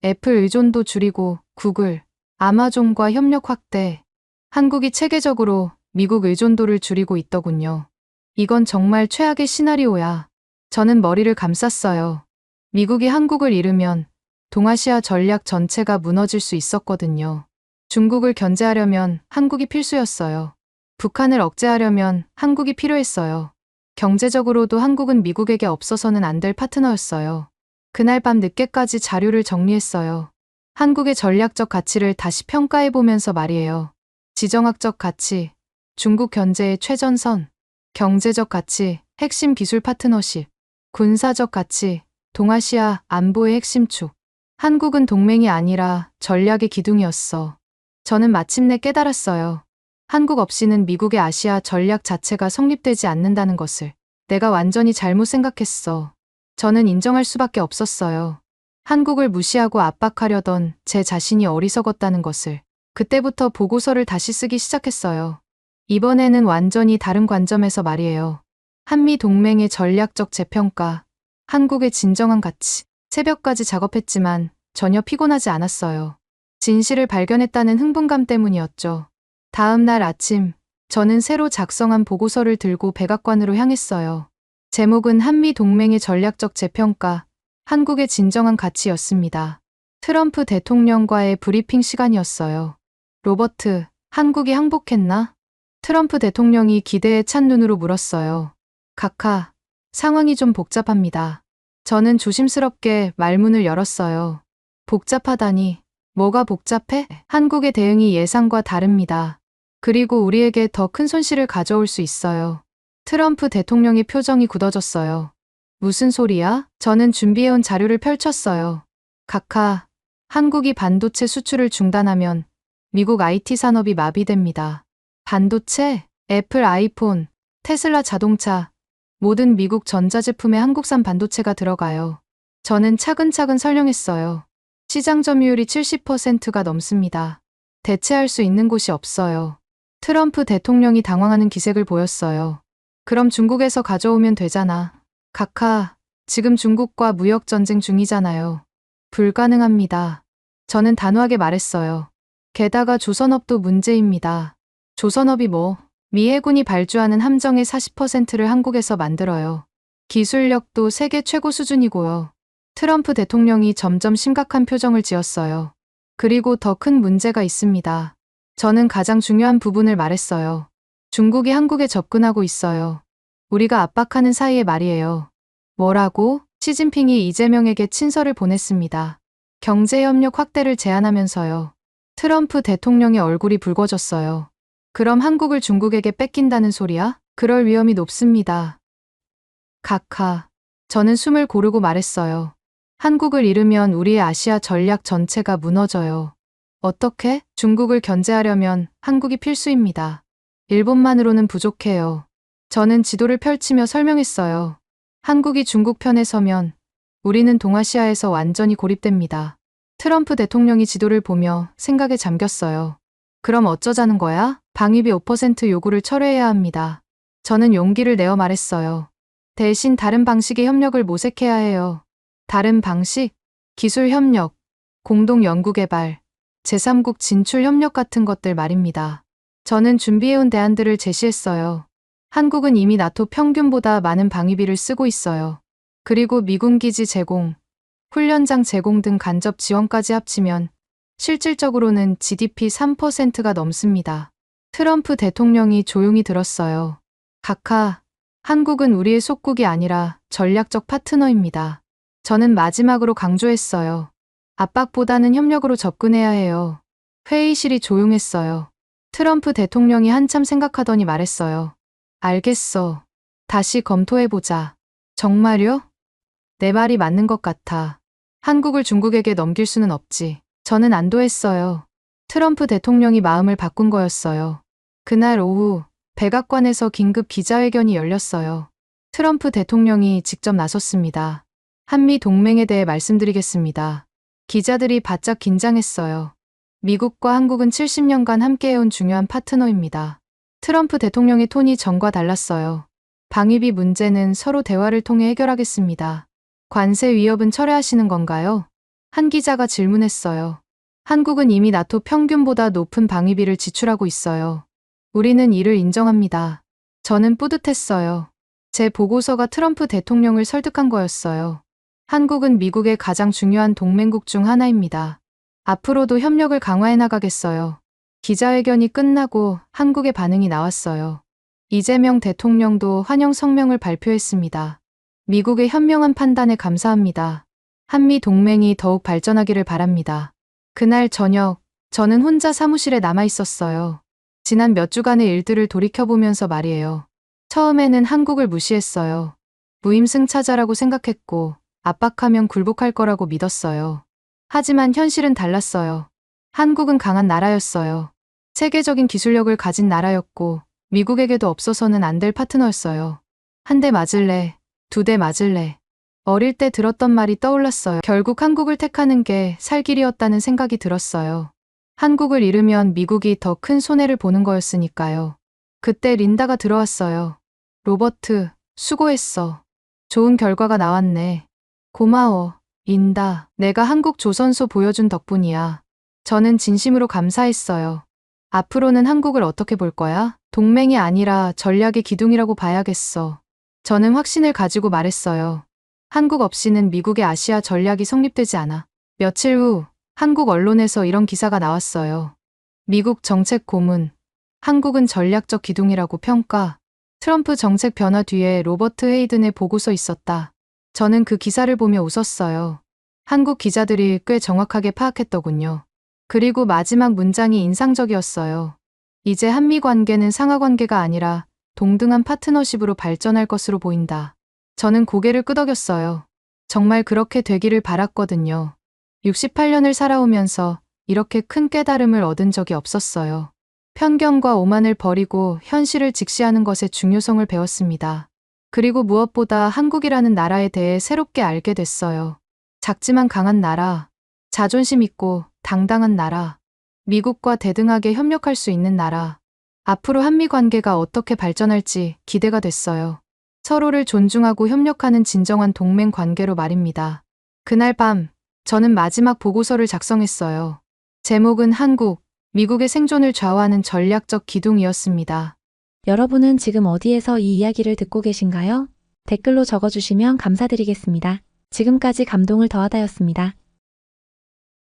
C: 애플 의존도 줄이고 구글, 아마존과 협력 확대, 한국이 체계적으로 미국 의존도를 줄이고 있더군요. 이건 정말 최악의 시나리오야. 저는 머리를 감쌌어요. 미국이 한국을 잃으면 동아시아 전략 전체가 무너질 수 있었거든요. 중국을 견제하려면 한국이 필수였어요. 북한을 억제하려면 한국이 필요했어요. 경제적으로도 한국은 미국에게 없어서는 안 될 파트너였어요. 그날 밤 늦게까지 자료를 정리했어요. 한국의 전략적 가치를 다시 평가해보면서 말이에요. 지정학적 가치, 중국 견제의 최전선, 경제적 가치, 핵심 기술 파트너십, 군사적 가치, 동아시아 안보의 핵심 축. 한국은 동맹이 아니라 전략의 기둥이었어. 저는 마침내 깨달았어요. 한국 없이는 미국의 아시아 전략 자체가 성립되지 않는다는 것을. 내가 완전히 잘못 생각했어. 저는 인정할 수밖에 없었어요. 한국을 무시하고 압박하려던 제 자신이 어리석었다는 것을. 그때부터 보고서를 다시 쓰기 시작했어요. 이번에는 완전히 다른 관점에서 말이에요. 한미 동맹의 전략적 재평가, 한국의 진정한 가치. 새벽까지 작업했지만 전혀 피곤하지 않았어요. 진실을 발견했다는 흥분감 때문이었죠. 다음 날 아침, 저는 새로 작성한 보고서를 들고 백악관으로 향했어요. 제목은 한미 동맹의 전략적 재평가, 한국의 진정한 가치였습니다. 트럼프 대통령과의 브리핑 시간이었어요. 로버트, 한국이 항복했나? 트럼프 대통령이 기대에 찬 눈으로 물었어요. 카카, 상황이 좀 복잡합니다. 저는 조심스럽게 말문을 열었어요. 복잡하다니, 뭐가 복잡해? 한국의 대응이 예상과 다릅니다. 그리고 우리에게 더 큰 손실을 가져올 수 있어요. 트럼프 대통령의 표정이 굳어졌어요. 무슨 소리야? 저는 준비해온 자료를 펼쳤어요. 카카, 한국이 반도체 수출을 중단하면 미국 IT 산업이 마비됩니다. 반도체, 애플 아이폰, 테슬라 자동차, 모든 미국 전자제품에 한국산 반도체가 들어가요. 저는 차근차근 설명했어요. 시장 점유율이 70%가 넘습니다. 대체할 수 있는 곳이 없어요. 트럼프 대통령이 당황하는 기색을 보였어요. 그럼 중국에서 가져오면 되잖아. 카카, 지금 중국과 무역 전쟁 중이잖아요. 불가능합니다. 저는 단호하게 말했어요. 게다가 조선업도 문제입니다. 조선업이 뭐, 미 해군이 발주하는 함정의 40%를 한국에서 만들어요. 기술력도 세계 최고 수준이고요. 트럼프 대통령이 점점 심각한 표정을 지었어요. 그리고 더 큰 문제가 있습니다. 저는 가장 중요한 부분을 말했어요. 중국이 한국에 접근하고 있어요. 우리가 압박하는 사이에 말이에요. 뭐라고? 시진핑이 이재명에게 친서를 보냈습니다. 경제협력 확대를 제안하면서요. 트럼프 대통령의 얼굴이 붉어졌어요. 그럼 한국을 중국에게 뺏긴다는 소리야? 그럴 위험이 높습니다. 카카. 저는 숨을 고르고 말했어요. 한국을 잃으면 우리의 아시아 전략 전체가 무너져요. 어떻게? 중국을 견제하려면 한국이 필수입니다. 일본만으로는 부족해요. 저는 지도를 펼치며 설명했어요. 한국이 중국 편에 서면 우리는 동아시아에서 완전히 고립됩니다. 트럼프 대통령이 지도를 보며 생각에 잠겼어요. 그럼 어쩌자는 거야? 방위비 5% 요구를 철회해야 합니다. 저는 용기를 내어 말했어요. 대신 다른 방식의 협력을 모색해야 해요. 다른 방식? 기술 협력, 공동 연구개발, 제3국 진출 협력 같은 것들 말입니다. 저는 준비해온 대안들을 제시했어요. 한국은 이미 나토 평균보다 많은 방위비를 쓰고 있어요. 그리고 미군 기지 제공, 훈련장 제공 등 간접 지원까지 합치면 실질적으로는 GDP 3%가 넘습니다. 트럼프 대통령이 조용히 들었어요. 카카, 한국은 우리의 속국이 아니라 전략적 파트너입니다. 저는 마지막으로 강조했어요. 압박보다는 협력으로 접근해야 해요. 회의실이 조용했어요. 트럼프 대통령이 한참 생각하더니 말했어요. 알겠어. 다시 검토해보자. 정말요? 내 말이 맞는 것 같아. 한국을 중국에게 넘길 수는 없지. 저는 안도했어요. 트럼프 대통령이 마음을 바꾼 거였어요. 그날 오후 백악관에서 긴급 기자회견이 열렸어요. 트럼프 대통령이 직접 나섰습니다. 한미 동맹에 대해 말씀드리겠습니다. 기자들이 바짝 긴장했어요. 미국과 한국은 70년간 함께해온 중요한 파트너입니다. 트럼프 대통령의 톤이 전과 달랐어요. 방위비 문제는 서로 대화를 통해 해결하겠습니다. 관세 위협은 철회하시는 건가요? 한 기자가 질문했어요. 한국은 이미 나토 평균보다 높은 방위비를 지출하고 있어요. 우리는 이를 인정합니다. 저는 뿌듯했어요. 제 보고서가 트럼프 대통령을 설득한 거였어요. 한국은 미국의 가장 중요한 동맹국 중 하나입니다. 앞으로도 협력을 강화해 나가겠어요. 기자회견이 끝나고 한국의 반응이 나왔어요. 이재명 대통령도 환영 성명을 발표했습니다. 미국의 현명한 판단에 감사합니다. 한미 동맹이 더욱 발전하기를 바랍니다. 그날 저녁, 저는 혼자 사무실에 남아 있었어요. 지난 몇 주간의 일들을 돌이켜보면서 말이에요. 처음에는 한국을 무시했어요. 무임승차자라고 생각했고, 압박하면 굴복할 거라고 믿었어요. 하지만 현실은 달랐어요. 한국은 강한 나라였어요. 세계적인 기술력을 가진 나라였고, 미국에게도 없어서는 안 될 파트너였어요. 한 대 맞을래, 두 대 맞을래. 어릴 때 들었던 말이 떠올랐어요. 결국 한국을 택하는 게 살 길이었다는 생각이 들었어요. 한국을 잃으면 미국이 더 큰 손해를 보는 거였으니까요. 그때 린다가 들어왔어요. 로버트, 수고했어. 좋은 결과가 나왔네. 고마워, 린다. 내가 한국 조선소 보여준 덕분이야. 저는 진심으로 감사했어요. 앞으로는 한국을 어떻게 볼 거야? 동맹이 아니라 전략의 기둥이라고 봐야겠어. 저는 확신을 가지고 말했어요. 한국 없이는 미국의 아시아 전략이 성립되지 않아. 며칠 후 한국 언론에서 이런 기사가 나왔어요. 미국 정책 고문, 한국은 전략적 기둥이라고 평가. 트럼프 정책 변화 뒤에 로버트 헤이든의 보고서 있었다. 저는 그 기사를 보며 웃었어요. 한국 기자들이 꽤 정확하게 파악했더군요. 그리고 마지막 문장이 인상적이었어요. 이제 한미 관계는 상하 관계가 아니라 동등한 파트너십으로 발전할 것으로 보인다. 저는 고개를 끄덕였어요. 정말 그렇게 되기를 바랐거든요. 68년을 살아오면서 이렇게 큰 깨달음을 얻은 적이 없었어요. 편견과 오만을 버리고 현실을 직시하는 것의 중요성을 배웠습니다. 그리고 무엇보다 한국이라는 나라에 대해 새롭게 알게 됐어요. 작지만 강한 나라, 자존심 있고 당당한 나라, 미국과 대등하게 협력할 수 있는 나라. 앞으로 한미 관계가 어떻게 발전할지 기대가 됐어요. 서로를 존중하고 협력하는 진정한 동맹 관계로 말입니다. 그날 밤, 저는 마지막 보고서를 작성했어요. 제목은 한국, 미국의 생존을 좌우하는 전략적 기둥이었습니다.
D: 여러분은 지금 어디에서 이 이야기를 듣고 계신가요? 댓글로 적어주시면 감사드리겠습니다. 지금까지 감동을 더하다였습니다.